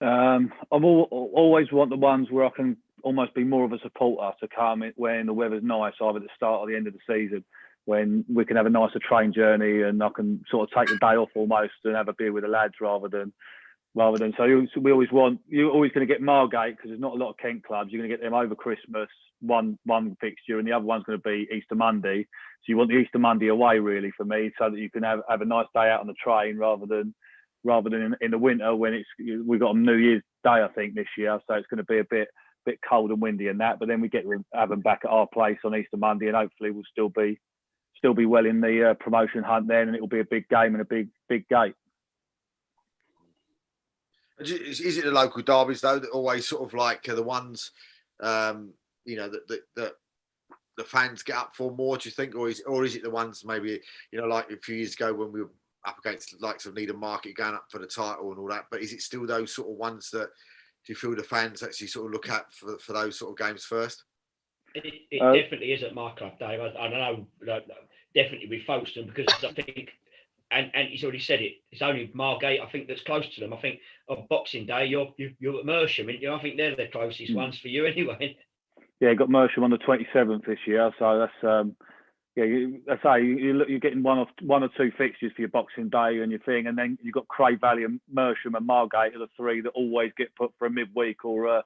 I've always want the ones where I can almost be more of a supporter to come in when the weather's nice, either at the start or the end of the season, when we can have a nicer train journey and I can sort of take the day off almost and have a beer with the lads rather than. So we always want, you're always going to get Margate, because there's not a lot of Kent clubs. You're going to get them over Christmas, one fixture, and the other one's going to be Easter Monday. So you want the Easter Monday away, really, for me, so that you can have a nice day out on the train rather than in the winter when we've got a New Year's Day, I think, this year. So it's going to be a bit cold and windy and that. But then we get to have them back at our place on Easter Monday, and hopefully we'll still be still be well in the promotion hunt then, and it'll be a big game and a big gate. Is it the local derbies though that always sort of like the ones, you know, that the fans get up for more? Do you think, or is it the ones maybe, you know, like a few years ago when we were up against the likes of Needham Market going up for the title and all that? But is it still those sort of ones that do you feel the fans actually sort of look at for those sort of games first? It definitely is at my club, Dave. I don't know, definitely with Folkestone, because I think, and he's already said it, it's only Margate, I think, that's close to them. I think on Boxing Day, you're at Mersham, and I think they're the closest ones for you anyway. Yeah, got Mersham on the 27th this year, so that's I say you're getting one or two fixtures for your Boxing Day and your thing, and then you've got Cray Valley and Mersham and Margate are the three that always get put for a midweek or a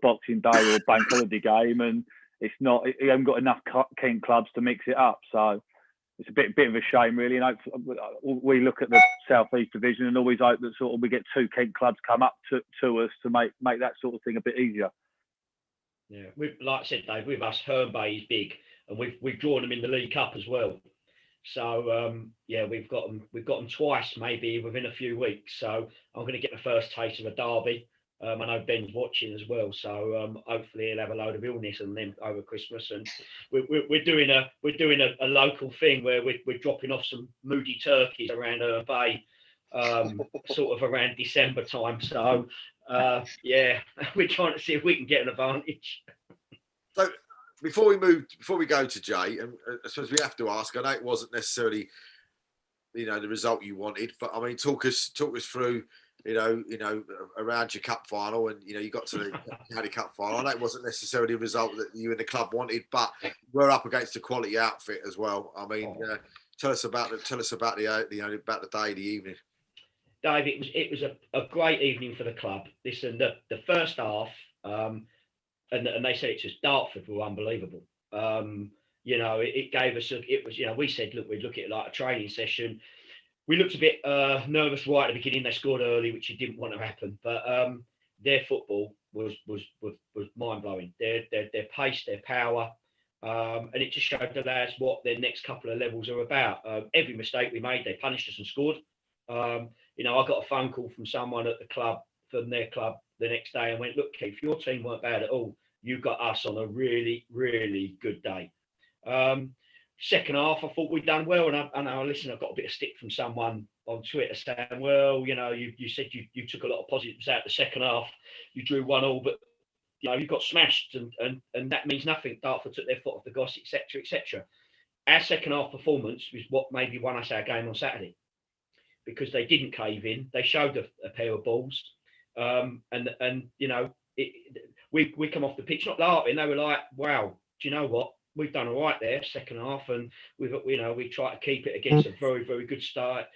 Boxing Day or a bank holiday game, and it's not, you haven't got enough Kent clubs to mix it up, so it's a bit of a shame, really. You know, we look at the South East Division and always hope that sort of we get two Kent clubs come up to us to make that sort of thing a bit easier. Yeah, like I said, Dave, with us, Herne Bay is big, and we've drawn them in the League Cup as well. So yeah, we've got them twice, maybe within a few weeks. So I'm going to get the first taste of a derby. I know Ben's watching as well, so hopefully he'll have a load of illness and then over Christmas. And we're doing a local thing where we're dropping off some moody turkeys around Herne Bay, sort of around December time. So yeah, we're trying to see if we can get an advantage. So before we go to Jay, and I suppose we have to ask, I know it wasn't necessarily, you know, the result you wanted, but I mean, talk us through, you know, around your cup final, and you know, you got to the county cup final. I know it wasn't necessarily a result that you and the club wanted, but we're up against a quality outfit as well. I mean, tell us about the day, the evening. Dave, it was a great evening for the club. Listen, the first half, and they said it to us, Dartford were unbelievable. You know, it gave us you know, we said, look, we'd look at it like a training session. We looked a bit nervous right at the beginning. They scored early, which you didn't want to happen. But their football was mind blowing. Their pace, their power, and it just showed the lads what their next couple of levels are about. Every mistake we made, they punished us and scored. You know, I got a phone call from someone at the club, from their club, the next day, and went, look, Keith, your team weren't bad at all. You got us on a really, really good day. Second half, I thought we'd done well, and I got a bit of stick from someone on Twitter saying, well, you know, you said you took a lot of positives out the second half. You drew 1-1, but you know, you got smashed, and that means nothing. Dartford took their foot off the gas, etc., etc. Our second half performance was what maybe won us our game on Saturday, because they didn't cave in. They showed a pair of balls, and you know, we come off the pitch not laughing. They were like, wow, do you know what? We've done all right there, second half, and we tried to keep it against a very, very good side.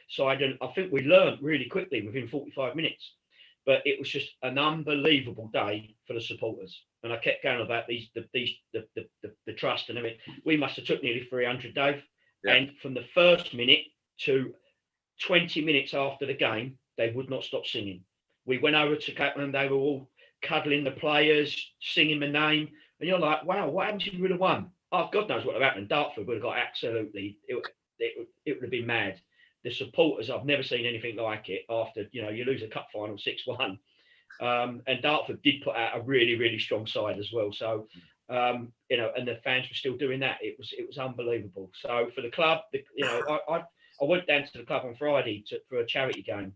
And I think we learned really quickly within 45 minutes. But it was just an unbelievable day for the supporters. And I kept going about the trust and everything. We must have took nearly 300, Dave. Yeah. And from the first minute to 20 minutes after the game, they would not stop singing. We went over to Catlin, they were all cuddling the players, singing the name. And you're like, wow, what happened if we would have won? Oh, God knows what would have happened. Dartford would have got absolutely, it would have been mad. The supporters, I've never seen anything like it after, you know, you lose a cup final 6-1. And Dartford did put out a really, really strong side as well. So, you know, and the fans were still doing that. It was unbelievable. So for the club, you know, I went down to the club on Friday for a charity game.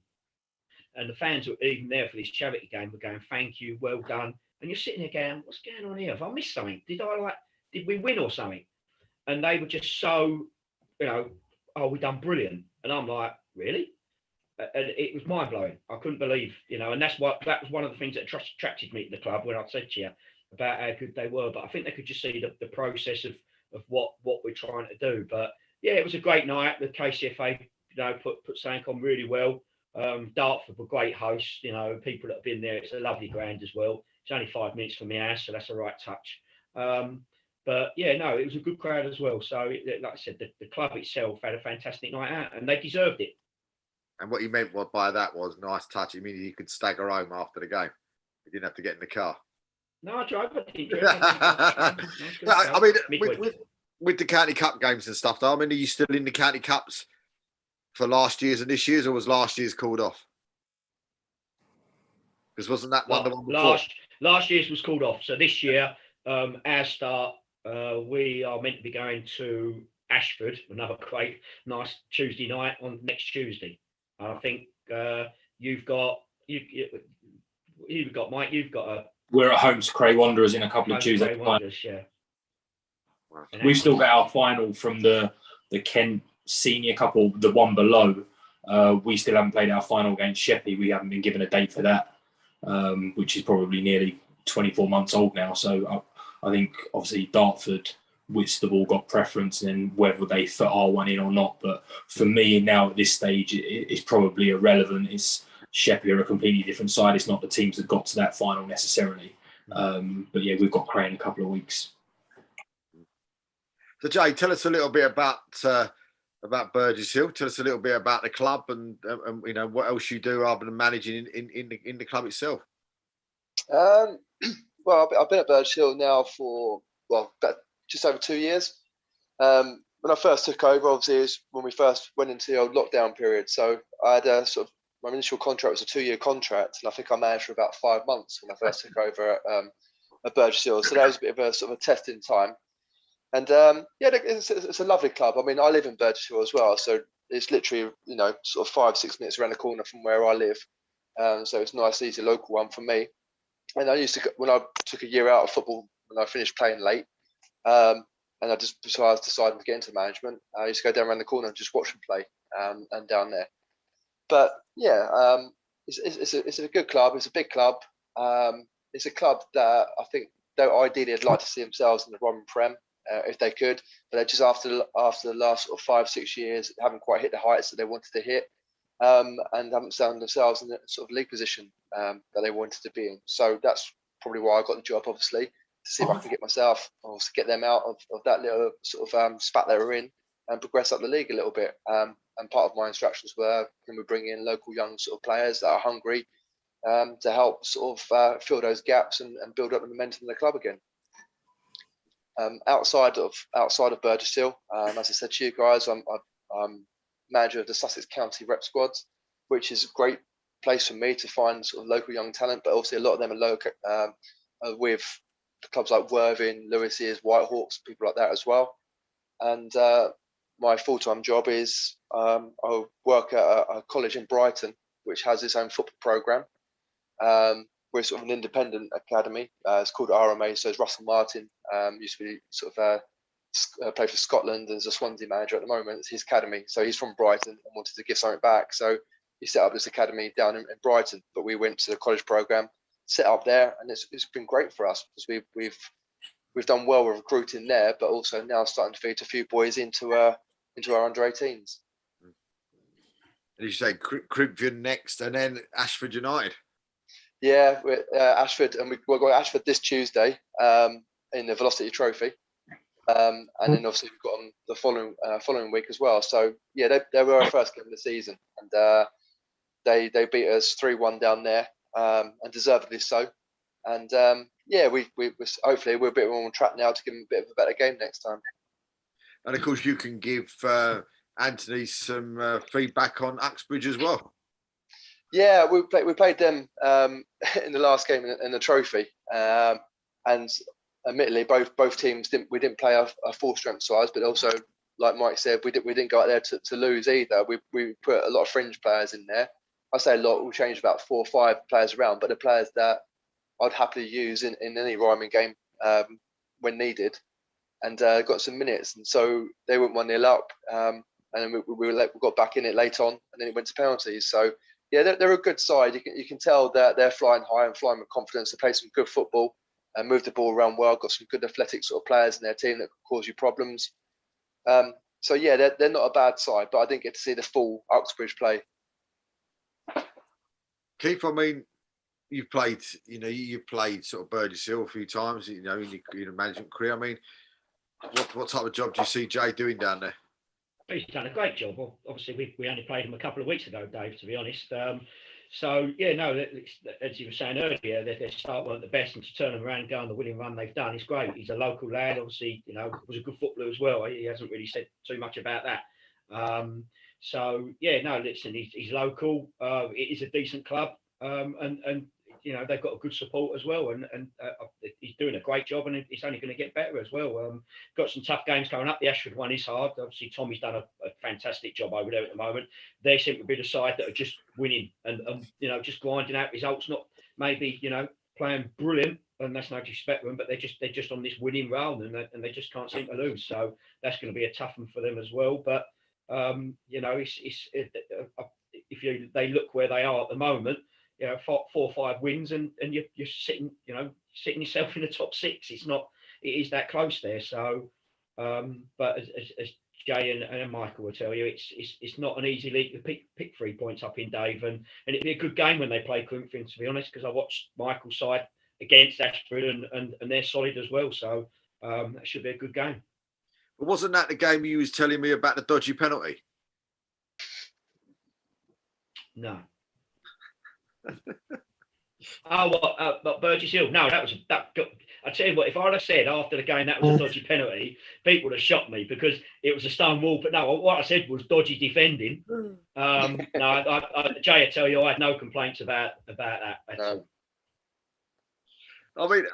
And the fans were even there for this charity game were going, thank you, well done. And you're sitting there going, what's going on here? Have I missed something? Did we win or something? And they were just so, you know, oh, we done brilliant. And I'm like, really? And it was mind blowing. I couldn't believe, you know, and that was one of the things that attracted me to the club when I said to you about how good they were. But I think they could just see the process of what we're trying to do. But yeah, it was a great night. The KCFA, you know, put something on really well. Dartford were great hosts, you know, people that have been there. It's a lovely ground as well. It's only 5 minutes from my house, so that's a right touch. But yeah, no, it was a good crowd as well. So, like I said, the club itself had a fantastic night out, and they deserved it. And what you meant by that was nice touch. It means you could stagger home after the game. You didn't have to get in the car. No, I drove. I didn't I mean, with the county cup games and stuff, though, I mean, are you still in the county cups for last year's and this year's, or was last year's called off? Because wasn't that one the one before? Last year's was called off. So this year, our start, we are meant to be going to Ashford, another great nice Tuesday night on next Tuesday. I think you've got Mike. You've got a. We're at home to Cray Wanderers in a couple of Tuesdays. Yeah. We've still got our final from the Kent senior couple, the one below. We still haven't played our final against Sheppey. We haven't been given a date for that, which is probably nearly 24 months old now. So I think obviously Dartford, Whitstable got preference, and then whether they fit our one in or not. But for me now at this stage, it's probably irrelevant. It's Sheppey are a completely different side. It's not the teams that got to that final necessarily. But yeah, we've got Cray in a couple of weeks. So Jay, tell us a little bit about Burgess Hill. Tell us a little bit about the club and you know what else you do other than managing in the club itself. Well, I've been at Burgess Hill now for about just over 2 years. When I first took over, obviously, it was when we first went into the old lockdown period. So I had a sort of my initial contract was a 2-year contract, and I think I managed for about 5 months when I first took over at Burgess Hill. So that was a bit of a sort of a testing time. And yeah, it's a lovely club. I mean, I live in Burgess Hill as well, so it's literally sort of 5-6 minutes around the corner from where I live. So it's a nice, easy local one for me. And I used to, when I took a year out of football, when I finished playing late, and I decided to get into management, I used to go down around the corner and just watch them play and down there. But yeah, it's a good club. It's a big club. It's a club that I think, though ideally, I'd like to see themselves in the Roman Prem if they could. But they're just after the last sort of 5-6 years, haven't quite hit the heights that they wanted to hit, and haven't found themselves in the sort of league position that they wanted to be in. So that's probably why I got the job, obviously, to see if I can get myself or to get them out of that little sort of spat they were in and progress up the league a little bit. And part of my instructions were, can we bring in local young sort of players that are hungry to help sort of fill those gaps and build up the momentum of the club again. Outside of Burgess Hill, as I said to you guys, I'm manager of the Sussex County Rep Squads, which is a great place for me to find sort of local young talent, but also a lot of them are local with clubs like Worthing, Lewis Ears, Whitehawks, people like that as well. And my full-time job is I work at a college in Brighton, which has its own football program. We're sort of an independent academy. It's called RMA, so it's Russell Martin. Used to be sort of play for Scotland and is a Swansea manager at the moment. It's his academy. So he's from Brighton and wanted to give something back. So he set up this academy down in Brighton, but we went to the college program, set up there, and it's been great for us because we've done well with recruiting there, but also now starting to feed a few boys into our under-18s. Did you say Crimpton next and then Ashford United? Yeah, we're Ashford, and we've got Ashford this Tuesday in the Velocity Trophy, and then obviously we've got them the following week as well. So yeah, they were our first game of the season, and they beat us 3-1 down there, and deservedly so. And yeah, we hopefully we're a bit more on track now to give them a bit of a better game next time. And of course, you can give Anthony some feedback on Uxbridge as well. Yeah, we played them in the last game in the trophy, and admittedly, both teams we didn't play our full strength sides, but also, like Mike said, we didn't go out there to lose either. We put a lot of fringe players in there. I say a lot. We changed about 4 or 5 players around, but the players that I'd happily use in any rhyming game when needed, and got some minutes, and so they went 1-0 up, and then we got back in it late on, and then it went to penalties. So. Yeah, they're a good side. You can tell that they're flying high and flying with confidence. They play some good football and move the ball around well. Got some good athletic sort of players in their team that could cause you problems. So yeah, they're not a bad side, but I didn't get to see the full Uxbridge play. Keith, I mean, you've played sort of Burgess Hill a few times, in your management career. I mean, what type of job do you see Jay doing down there? He's done a great job. Obviously, we only played him a couple of weeks ago, Dave, to be honest. So yeah, no, as you were saying earlier, their start weren't the best, and to turn them around and go on the winning run they've done is great. He's a local lad, obviously, was a good footballer as well. He hasn't really said too much about that. So yeah, no, listen, he's local. It is a decent club, and they've got a good support as well, and he's doing a great job, and it's only going to get better as well. Got some tough games coming up. The Ashford one is hard. Obviously, Tommy's done a fantastic job over there at the moment. They seem to be the side that are just winning and just grinding out results. Not maybe playing brilliant, and that's no disrespect to them, but they're just on this winning round, and they just can't seem to lose. So that's going to be a tough one for them as well. But if they look where they are at the moment. 4 or 5 wins, and you're sitting yourself in the top 6. It is that close there. So, but as Jay and Michael will tell you, it's not an easy league to pick 3 points up in, Dave, and it'd be a good game when they play Corinthians, to be honest, because I watched Michael's side against Ashford, and they're solid as well. So that should be a good game. But wasn't that the game you was telling me about the dodgy penalty? No. But Burgess Hill. No, that was that. I tell you what, if I'd have said after the game that was a dodgy penalty, people would have shot me because it was a stone wall. But no, what I said was dodgy defending. No, Jay, I tell you, I had no complaints about that at all. I mean,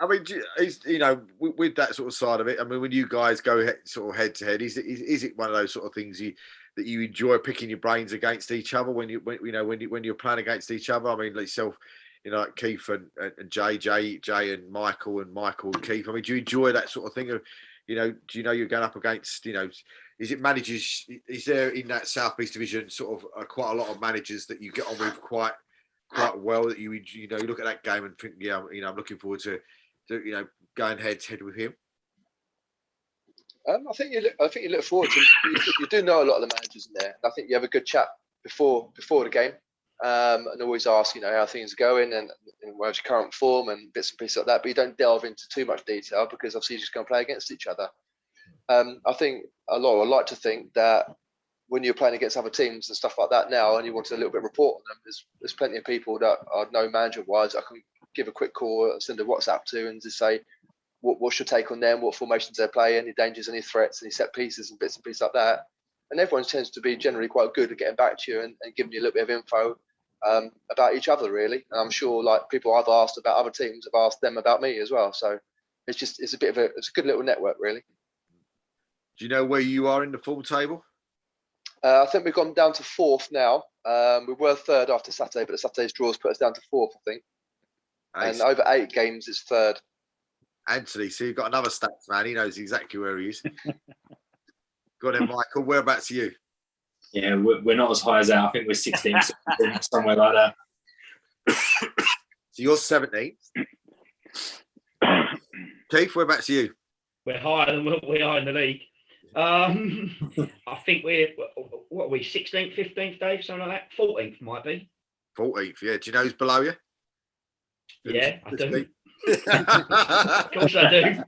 with that sort of side of it, I mean, when you guys go sort of head to head, is it one of those sort of things that you enjoy picking your brains against each other when you're playing against each other? I mean, like yourself, like Keith and Jay and Michael and Keith. I mean, do you enjoy that sort of thing? Of, do you know you're going up against, is it managers? Is there in that South East division sort of quite a lot of managers that you get on with quite well, that you look at that game and think, yeah, I'm looking forward to going head to head with him? I think you look forward to. You do know a lot of the managers in there. I think you have a good chat before the game, and always ask how things are going and where's your current form and bits and pieces like that. But you don't delve into too much detail because obviously you're just going to play against each other. I think I like to think that when you're playing against other teams and stuff like that now, and you want a little bit of report on them, there's plenty of people that I know manager-wise I can give a quick call, send a WhatsApp to, and just say, what's your take on them? What formations they're playing? Any dangers? Any threats? Any set pieces and bits and pieces like that? And everyone tends to be generally quite good at getting back to you and giving you a little bit of info about each other, really. And I'm sure like people I've asked about other teams have asked them about me as well. So it's a good little network, really. Do you know where you are in the form table? I think we've gone down to 4th now. We were 3rd after Saturday, but the Saturday's draws put us down to 4th, I think. And over 8 games, it's 3rd. Anthony, so you've got another stats man. He knows exactly where he is. Go on then, Michael. Whereabouts are you? Yeah, we're not as high as that. I think we're 16th, somewhere like that. So you're 17th. Keith, whereabouts are you? We're higher than what we are in the league. I think we're 16th, 15th, Dave, something like that. 14th might be. 14th, yeah. Do you know who's below you? Yeah, I do. Of course I do.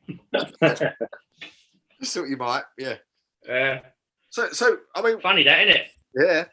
Just thought you might, yeah. So I mean, funny that, isn't it? Yeah.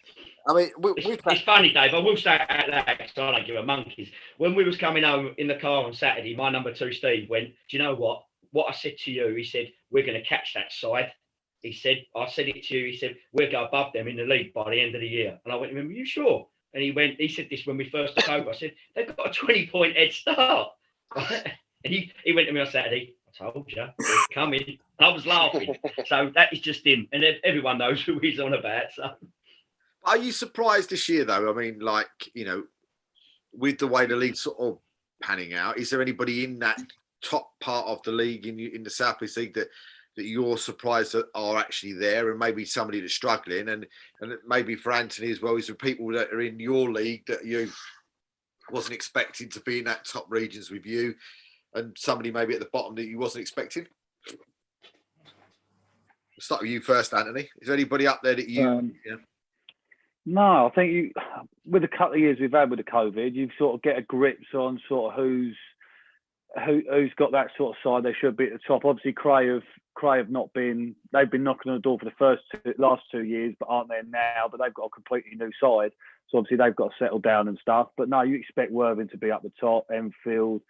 I mean, it's funny, Dave. I will say that because I don't give a monkeys. When we was coming home in the car on Saturday, my number 2, Steve, went, do you know what? What I said to you, he said, we're going to catch that side. He said, I said it to you. He said, we'll go above them in the league by the end of the year. And I went, are you sure? And he said this when we first took over. I said, they've got a 20-point head start. And he went to me on Saturday, I told you, they're coming. I was laughing. So that is just him. And everyone knows who he's on about. So. Are you surprised this year, though? I mean, with the way the league's sort of panning out, is there anybody in that top part of the league in the South East League that you're surprised that are actually there, and maybe somebody that's struggling, and maybe for Anthony as well, is there people that are in your league that you wasn't expecting to be in that top regions with you, and somebody maybe at the bottom that you wasn't expecting? We'll start with you first, Anthony. Is there anybody up there that you? No, I think with the couple of years we've had with the COVID, you sort of get a grips on sort of who's got that sort of side, they should be at the top. Obviously, Cray have not been. They've been knocking on the door for the last 2 years, but aren't there now? But they've got a completely new side, so obviously they've got to settle down and stuff. But no, you expect Worthing to be up the top, Enfield,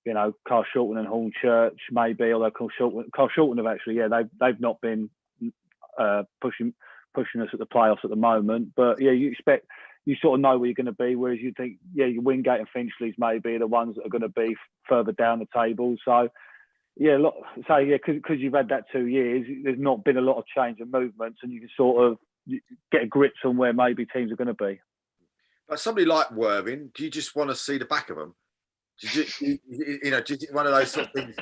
you know, Carl Shorten and Hornchurch maybe. Although Carl Shorten have actually, they've not been pushing us at the playoffs at the moment. But yeah, you sort of know where you're going to be, whereas you think, your Wingate and Finchley's maybe the ones that are going to be further down the table. So, because you've had that 2 years, there's not been a lot of change and movements, and you can sort of get a grip on where maybe teams are going to be. But somebody like Worthing, do you just want to see the back of them? One of those sort of things.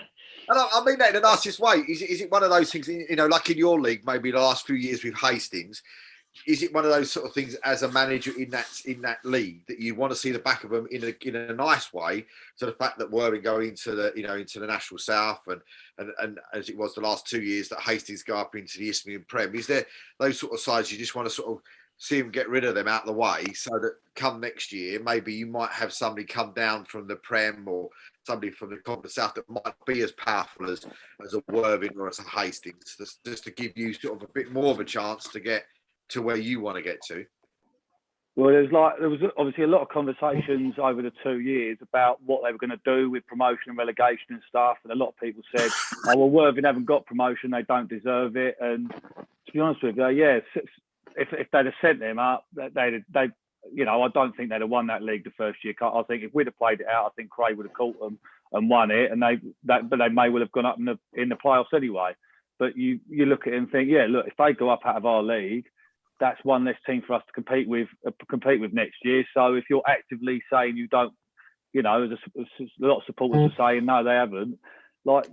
And I mean that in the nicest way. Is it one of those things, like in your league, maybe the last few years with Hastings? Is it one of those sort of things as a manager in that league that you want to see the back of them in a nice way? So the fact that Worthing go into the National South and as it was the last 2 years that Hastings go up into the Isthmian Prem, is there those sort of sides you just want to sort of see them get rid of them out of the way so that come next year maybe you might have somebody come down from the Prem or somebody from the Conference South that might be as powerful as a Worthing or as a Hastings, just to give you sort of a bit more of a chance to get to where you want to get to? Well, there was obviously a lot of conversations over the 2 years about what they were going to do with promotion and relegation and stuff, and a lot of people said, "Oh, well, Worthing haven't got promotion; they don't deserve it." And to be honest with you, if they'd have sent them up, I don't think they'd have won that league the first year. I think if we'd have played it out, I think Cray would have caught them and won it, and but they may well have gone up in the playoffs anyway. But you look at it and think, if they go up out of our league, that's one less team for us to compete with next year. So if you're actively saying you don't, there's a lot of supporters are saying no, they haven't.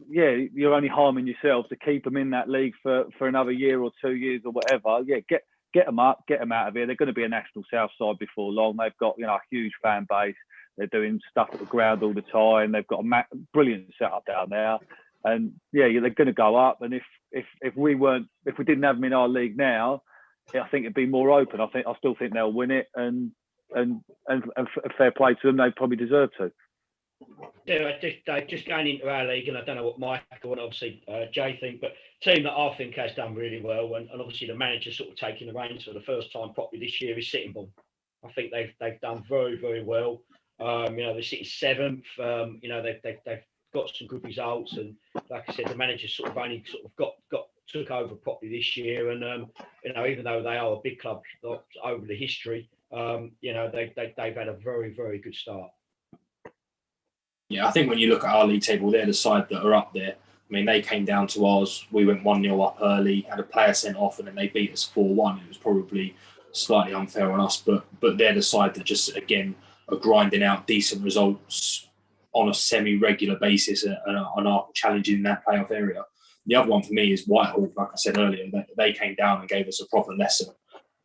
You're only harming yourself to keep them in that league for another year or 2 years or whatever. Get them up, get them out of here. They're going to be a National South side before long. They've got a huge fan base. They're doing stuff at the ground all the time. They've got a brilliant setup down there, and they're going to go up. And if we didn't have them in our league now, I think it'd be more open. I still think they'll win it, and fair play to them. They probably deserve to. Yeah, just going into our league, and I don't know what Michael and obviously Jay think, but team that I think has done really well, and obviously the manager sort of taking the reins for the first time properly this year is Sittingbourne. I think they've done very, very well. They're sitting seventh. They've got some good results, and like I said, the manager sort of only sort of took over properly this year, and even though they are a big club over the history, they've had a very, very good start. Yeah, I think when you look at our league table, they're the side that are up there. I mean, they came down to ours. We went 1-0 up early, had a player sent off, and then they beat us 4-1. It was probably slightly unfair on us, but they're the side that just, again, are grinding out decent results on a semi-regular basis and are challenging in that playoff area. The other one for me is Whitehall. Like I said earlier, they came down and gave us a proper lesson,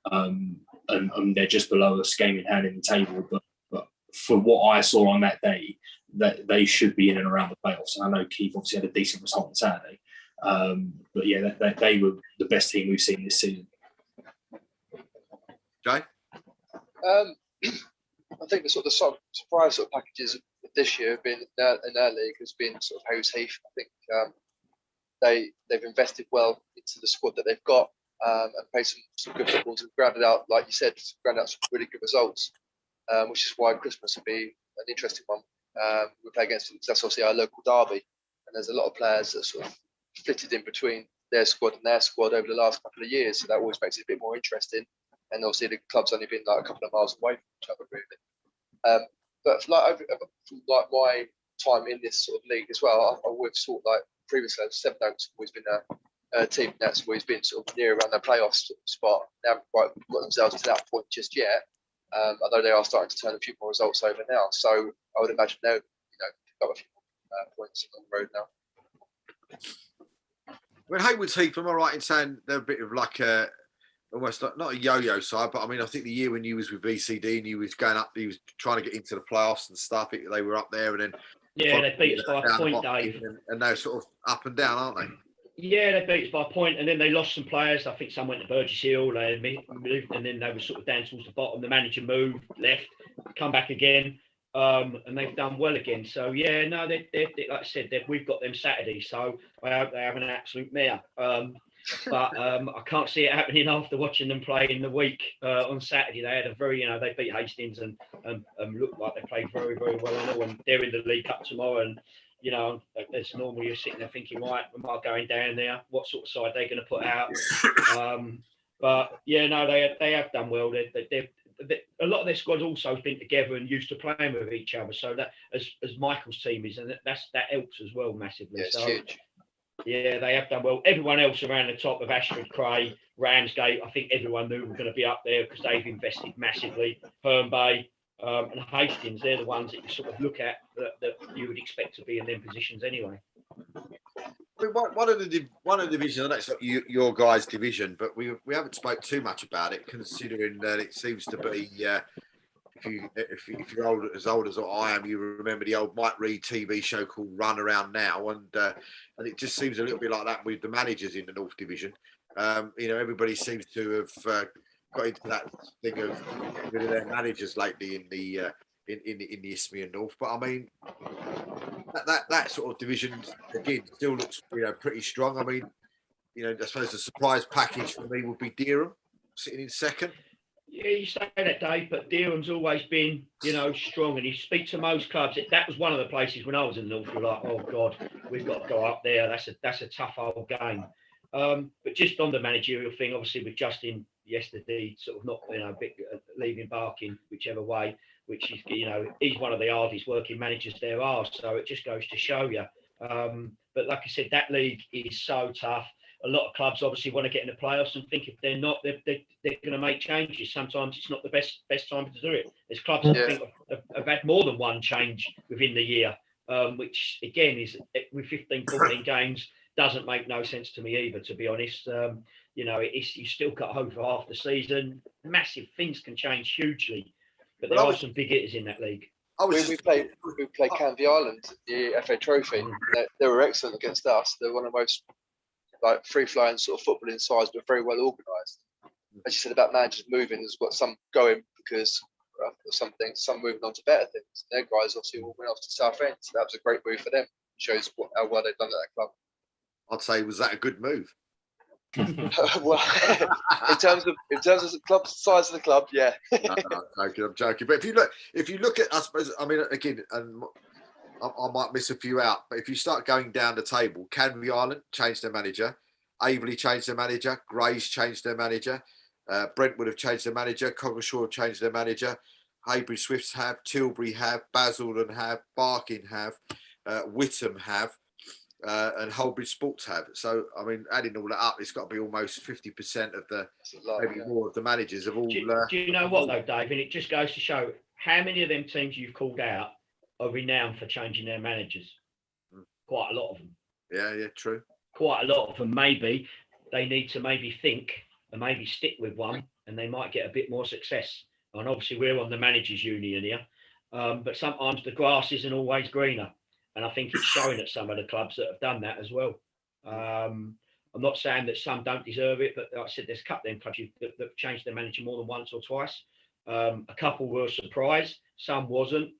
and they're just below us, game in hand in the table. But for what I saw on that day, that they should be in and around the playoffs. And I know Keith obviously had a decent result on Saturday, but yeah, they were the best team we've seen this season. Jay? I think the sort of surprise sort of packages this year have been in our league has been sort of Howes Heath. I think they've invested well into the squad that they've got, and played some good footballs and grounded out, like you said, grounded out some really good results, which is why Christmas will be an interesting one. We play against, that's obviously our local derby, and there's a lot of players that sort of flitted in between their squad and their squad over the last couple of years, so that always makes it a bit more interesting. And obviously the club's only been like a couple of miles away from each other, really. But from my time in this sort of league as well, I would thought like previously Seven Oaks have always been a team that's always been sort of near around their playoff spot. They haven't quite got themselves to that point just yet. Although they are starting to turn a few more results over now, so I would imagine they'll pick up a few more points on the road now. When Haywood's Heath, am I right in saying they're a bit of like almost like, not a yo-yo side, but I mean, I think the year when you was with VCD and you was going up, you was trying to get into the playoffs and stuff. They were up there, and then they beat us by a point, Dave. And they're sort of up and down, aren't they? Yeah, they beat us by a point, and then they lost some players. I think some went to Burgess Hill, they moved, and then they were sort of down towards the bottom. The manager moved, left, come back again. and they've done well again. So yeah, no, they like I said, we've got them Saturday, so I hope they have an absolute mare. But I can't see it happening after watching them play in the week on Saturday. They had a very, they beat Hastings and looked like they played very, very well and all. And they're in the League Cup tomorrow. And, as normal, you're sitting there thinking, right, am I going down there? What sort of side they're going to put out? But yeah, no, they have done well. A lot of their squad's also been together and used to playing with each other. So that, as Michael's team is, and that helps as well massively. Yeah, it's so huge. yeah, they have done well. Everyone else around the top of Ashford, Cray, Ramsgate, I think everyone knew were going to be up there because they've invested massively. Herne Bay and Hastings, they're the ones that you sort of look at that you would expect to be in them positions anyway. I mean, one of the divisions, I know it's not your guys' division, but we haven't spoke too much about it, considering that it seems to be. If you're as old as I am, you remember the old Mike Reid TV show called Run Around Now, and it just seems a little bit like that with the managers in the North Division. Everybody seems to have got into that thing of rid of their managers lately in the Isthmian North. But I mean, that sort of division again still looks pretty strong. I mean, I suppose the surprise package for me would be Dereham sitting in second. Yeah, you say that, Dave, but Dereham's always been, strong. And you speak to most clubs, that was one of the places when I was in the North, you're like, oh God, we've got to go up there. That's a tough old game. But just on the managerial thing, obviously with Justin yesterday, sort of not, leaving Barking whichever way, which is, he's one of the hardest working managers there are. So it just goes to show you. But like I said, that league is so tough. A lot of clubs obviously want to get in the playoffs and think if they're not, they're going to make changes. Sometimes it's not the best time to do it. There's clubs that I think have had more than one change within the year, which again is with 15, 14 games doesn't make no sense to me either, to be honest. You still got over half the season. Massive things can change hugely, but there are some big hitters in that league. We played Canvey Island, the FA Trophy. They were excellent against us. They're one of the most free-flowing sort of footballing sides, but very well organised. As you said about managers moving, there's got some going because of some moving on to better things. Their guys obviously all went off to Southend, so that was a great move for them. It shows how well they've done at that club. I'd say, was that a good move? Well, in terms of the club size of the club, yeah. No, I'm joking. But if you look at, I suppose, I mean, again, and I might miss a few out, but if you start going down the table, Canvey Island changed their manager, Averley changed their manager, Grays changed their manager, Brentwood have changed their manager, Coggeshall have changed their manager, Haybridge Swifts have, Tilbury have, Basildon have, Barking have, Whittam have, and Holbridge Sports have. So, I mean, adding all that up, it's got to be almost 50% of the, maybe more of the managers of all. Do you know what though, Dave? And it just goes to show how many of them teams you've called out are renowned for changing their managers. Quite a lot of them. Yeah, true. Quite a lot of them. Maybe they need to think and maybe stick with one, and they might get a bit more success. And obviously, we're on the managers' union here, but sometimes the grass isn't always greener, and I think it's showing at some of the clubs that have done that as well. I'm not saying that some don't deserve it, but like I said, there's a couple of them clubs that have changed their manager more than once or twice. A couple were surprised, some wasn't.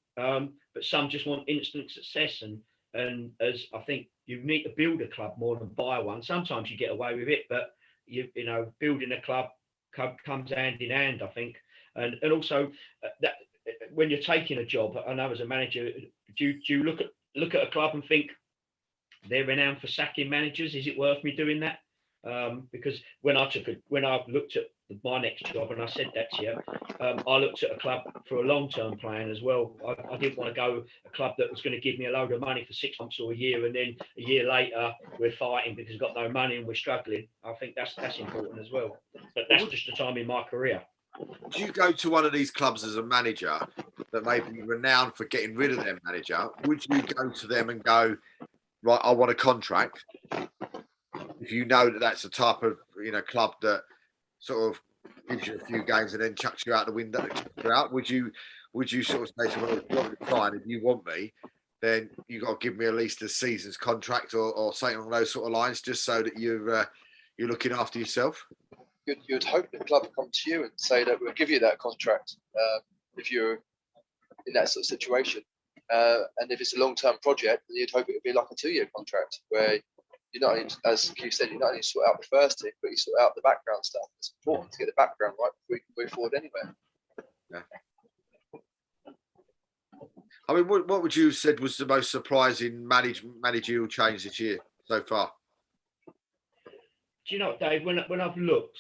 But some just want instant success, and as I think you need to build a club more than buy one. Sometimes you get away with it, but building a club comes hand in hand, I think, and also that when you're taking a job, I know as a manager, do you look at a club and think they're renowned for sacking managers? Is it worth me doing that? Because when I looked at my next job, and I said that to you, I looked at a club for a long-term plan as well. I didn't want to go a club that was going to give me a load of money for 6 months or a year, and then a year later we're fighting because we've got no money and we're struggling. I think that's important as well. But that's just the time in my career. Would you go to one of these clubs as a manager that may be renowned for getting rid of their manager? Would you go to them and go, right, I want a contract? If you know that that's the type of club that sort of gives you a few games and then chucks you out the window, would you sort of say to them, well, fine, if you want me, then you got to give me at least a season's contract or something along those sort of lines, just so that you're looking after yourself? You'd hope the club would come to you and say that we'll give you that contract if you're in that sort of situation. And if it's a long-term project, then you'd hope it would be like a 2-year contract where you're not only, as Keith said, you're not only sort out the first team, but you sort out the background stuff. It's important to get the background right before we can move forward anywhere. Yeah. I mean, what would you have said was the most surprising managerial change this year so far? Do you know, Dave, when I've looked,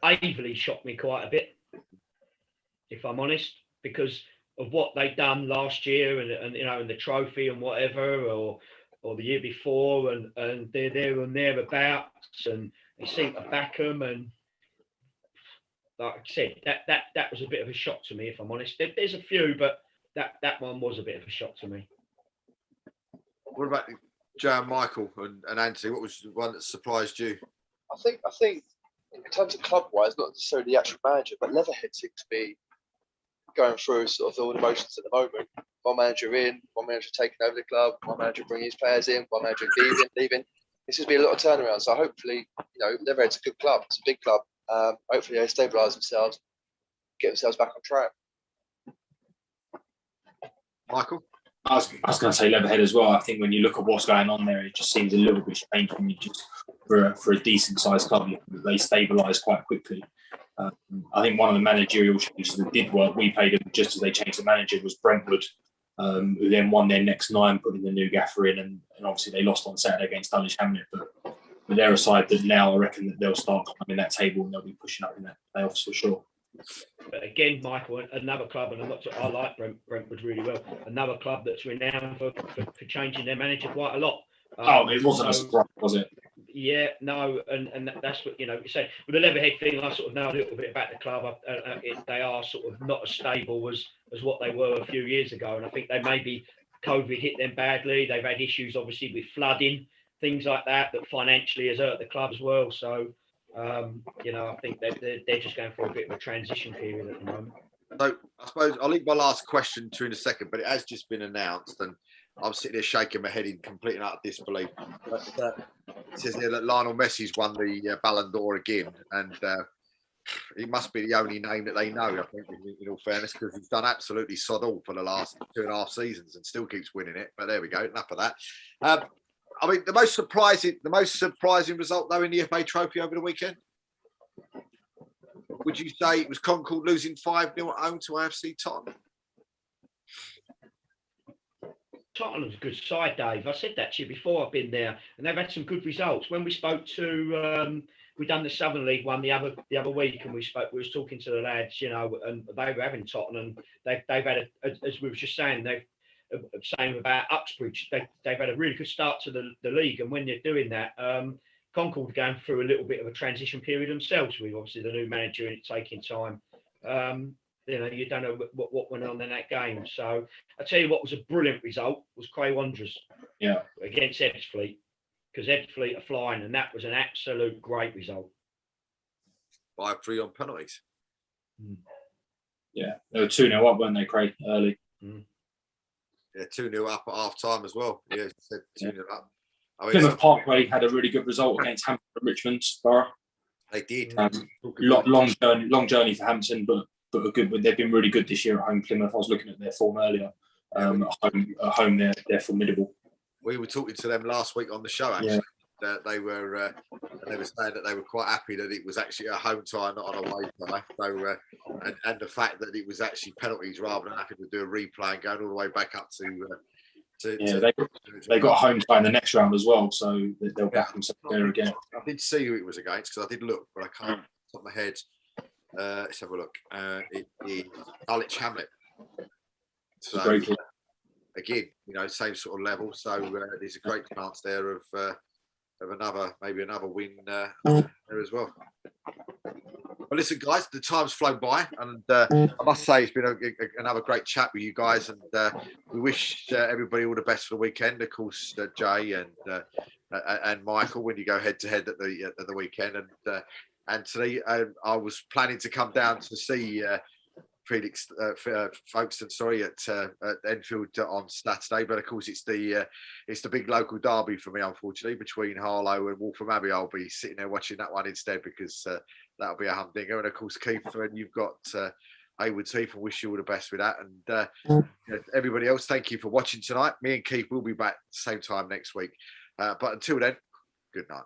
Averley shocked me quite a bit, if I'm honest, because of what they'd done last year and you know, and the trophy and whatever, or the year before, and they're there and thereabouts, and they seem to back them. And like I said, that was a bit of a shock to me, if I'm honest. There's a few, but that one was a bit of a shock to me. What about Joe and Michael and Anthony? What was the one that surprised you? I think in terms of club-wise, not necessarily the actual manager, but Leatherhead seems to be going through sort of all the motions at the moment. One manager in, one manager taking over the club, one manager bringing his players in, one manager leaving. This seems to be a lot of turnaround. So hopefully, you know, Leatherhead's a good club. It's a big club. Hopefully they stabilise themselves, get themselves back on track. Michael? I was going to say Leatherhead as well. I think when you look at what's going on there, it just seems a little bit strange when you just for a decent sized club, they stabilise quite quickly. I think one of the managerial changes that did work, we played them just as they changed the manager, was Brentwood, who then won their next 9, putting the new gaffer in, and obviously they lost on Saturday against Dulwich Hamlet. But they're a side that now I reckon that they'll start climbing that table and they'll be pushing up in that playoffs for sure. But again, Michael, another club, and I like Brentwood really well. Another club that's renowned for changing their manager quite a lot. It wasn't a surprise, was it? Yeah, no, and that's what, you know, you say with the Leatherhead thing. I sort of know a little bit about the club. They are sort of not as stable as what they were a few years ago, and I think they maybe COVID hit them badly. They've had issues, obviously, with flooding, things like that financially has hurt the club as well. So, you know, I think they're just going through a bit of a transition period at the moment. So I suppose I'll leave my last question to in a second, but it has just been announced, and I'm sitting there shaking my head in complete and utter disbelief. But, it says here that Lionel Messi's won the Ballon d'Or again, and it must be the only name that they know, I think, in all fairness, because he's done absolutely sod all for the last 2.5 seasons and still keeps winning it. But there we go, enough of that. I mean, the most surprising result though in the FA Trophy over the weekend. Would you say it was Concord losing 5-0 at home to AFC Tottenham? Tottenham's a good side, Dave. I said that to you before. I've been there, and they've had some good results. When we spoke to, we done the Southern League one the other week, and we was talking to the lads, you know, and they were having Tottenham. They've had as we were just saying, saying about Uxbridge, they've had a really good start to the league, and when they're doing that, Concord going through a little bit of a transition period themselves with obviously the new manager and it taking time. You know, you don't know what went on in that game. So I tell you what was a brilliant result was Cray Wanderers, against Ebbsfleet, because Ebbsfleet are flying, and that was an absolute great result. 5-3 on penalties. Yeah, they were 2-0 up, weren't they, Craig, early? Yeah, 2-0 up at half time as well. Yeah, 2-0 up. I mean, Plymouth Parkway had a really good result against Hampton and Richmond Borough. They did. Long journey for Hampton, but a good. They've been really good this year at home. Plymouth. I was looking at their form earlier. At home, they're formidable. We were talking to them last week on the show. Actually, they were saying that they were quite happy that it was actually a home tie, not an away tie. So, and the fact that it was actually penalties rather than having to do a replay and going all the way back up they got a home tie in the next round as well, so they'll back themselves there again. I did see who it was against because I did look, but I can't top my head. Let's have a look. It is Dulwich Hamlet. So again, you know, same sort of level. So there's a great chance there of maybe another win there as well. Well, listen, guys, the time's flown by, and I must say it's been another great chat with you guys, and we wish everybody all the best for the weekend. Of course, Jay and Michael, when you go head to head at the weekend, and Anthony, I was planning to come down to see Felix Folkestone, at Enfield on Saturday, but of course it's the big local derby for me, unfortunately, between Harlow and Waltham Abbey. I'll be sitting there watching that one instead because that'll be a humdinger. And of course, Keith, and you've got Haywood's Heath. I wish you all the best with that. And everybody else, thank you for watching tonight. Me and Keith will be back same time next week. But until then, good night.